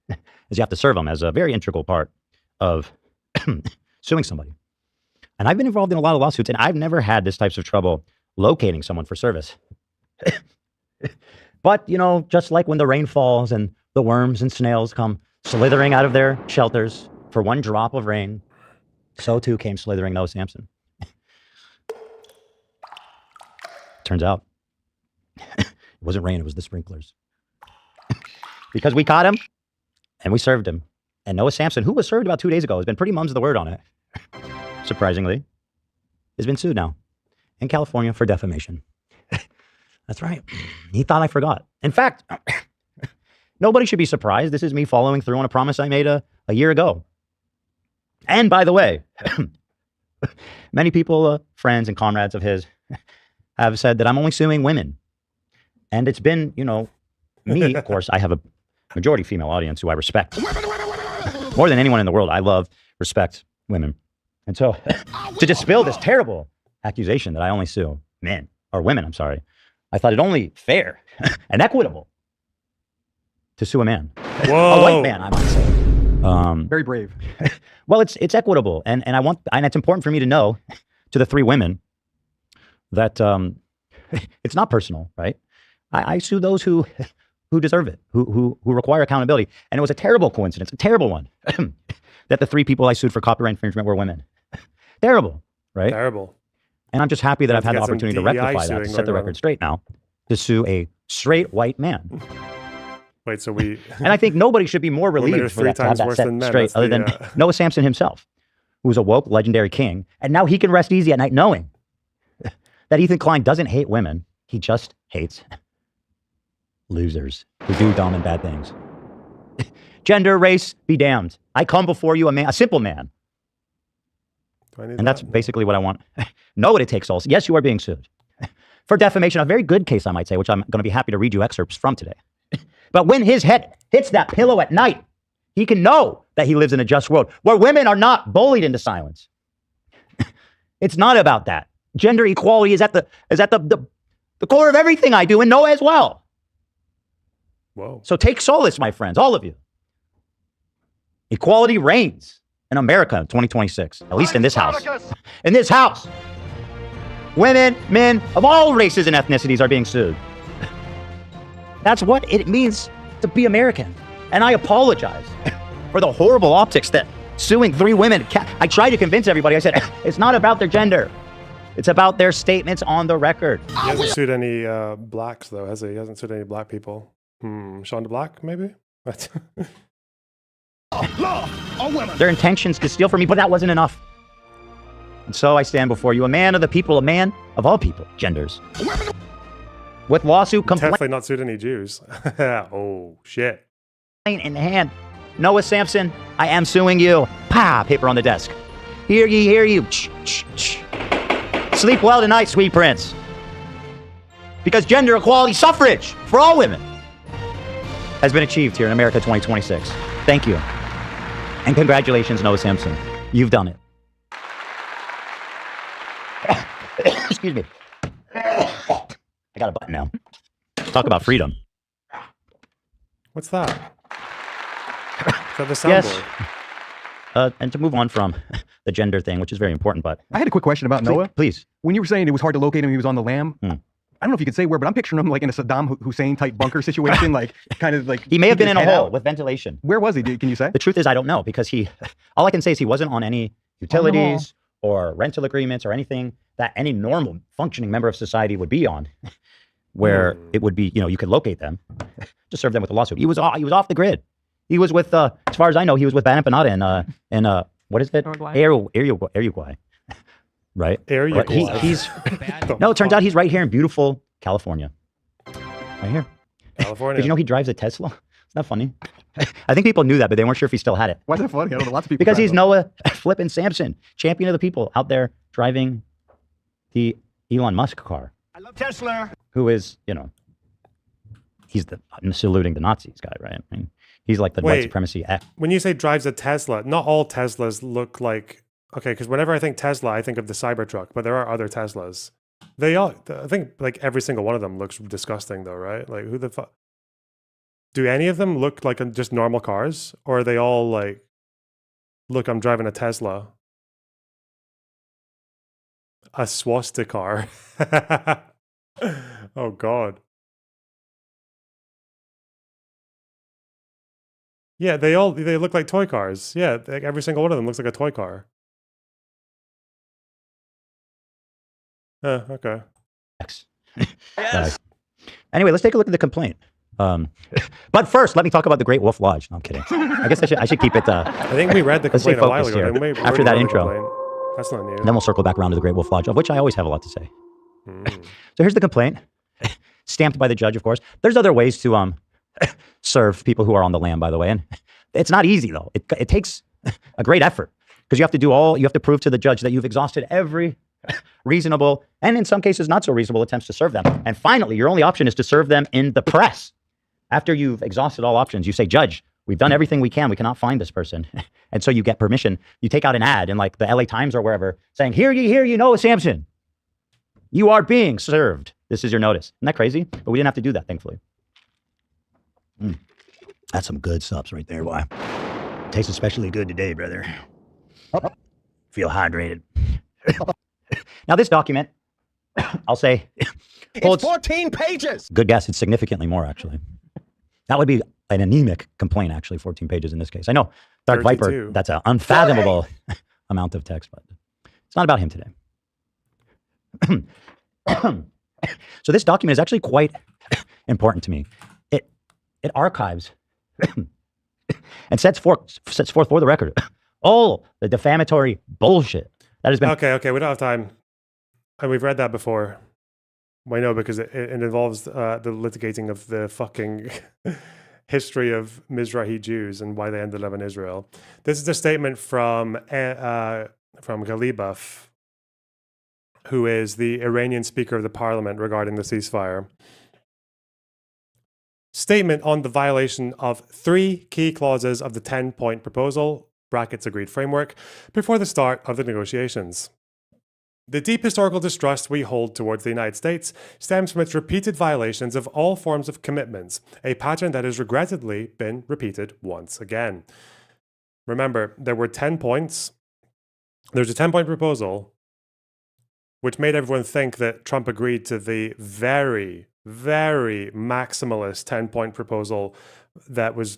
S13: As you have to serve them as a very integral part of suing somebody. And I've been involved in a lot of lawsuits, and I've never had this types of trouble locating someone for service. But, you know, just like when the rain falls and the worms and snails come slithering out of their shelters for one drop of rain, so too came slithering Noah Samson. Turns out, it wasn't rain, it was the sprinklers. Because we caught him, and we served him. And Noah Samson, who was served about 2 days ago, has been pretty mum's the word on it, surprisingly, has been sued now in California for defamation. That's right. He thought I forgot. In fact, nobody should be surprised. This is me following through on a promise I made a year ago. And by the way, many people, friends and comrades of his, have said that I'm only suing women. And it's been, you know, me, of course, I have a majority female audience who I respect. More than anyone in the world, I love, respect women. And so to dispel this terrible accusation that I only sue men, or women, I'm sorry, I thought it only fair and equitable to sue a man.
S1: Whoa.
S13: A white man, I might say.
S6: Very brave.
S13: Well, it's equitable, and it's important for me to know, to the three women, that it's not personal, right? I sue those who deserve it, who require accountability. And it was a terrible coincidence, a terrible one, that the three people I sued for copyright infringement were women. Terrible, right?
S1: Terrible.
S13: And I'm just happy that I've had the
S1: Get some
S13: opportunity to
S1: DEI
S13: rectify that,
S1: suing
S13: to set
S1: right
S13: the
S1: now.
S13: record straight now, to sue a straight white man.
S1: Wait, so we...
S13: And I think nobody should be more
S1: Women are
S13: relieved for
S1: 3
S13: that, to have
S1: times
S13: that
S1: worse
S13: set
S1: than men.
S13: straight,
S1: That's
S13: other
S1: the,
S13: than Noah Samson himself, who was a woke, legendary king. And now he can rest easy at night knowing that Ethan Klein doesn't hate women. He just hates losers who do dumb and bad things. Gender, race, be damned. I come before you a simple man. And that's basically what I want. Know what it takes also. Yes, you are being sued for defamation, a very good case, I might say, which I'm going to be happy to read you excerpts from today. But when his head hits that pillow at night, he can know that he lives in a just world where women are not bullied into silence. It's not about that. Gender equality is at the core of everything I do, and Noah as well.
S1: Whoa.
S13: So take solace, my friends, all of you. Equality reigns in America in 2026, at least in this house. In this house. women, men of all races and ethnicities are being sued. That's what it means to be American. And I apologize for the horrible optics that suing 3 women. I tried to convince everybody. I said, it's not about their gender. It's about their statements on the record.
S1: He hasn't sued any blacks, though, has he? He hasn't sued any black people. Shonda Black, maybe?
S13: Their intentions to steal from me, but that wasn't enough. And so I stand before you, a man of the people, a man of all people, genders. With lawsuit complaint.
S1: Definitely not sued any Jews. Oh, shit.
S13: In hand. Noah Sampson, I am suing you. Pa, paper on the desk. Hear ye, hear you. Sleep well tonight, sweet prince. Because gender equality suffrage for all women has been achieved here in America 2026. Thank you. And congratulations, Noah Sampson. You've done it. Excuse me. I got a button now. Talk about freedom.
S1: What's that? Is that the soundboard?
S13: Yes. And to move on from the gender thing, which is very important, but...
S6: I had a quick question about Noah.
S13: Please.
S6: When you were saying it was hard to locate him, he was on the lam. I don't know if you could say where, but I'm picturing him like in a Saddam Hussein type bunker situation, like kind of like...
S13: He may have been in a hole with ventilation.
S6: Where was he? Can you say?
S13: The truth is, I don't know, because all I can say is he wasn't on any utilities or rental agreements or anything that any normal functioning member of society would be on, where it would be, you could locate them to serve them with a lawsuit. He was off the grid. He was with, as far as I know, he was with Bana Panada in what is it? Uruguay. Right?
S1: Uruguay.
S13: He's no, it turns out he's right here in beautiful California. Right here.
S1: California.
S13: Did you know he drives a Tesla? It's not funny. I think people knew that, but they weren't sure if he still had it.
S6: Why is that funny? I don't know. Lots of people.
S13: Because he's Noah flippin' Sampson, champion of the people out there driving the Elon Musk car.
S14: I love Tesla.
S13: Who is, I'm saluting the Nazis guy, right? I mean, he's like the white supremacy act.
S1: When you say drives a Tesla, not all Teslas look like, okay, because whenever I think Tesla, I think of the Cybertruck, but there are other Teslas. They all, I think like every single one of them looks disgusting though, right? Like who the fuck? Do any of them look like just normal cars? Or are they all like, look, I'm driving a Tesla. A swastika car. Oh God. Yeah, they look like toy cars. Yeah, like every single one of them looks like a toy car. Okay.
S13: Yes. Anyway, let's take a look at the complaint. But first, let me talk about the Great Wolf Lodge. No, I'm kidding. I guess I should keep it.
S1: I think we read the complaint a while ago.
S13: After that intro.
S1: That's not new.
S13: Then we'll circle back around to the Great Wolf Lodge, of which I always have a lot to say. So here's the complaint, stamped by the judge, of course. There's other ways to serve people who are on the lam, by the way, and it's not easy though. It takes a great effort because you have to prove to the judge that you've exhausted every reasonable and in some cases not so reasonable attempts to serve them. And finally, your only option is to serve them in the press. After you've exhausted all options, you say, Judge, we've done everything we can. We cannot find this person. And so you get permission. You take out an ad in like the LA Times or wherever saying, hear you, Noah Sampson. You are being served. This is your notice. Isn't that crazy? But we didn't have to do that, thankfully. That's some good subs right there, boy. Tastes especially good today, brother. Feel hydrated. Now this document, I'll say,
S14: it's 14 pages.
S13: Good guess. It's significantly more, actually. That would be an anemic complaint, actually, 14 pages in this case. I know, Dark 32. Viper, that's an unfathomable amount of text, but it's not about him today. So this document is actually quite important to me. It archives and sets forth for the record all the defamatory bullshit that has been...
S1: Okay, we don't have time. And we've read that before. Why no? Because it involves the litigating of the fucking history of Mizrahi Jews and why they ended up in Israel. This is a statement from Galibaf, who is the Iranian Speaker of the Parliament regarding the ceasefire. Statement on the violation of 3 key clauses of the 10-point proposal, brackets agreed framework, before the start of the negotiations. The deep historical distrust we hold towards the United States stems from its repeated violations of all forms of commitments, a pattern that has regrettably been repeated once again. Remember, there were 10 points. There's a 10-point proposal. which made everyone think that Trump agreed to the very, very maximalist 10-point proposal that was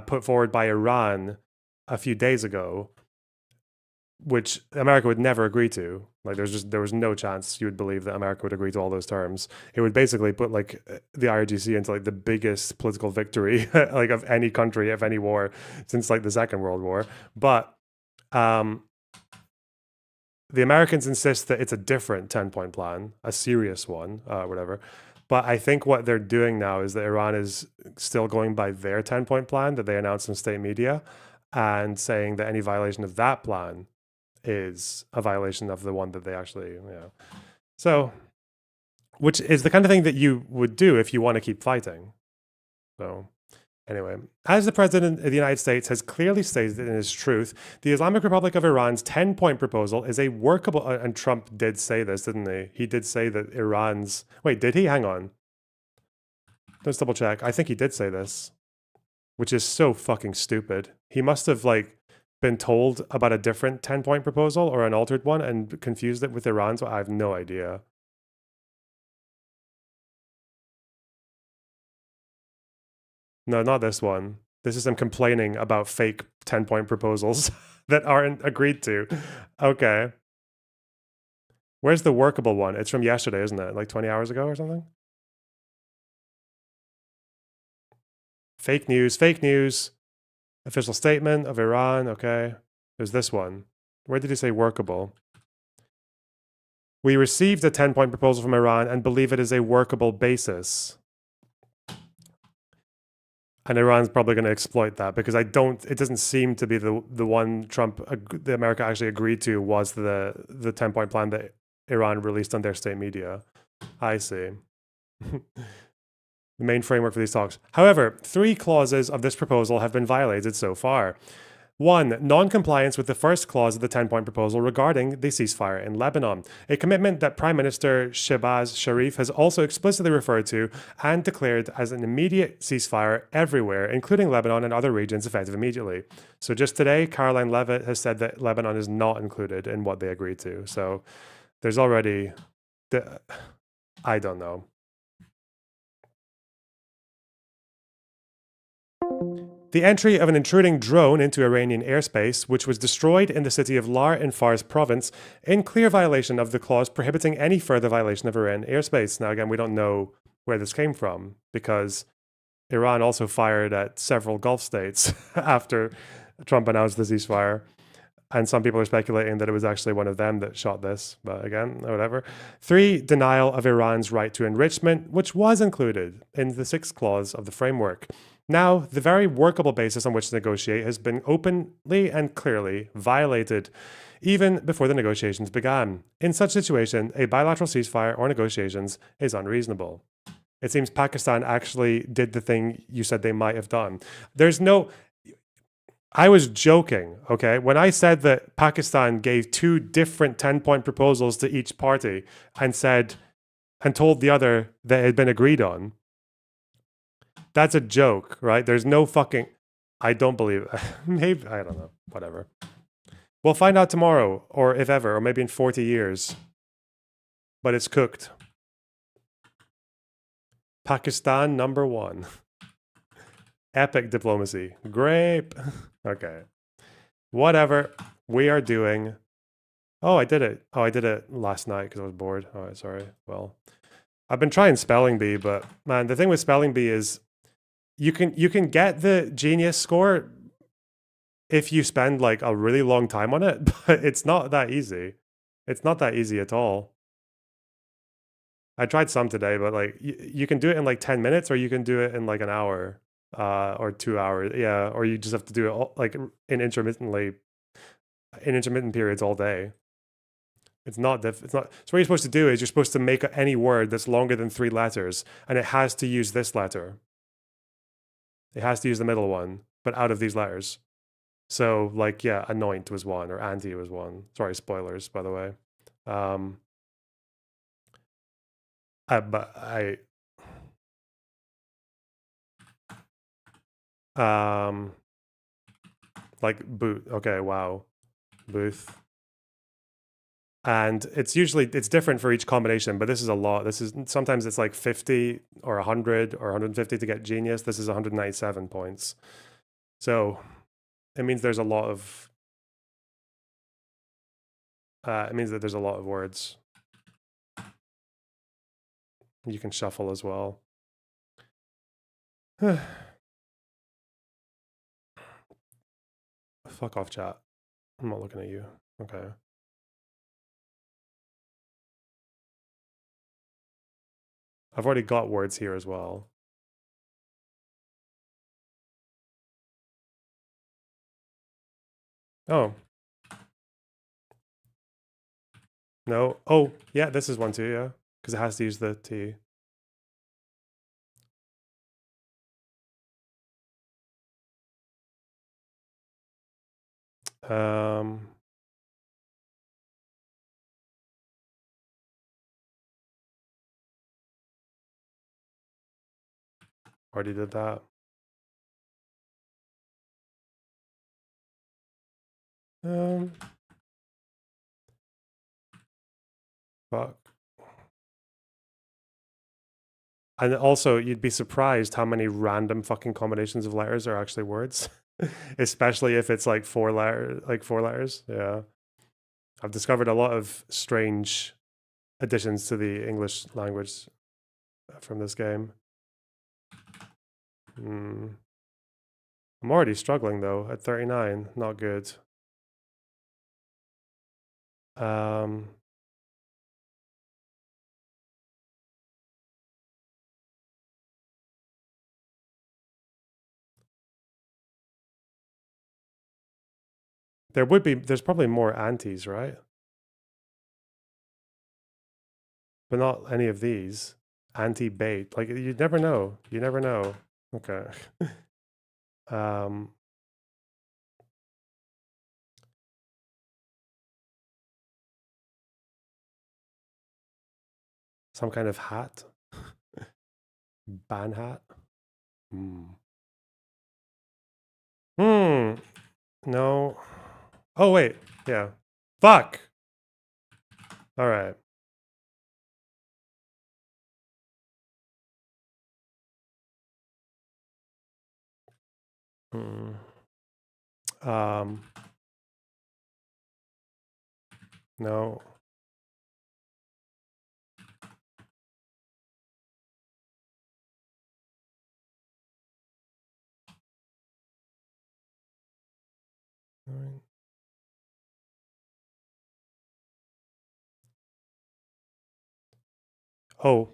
S1: put forward by Iran a few days ago, which America would never agree to. Like, there was no chance you would believe that America would agree to all those terms. It would basically put like the IRGC into like the biggest political victory like of any country, of any war since like the Second World War. But the Americans insist that it's a different 10-point plan, a serious one, whatever. But I think what they're doing now is that Iran is still going by their 10-point plan that they announced in state media, and saying that any violation of that plan is a violation of the one that they actually, So, which is the kind of thing that you would do if you want to keep fighting. So, anyway, as the President of the United States has clearly stated in his truth, the Islamic Republic of Iran's 10-point proposal is a workable, and Trump did say this, didn't he? He did say that Iran's, wait, did he? Hang on. Let's double check. I think he did say this, which is so fucking stupid. He must have like been told about a different 10-point proposal or an altered one and confused it with Iran's. I have no idea. No, not this one. This is him complaining about fake 10-point proposals that aren't agreed to. Okay. Where's the workable one? It's from yesterday, isn't it? Like 20 hours ago or something? Fake news, fake news. Official statement of Iran. Okay. There's this one. Where did he say workable? We received a 10-point proposal from Iran and believe it is a workable basis. And Iran's probably going to exploit that, because it doesn't seem to be the one the America actually agreed to was the 10-point plan that Iran released on their state media. I see. The main framework for these talks. However, 3 clauses of this proposal have been violated so far. 1. Non-compliance with the first clause of the 10-point proposal regarding the ceasefire in Lebanon, a commitment that Prime Minister Shehbaz Sharif has also explicitly referred to and declared as an immediate ceasefire everywhere, including Lebanon and other regions, effective immediately. So just today, Caroline Leavitt has said that Lebanon is not included in what they agreed to. So there's already, I don't know. The entry of an intruding drone into Iranian airspace, which was destroyed in the city of Lar in Fars province, in clear violation of the clause prohibiting any further violation of Iran airspace. Now, again, we don't know where this came from, because Iran also fired at several Gulf states after Trump announced the ceasefire. And some people are speculating that it was actually one of them that shot this, but again, whatever. 3, denial of Iran's right to enrichment, which was included in the 6th clause of the framework. Now, the very workable basis on which to negotiate has been openly and clearly violated, even before the negotiations began. In such a situation, a bilateral ceasefire or negotiations is unreasonable. It seems Pakistan actually did the thing you said they might have done. I was joking, okay? When I said that Pakistan gave 2 different 10-point proposals to each party and told the other that it had been agreed on, that's a joke, right? There's no fucking, I don't believe it. Maybe, I don't know, whatever. We'll find out tomorrow, or if ever, or maybe in 40 years. But it's cooked. Pakistan #1. Epic diplomacy. Grape. Okay. Whatever. We are doing. Oh, I did it. Oh, I did it last night because I was bored. All right, sorry. Well, I've been trying spelling bee, but man, the thing with spelling bee is you can get the genius score if you spend like a really long time on it, but it's not that easy. It's not that easy at all. I tried some today, but like you can do it in like 10 minutes, or you can do it in like an hour. Or 2 hours, yeah, or you just have to do it all, like in intermittent periods all day. It's not. So what you're supposed to do is you're supposed to make any word that's longer than 3 letters, and it has to use this letter. It has to use the middle one, but out of these letters. So, like, yeah, anoint was one, or anti was one. Sorry, spoilers, by the way. Like boot. Okay, wow. Booth. And it's different for each combination, but this is a lot. Sometimes it's like 50 or 100 or 150 to get genius. This is 197 points. So it means there's a lot of, it means that there's a lot of words. You can shuffle as well. Fuck off, chat. I'm not looking at you. Okay. I've already got words here as well. Oh. No. Oh, yeah, this is one too, yeah. Because it has to use the T. Already did that. Fuck. And also, you'd be surprised how many random fucking combinations of letters are actually words, especially if it's like four letters. Yeah, I've discovered a lot of strange additions to the English language from this game. I'm already struggling though at 39. Not good. There's probably more antis, right? But not any of these. Anti-bait. Like, you never know. You never know. Okay. Some kind of hat. Ban hat. No. Oh, wait. Yeah. Fuck. All right. No. Oh.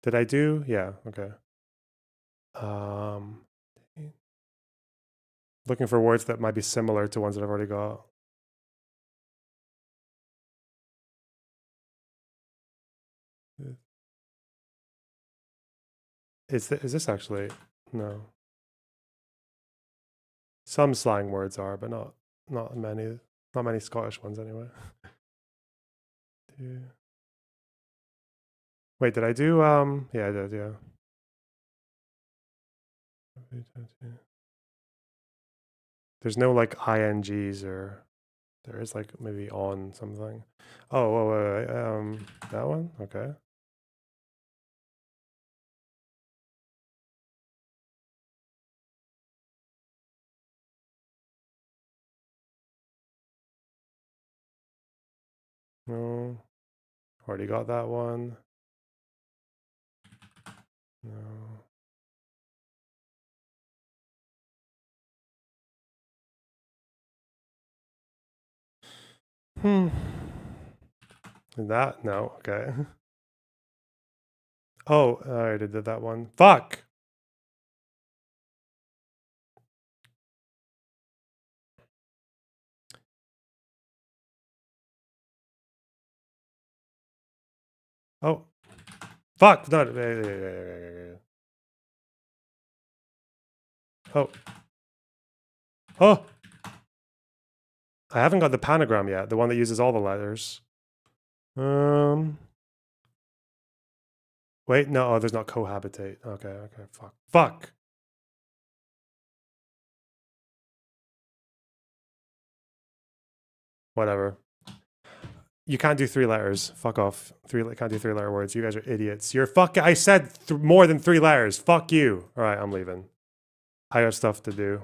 S1: Did I do? Yeah, okay. Looking for words that might be similar to ones that I've already got. Is this actually? No. Some slang words are, but not many. Not many Scottish ones anyway. Wait, did I do? Yeah, I did. Yeah. There's no like INGs or there is like maybe on something. Oh, that one. Okay. No. Already got that one. No. That? No. Okay. Oh, I already did that one. Fuck! Oh. Fuck! Not. Oh. Oh! I haven't got the panagram yet, the one that uses all the letters. Wait, no, there's not cohabitate. Okay, fuck. Fuck! Whatever. You can't do 3 letters. Fuck off. Can't do 3-letter words. You guys are idiots. You're fucking. I said more than 3 letters. Fuck you. All right, I'm leaving. I got stuff to do.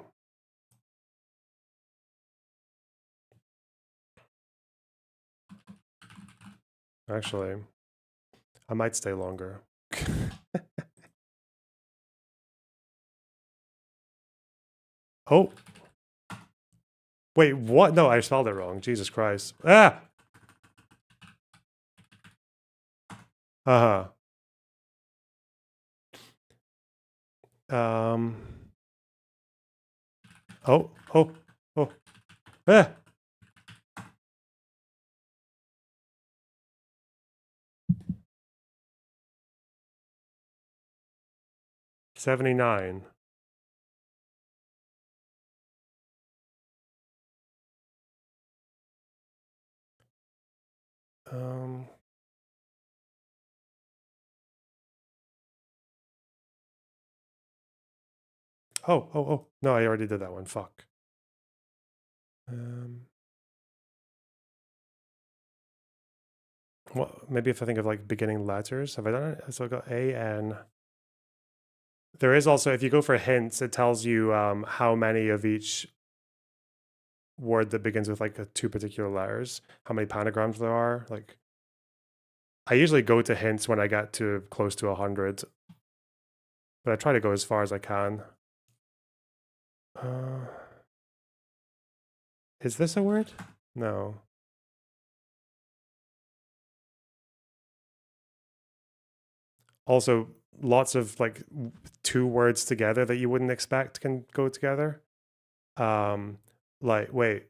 S1: Actually, I might stay longer. Oh. Wait, what? No, I spelled it wrong. Jesus Christ. Ah! Uh-huh. Oh. Ah! $79. Oh. No, I already did that one. Fuck. Well, maybe if I think of like beginning letters, have I done it? So I got A-N. There is also, if you go for hints, it tells you how many of each word that begins with like 2 particular letters, how many panagrams there are. Like, I usually go to hints when I get to close to 100, but I try to go as far as I can. Is this a word? No. Also, lots of like 2 words together that you wouldn't expect can go together. Like, wait,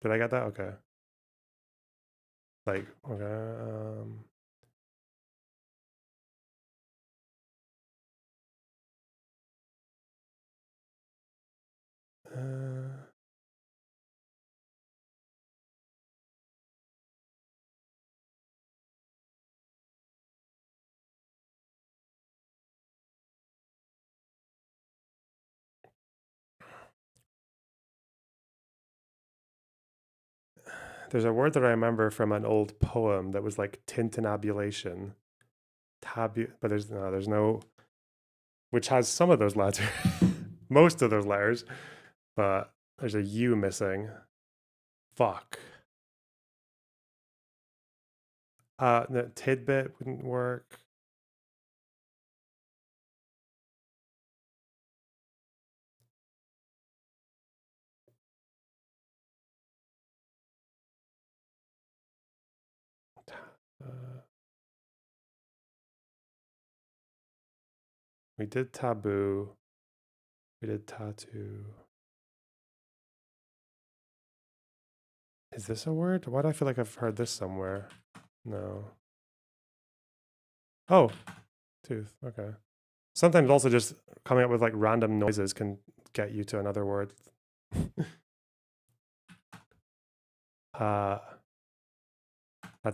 S1: did I get that? Okay. Like, okay. There's a word that I remember from an old poem that was like tintinnabulation. But there's no, which has some of those letters, most of those letters, but there's a U missing. Fuck. The tidbit wouldn't work. We did taboo. We did tattoo. Is this a word? Why do I feel like I've heard this somewhere? No. Oh, tooth. Okay. Sometimes also just coming up with like random noises can get you to another word. That's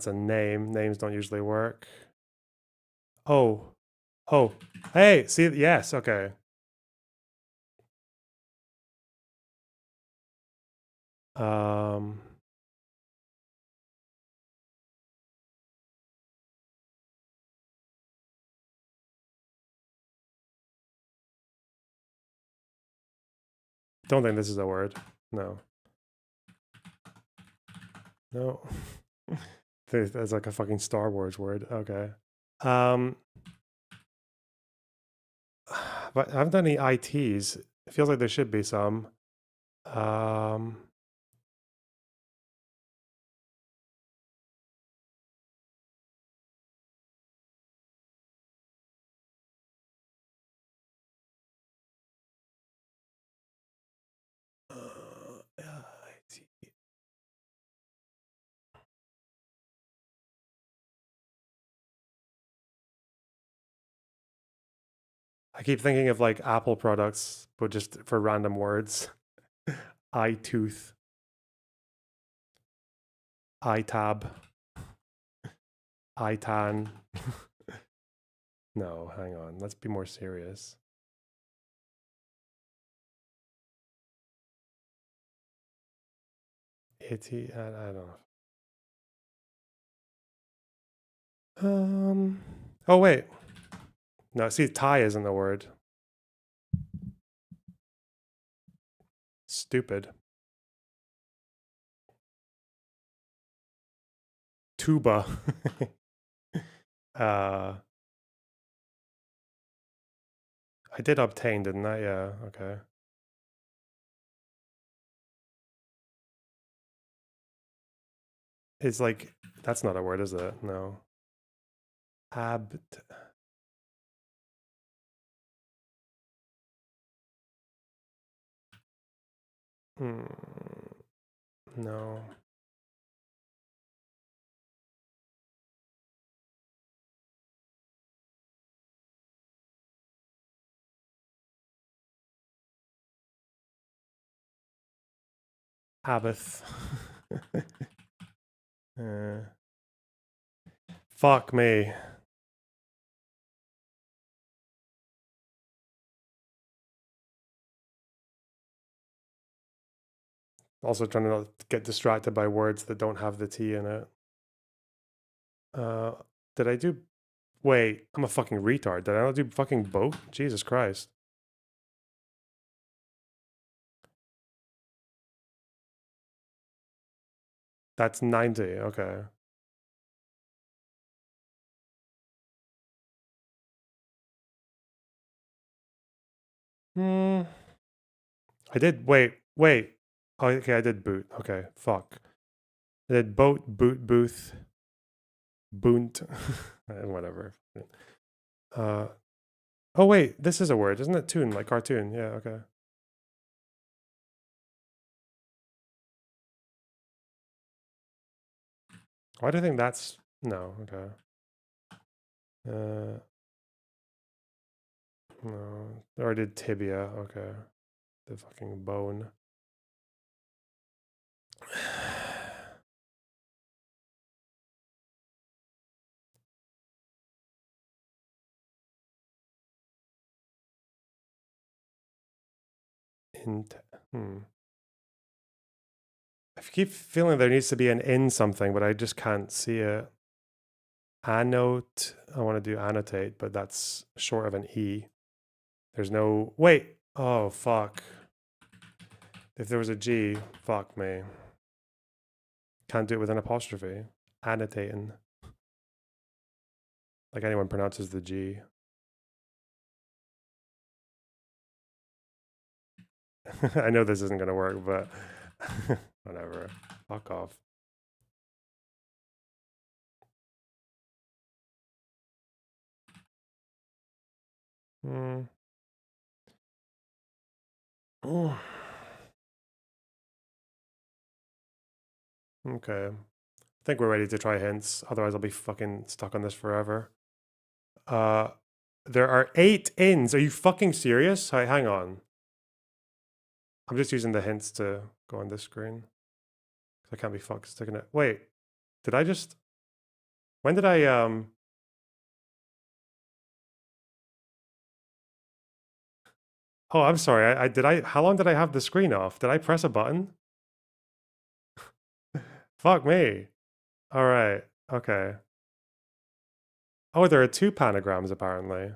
S1: a name. Names don't usually work. Oh. Hey, see, yes, okay. Don't think this is a word. No. No. That's like a fucking Star Wars word. Okay. But I haven't done any ITs. It feels like there should be some. I keep thinking of like Apple products, but just for random words. iTooth. iTab. iTan. No, hang on. Let's be more serious. Itty, I don't know. Oh wait. No, see, tie isn't the word. Stupid. Tuba. I did obtain, didn't I? Yeah, okay. It's like, that's not a word, is it? No. No. Abath. Fuck me. Also trying to not get distracted by words that don't have the T in it. Did I do... Wait, I'm a fucking retard. Did I not do fucking boat? Jesus Christ. That's 90, okay. I did, wait. Oh, okay, I did boot. Okay, fuck. I did boat, boot, booth, boont, whatever. Oh wait, this is a word, isn't it? Toon, like cartoon. Yeah, okay. Why do you think that's... No, okay. No, I already did tibia, okay. The fucking bone. I keep feeling there needs to be an in something, but I just can't see it. Annote, I want to do annotate, but that's short of an E. There's no, wait, oh fuck. If there was a G, fuck me. Can't do it with an apostrophe. Annotating. Like anyone pronounces the G. I know this isn't going to work, but whatever. Fuck off. Oh. Okay. I think we're ready to try hints. Otherwise, I'll be fucking stuck on this forever. There are 8 ins. Are you fucking serious? Hang on. I'm just using the hints to go on this screen. I can't be fucked sticking it. Wait, did I just... When did I... Oh, I'm sorry. Did I... How long did I have the screen off? Did I press a button? Fuck me. All right. Okay. Oh, there are 2 panagrams apparently.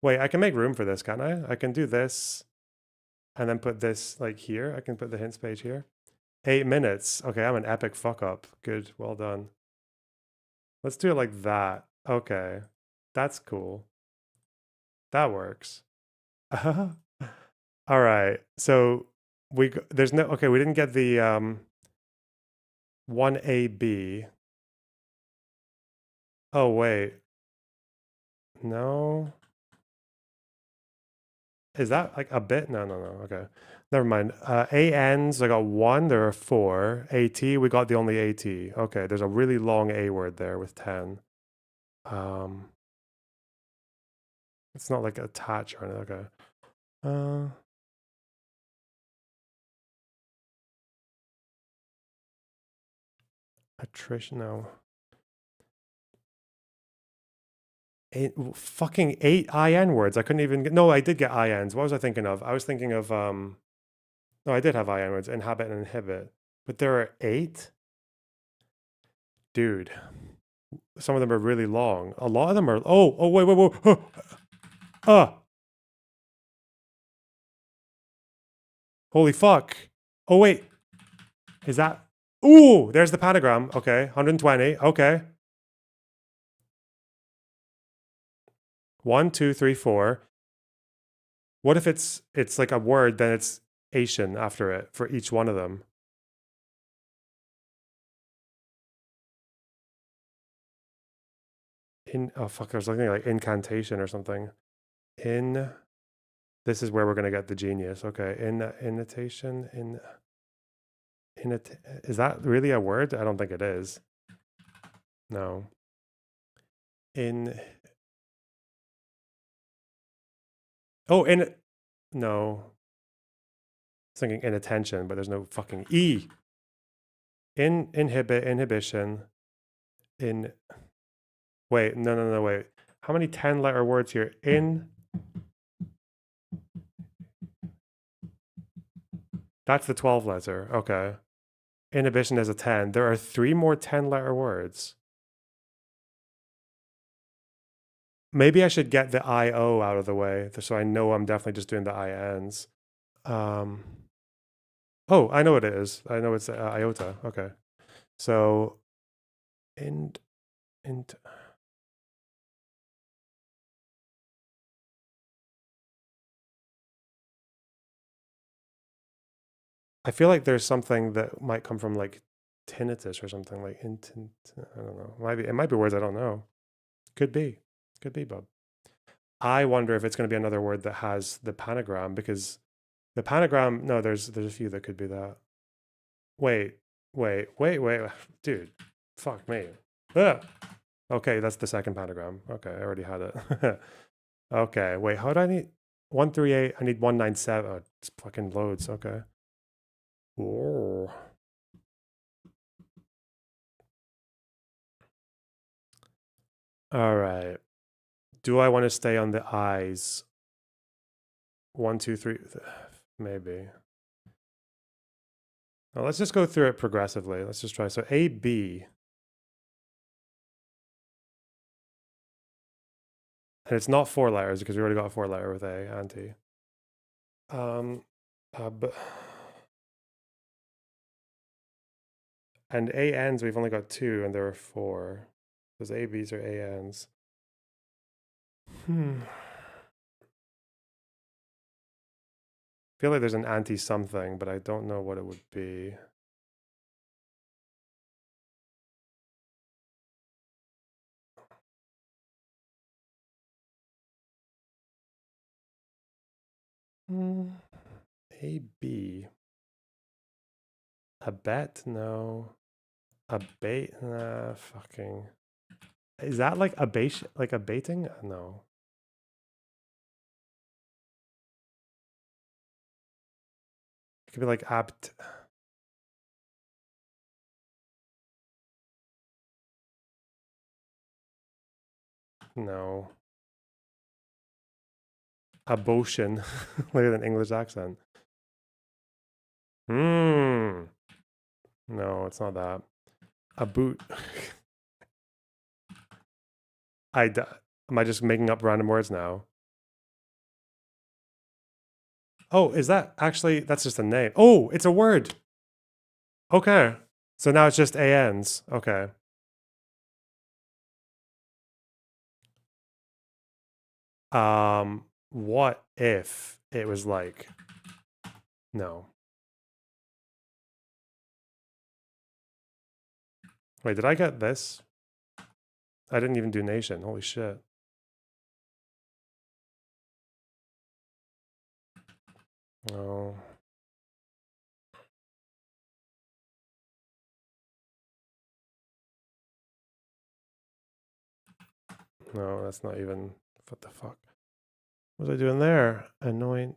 S1: Wait, I can make room for this, can't I? I can do this and then put this like here. I can put the hints page here. 8 minutes. Okay, I'm an epic fuck up. Good. Well done. Let's do it like that. Okay. That's cool. That works. All right. So there's no... Okay, we didn't get the 1AB. Oh, wait. No. Is that like a bit? No. Okay. Never mind. ANs, I got 1. There are 4. AT, we got the only AT. Okay, there's a really long A word there with 10. It's not like attach or anything. Okay. Attrition, no. Fucking 8 IN words. I couldn't even get... No, I did get INs. What was I thinking of? I was thinking of... No, I did have IN words. Inhabit and inhibit. But there are 8? Dude. Some of them are really long. A lot of them are... Oh, wait. Holy fuck. Oh, wait. Is that... Ooh, there's the pentagram. Okay, 120. Okay. 1, 2, 3, 4. What if it's like a word, then it's Asian after it for each one of them? Oh fuck, I was looking at like incantation or something. This is where we're gonna get the genius. Okay, invitation. Is that really a word? I don't think it is. No. No. I was thinking inattention, but there's no fucking E. Inhibition. Wait, no, wait. How many 10-letter words here? That's the 12-letter. Okay. Inhibition is a 10. There are 3 more 10-letter words. Maybe I should get the I-O out of the way, so I know I'm definitely just doing the I-Ns. Oh, I know what it is. I know it's iota. Okay. So, I feel like there's something that might come from like tinnitus or something like I don't know. It might be words I don't know. Could be, bub. I wonder if it's going to be another word that has the panagram, because the panagram. No, there's a few that could be that. Wait, dude, fuck me. Ugh. Okay, that's the second pentagram. Okay, I already had it. Okay, wait, how do I need 138? I need 197. Oh, it's fucking loads. Okay. Oh. All right. Do I want to stay on the eyes? 1, 2, 3. Maybe. Well, let's just go through it progressively. Let's just try. So A, B. And it's not 4 letters because we already got a 4-letter with A, anti. And ANs, we've only got 2, and there are 4. Those ABs are ANs. I feel like there's an anti-something, but I don't know what it would be. AB. A bet? No. A bait? Nah, fucking. Is that like a bait? Like a baiting? No. It could be like apt. No. Abortion. Look at an English accent. No, it's not that. A boot. Am I just making up random words now? Oh, is that actually, that's just a name. Oh, it's a word. Okay. So now it's just ANs. Okay. What if it was like, no. Wait, did I get this? I didn't even do nation. Holy shit. Oh. No, that's not even, what the fuck? What was I doing there? Annoying.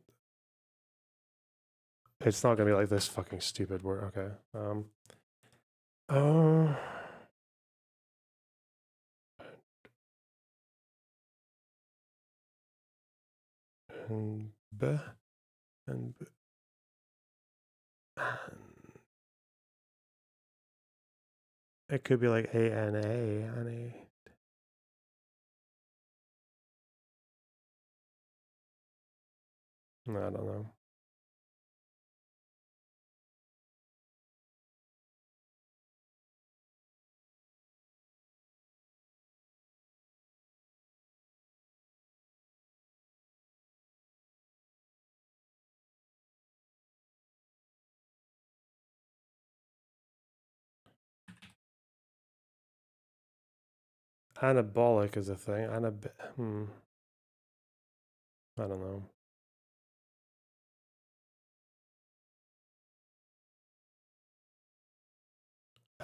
S1: It's not gonna be like this fucking stupid word. Okay. And B and B. It could be like ANA. I don't know. Anabolic is a thing. I don't know.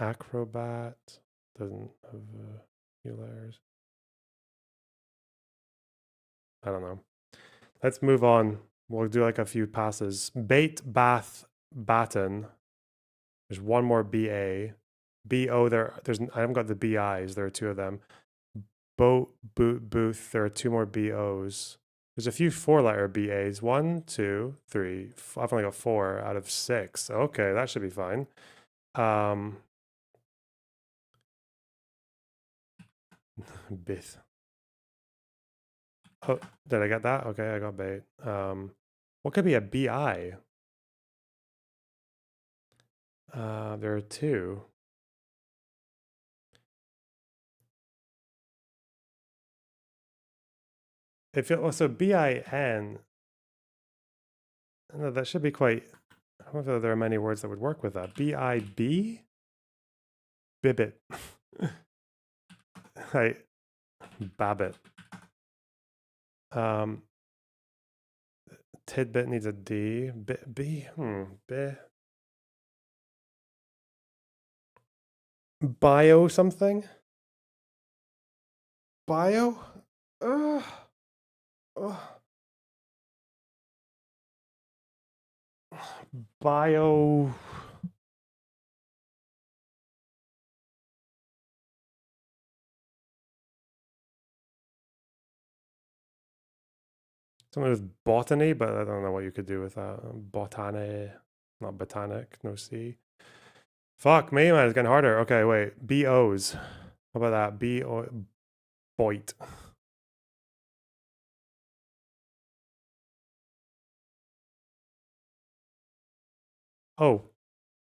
S1: Acrobat doesn't have a few layers. I don't know. Let's move on. We'll do like a few passes. Bait, bath, batten. There's one more BA. BO, there's I haven't got the BIs. There are two of them. Boat, boot, booth. There are two more BOs. There's a few 4-letter BAs. 1, 2, 3. I've only got 4 out of 6. Okay, that should be fine. Bith. Oh, did I get that? Okay, I got bait. What could be a BI? There are two. If it was a BIN, no, that should be quite. I don't know if there are many words that would work with that. BIB? Bibbit. Right. Babbit. Tidbit needs a D. B. Bio something? Bio? Bio. Something with botany, but I don't know what you could do with that. Botany, not botanic, no C. Fuck me, man, it's getting harder. Okay, wait. BOs. How about that? B-O... Boit. Oh.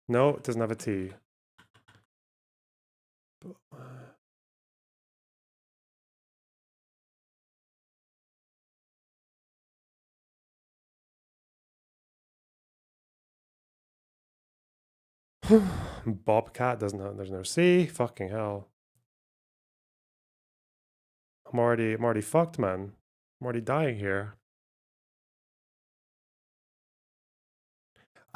S1: No, it doesn't have a T. Bobcat doesn't have, there's no C. Fucking hell. I'm already fucked, man. I'm already dying here.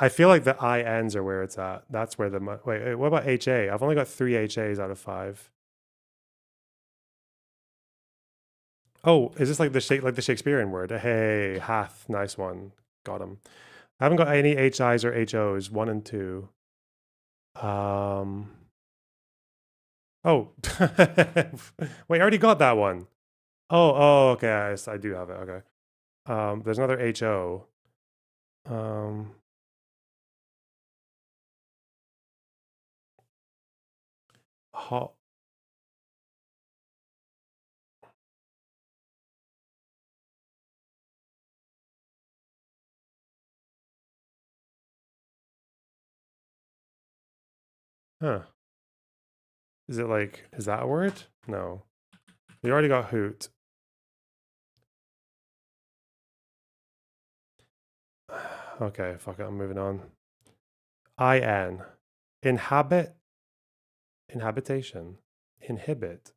S1: I feel like the INs are where it's at. That's where the wait, what about HA? I've only got 3 HAs out of 5. Oh, is this like the Shakespearean word? Hey, hath, nice one. Got him. I haven't got any HIs or HOs, 1 and 2. Oh. Wait, I already got that one. Oh, okay. I do have it. Okay. There's another HO. Huh. Is it like, is that a word? No. We already got hoot. Okay, fuck it, I'm moving on. IN. Inhabit. Inhabitation. Inhibit.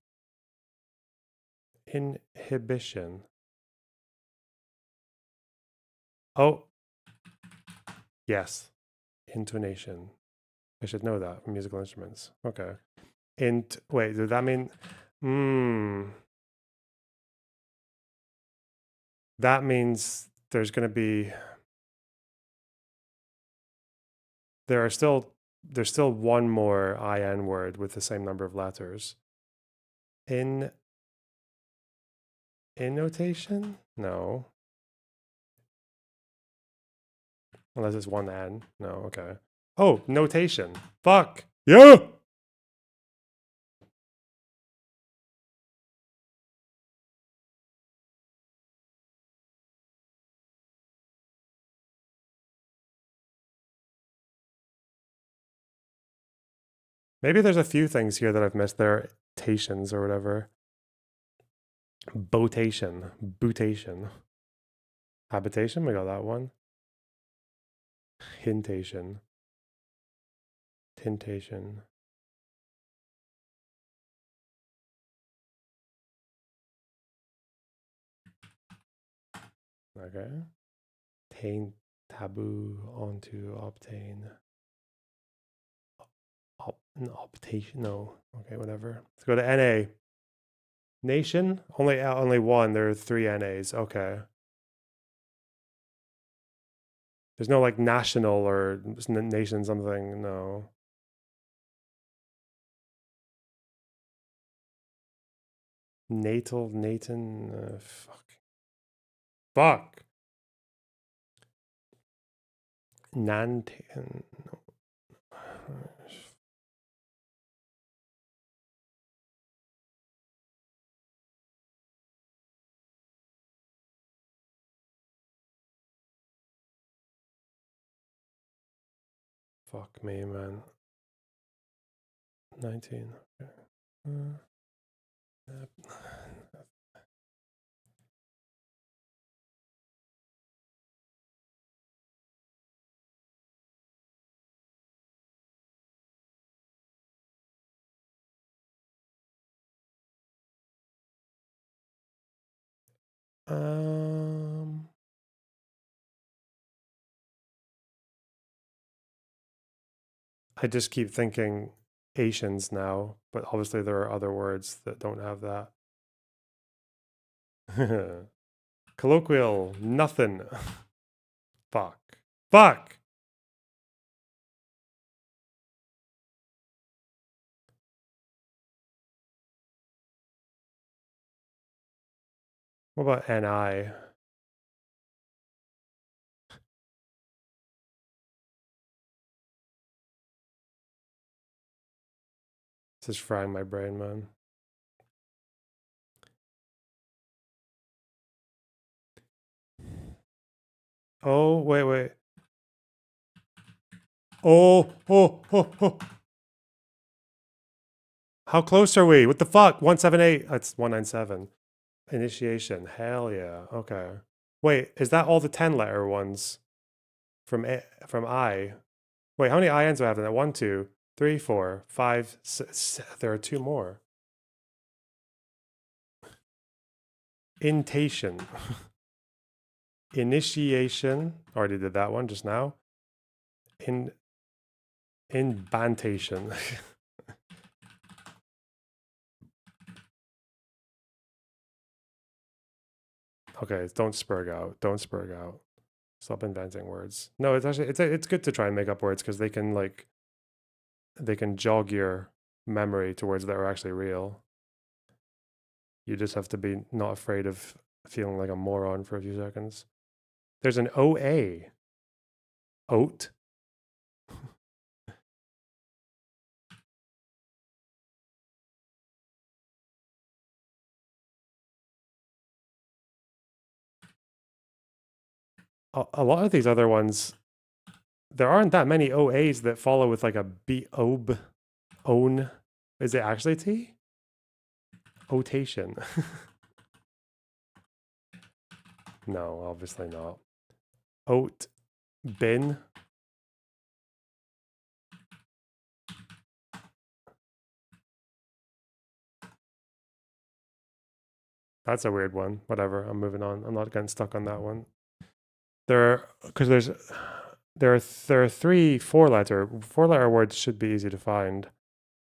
S1: Inhibition. Oh. Yes. Intonation. I should know that from musical instruments. Okay. Wait, does that mean? That means there's going to be. There's still one more IN word with the same number of letters. Innotation? No. Unless it's one N. No, okay. Oh, notation. Fuck. Yeah. Maybe there's a few things here that I've missed. There are tations or whatever. Botation. Butation. Habitation, we got that one. Hintation. Tintation. Okay. Taint, taboo, onto, obtain. Optation, no. Okay, whatever. Let's go to NA. Nation? Only one. There are 3 NAs. Okay. There's no like national or nation something. No. Natal, Nathan. Fuck. Nantan. No. Fuck me, man. 19. Okay. I just keep thinking Asians now, but obviously there are other words that don't have that. Colloquial, nothing. Fuck. Fuck! What about NI? This is frying my brain, man. Oh, wait. Oh. How close are we? What the fuck? 178. That's 197. Initiation. Hell yeah. Okay. Wait, is that all the 10-letter ones from I? Wait, how many INs do I have in that? 1, 2, 3, 4, 5, 6. There are 2 more. Intation. Initiation. Already did that one just now. Inbantation. Okay, don't spurg out. Don't spurg out. Stop inventing words. No, it's actually it's good to try and make up words because they can jog your memory to words that are actually real. You just have to be not afraid of feeling like a moron for a few seconds. There's an OA. Oat. A lot of these other ones, there aren't that many OAs that follow with like a B-ob, own. Is it actually T? Otation. No, obviously not. Oat, bin. That's a weird one. Whatever, I'm moving on. I'm not getting stuck on that one. There are 3 4-letter words should be easy to find.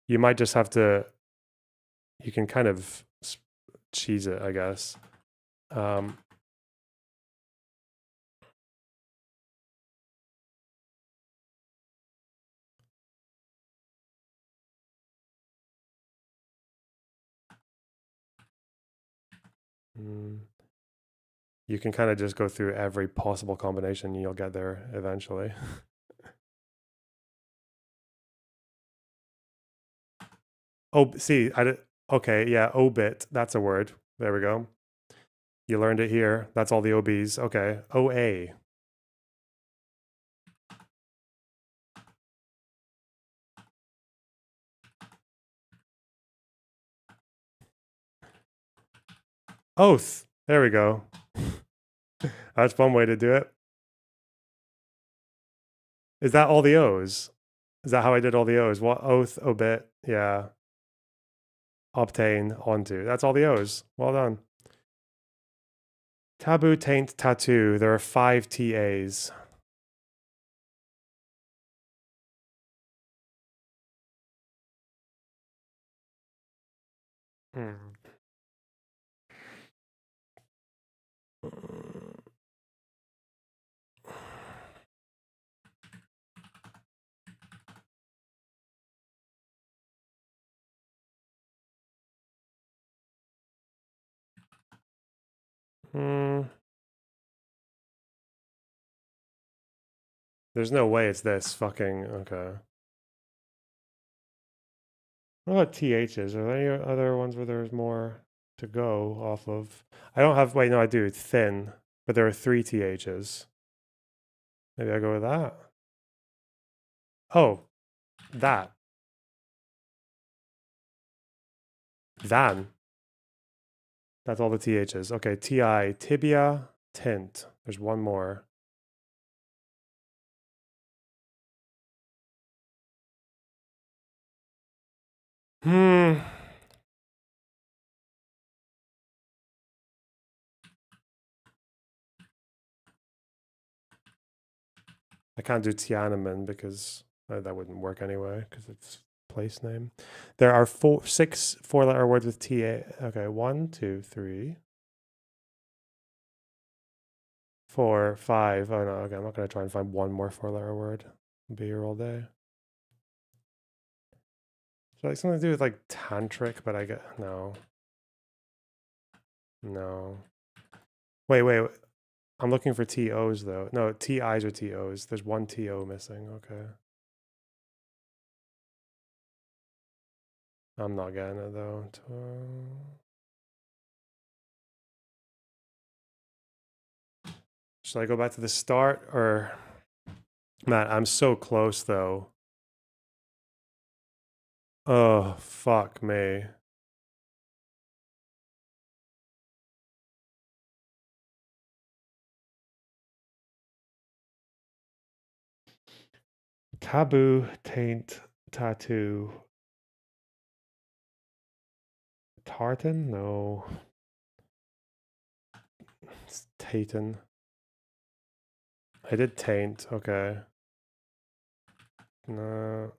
S1: You might just have to, you can kind of cheese it, I guess. You can kind of just go through every possible combination and you'll get there eventually. Oh, see, okay, yeah, obit, that's a word. There we go. You learned it here. That's all the OBs. Okay, OA. Oath. There we go. That's one way to do it. Is that all the O's? Is that how I did all the O's? What? Oath, obit, yeah. Obtain, onto. That's all the O's. Well done. Taboo, taint, tattoo. There are 5 TAs. There's no way it's this fucking, okay. What about THs? Are there any other ones where there's more to go off of? I don't have, wait, no, I do. Thin, but there are 3 THs. Maybe I go with that. Oh, that. Than. That's all the THs. Okay, TI, tibia, tint. There's one more. I can't do Tiananmen because that wouldn't work anyway because it's place name. There are 6 4-letter words with TA. Okay, 1, 2, 3, 4, 5. Oh no, okay, I'm not gonna try and find one more 4-letter word. I'll be here all day. So like something to do with like tantric, but I get no. No. Wait. I'm looking for TOs though. No, TIs or TOs. There's one TO missing. Okay. I'm not getting it though. Should I go back to the start or man, I'm so close though. Oh, fuck me. Taboo, taint, tattoo. Tartan? No. It's Taten. I did taint, okay. No.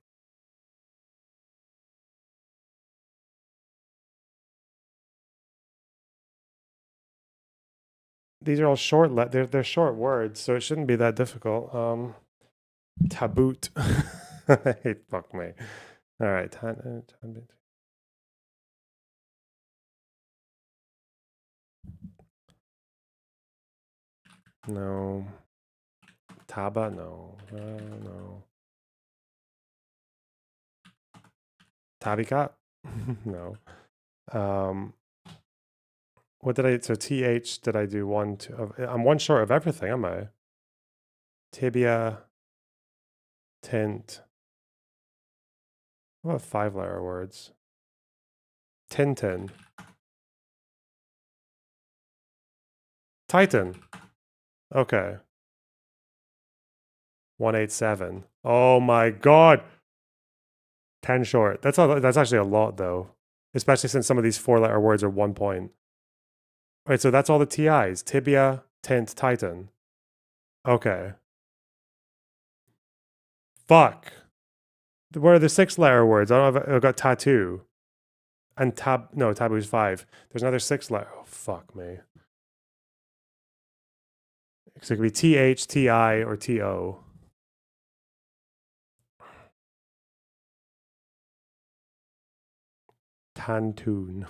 S1: These are all short, they're short words, so it shouldn't be that difficult. Taboot. Hey, fuck me. All right. No. Taba? No. No. Tabikat? No. What did I, so TH, did I do 1, 2, I'm 1 short of everything, am I? Tibia, tint. What about 5-letter words? Tintin. Titan. Okay. 187. Oh my god. 10 short. That's actually a lot though. Especially since some of these 4-letter words are 1 point. All right, so that's all the TIs. Tibia, tint, titan. Okay. Fuck. Where are the 6-letter words? I don't have, I've got tattoo. And taboo's 5. There's another 6-letter. Oh, fuck me. So it could be TH, TI, or TO. Tantoon.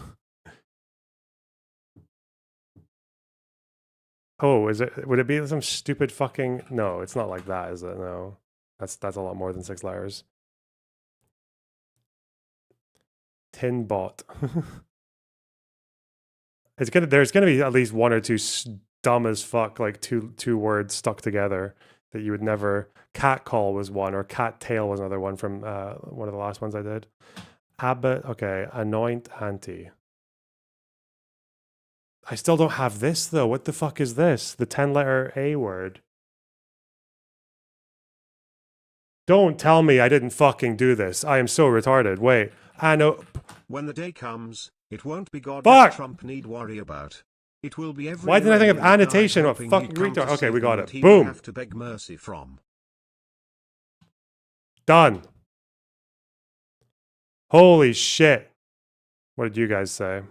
S1: Oh, is it? Would it be some stupid fucking? No, it's not like that, is it? No, that's a lot more than 6 letters. Tin bot. There's gonna be at least 1 or 2 dumb as fuck, like two words stuck together that you would never. Cat call was one, or cat tail was another one from one of the last ones I did. Abbot, okay. Anoint, auntie. I still don't have this though. What the fuck is this? The 10-letter A word. Don't tell me I didn't fucking do this. I am so retarded. Wait. I know.
S3: When the day comes, it won't be God
S1: Fuck!
S3: that Trump need worry about. It will be every
S1: Why didn't I think of
S3: Iranian that
S1: annotation?
S3: died
S1: What
S3: hoping
S1: fucking
S3: he'd come
S1: retard?
S3: to
S1: Okay, we
S3: save
S1: got
S3: them
S1: it.
S3: that he would
S1: Boom.
S3: have to beg mercy from.
S1: Done. Holy shit. What did you guys say?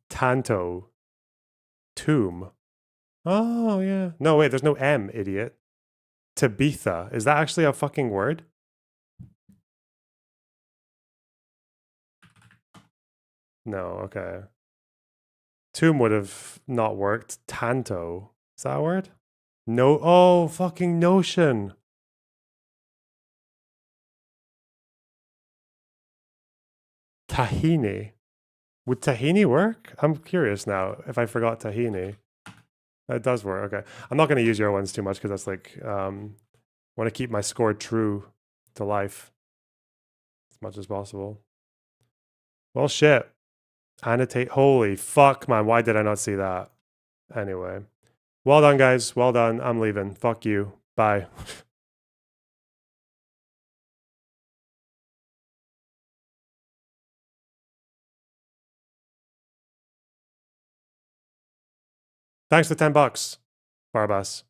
S1: Tanto. Tomb. Oh, yeah. No, wait, there's no M, idiot. Tabitha. Is that actually a fucking word? No, okay. Tomb would have not worked. Tanto. Is that a word? No. Oh, fucking Notion. Tahini. Would tahini work? I'm curious now if I forgot tahini. It does work. Okay. I'm not going to use your ones too much because that's like, want to keep my score true to life as much as possible. Well, shit. Annotate. Holy fuck, man. Why did I not see that? Anyway. Well done, guys. Well done. I'm leaving. Fuck you. Bye. Thanks for $10, Barbas.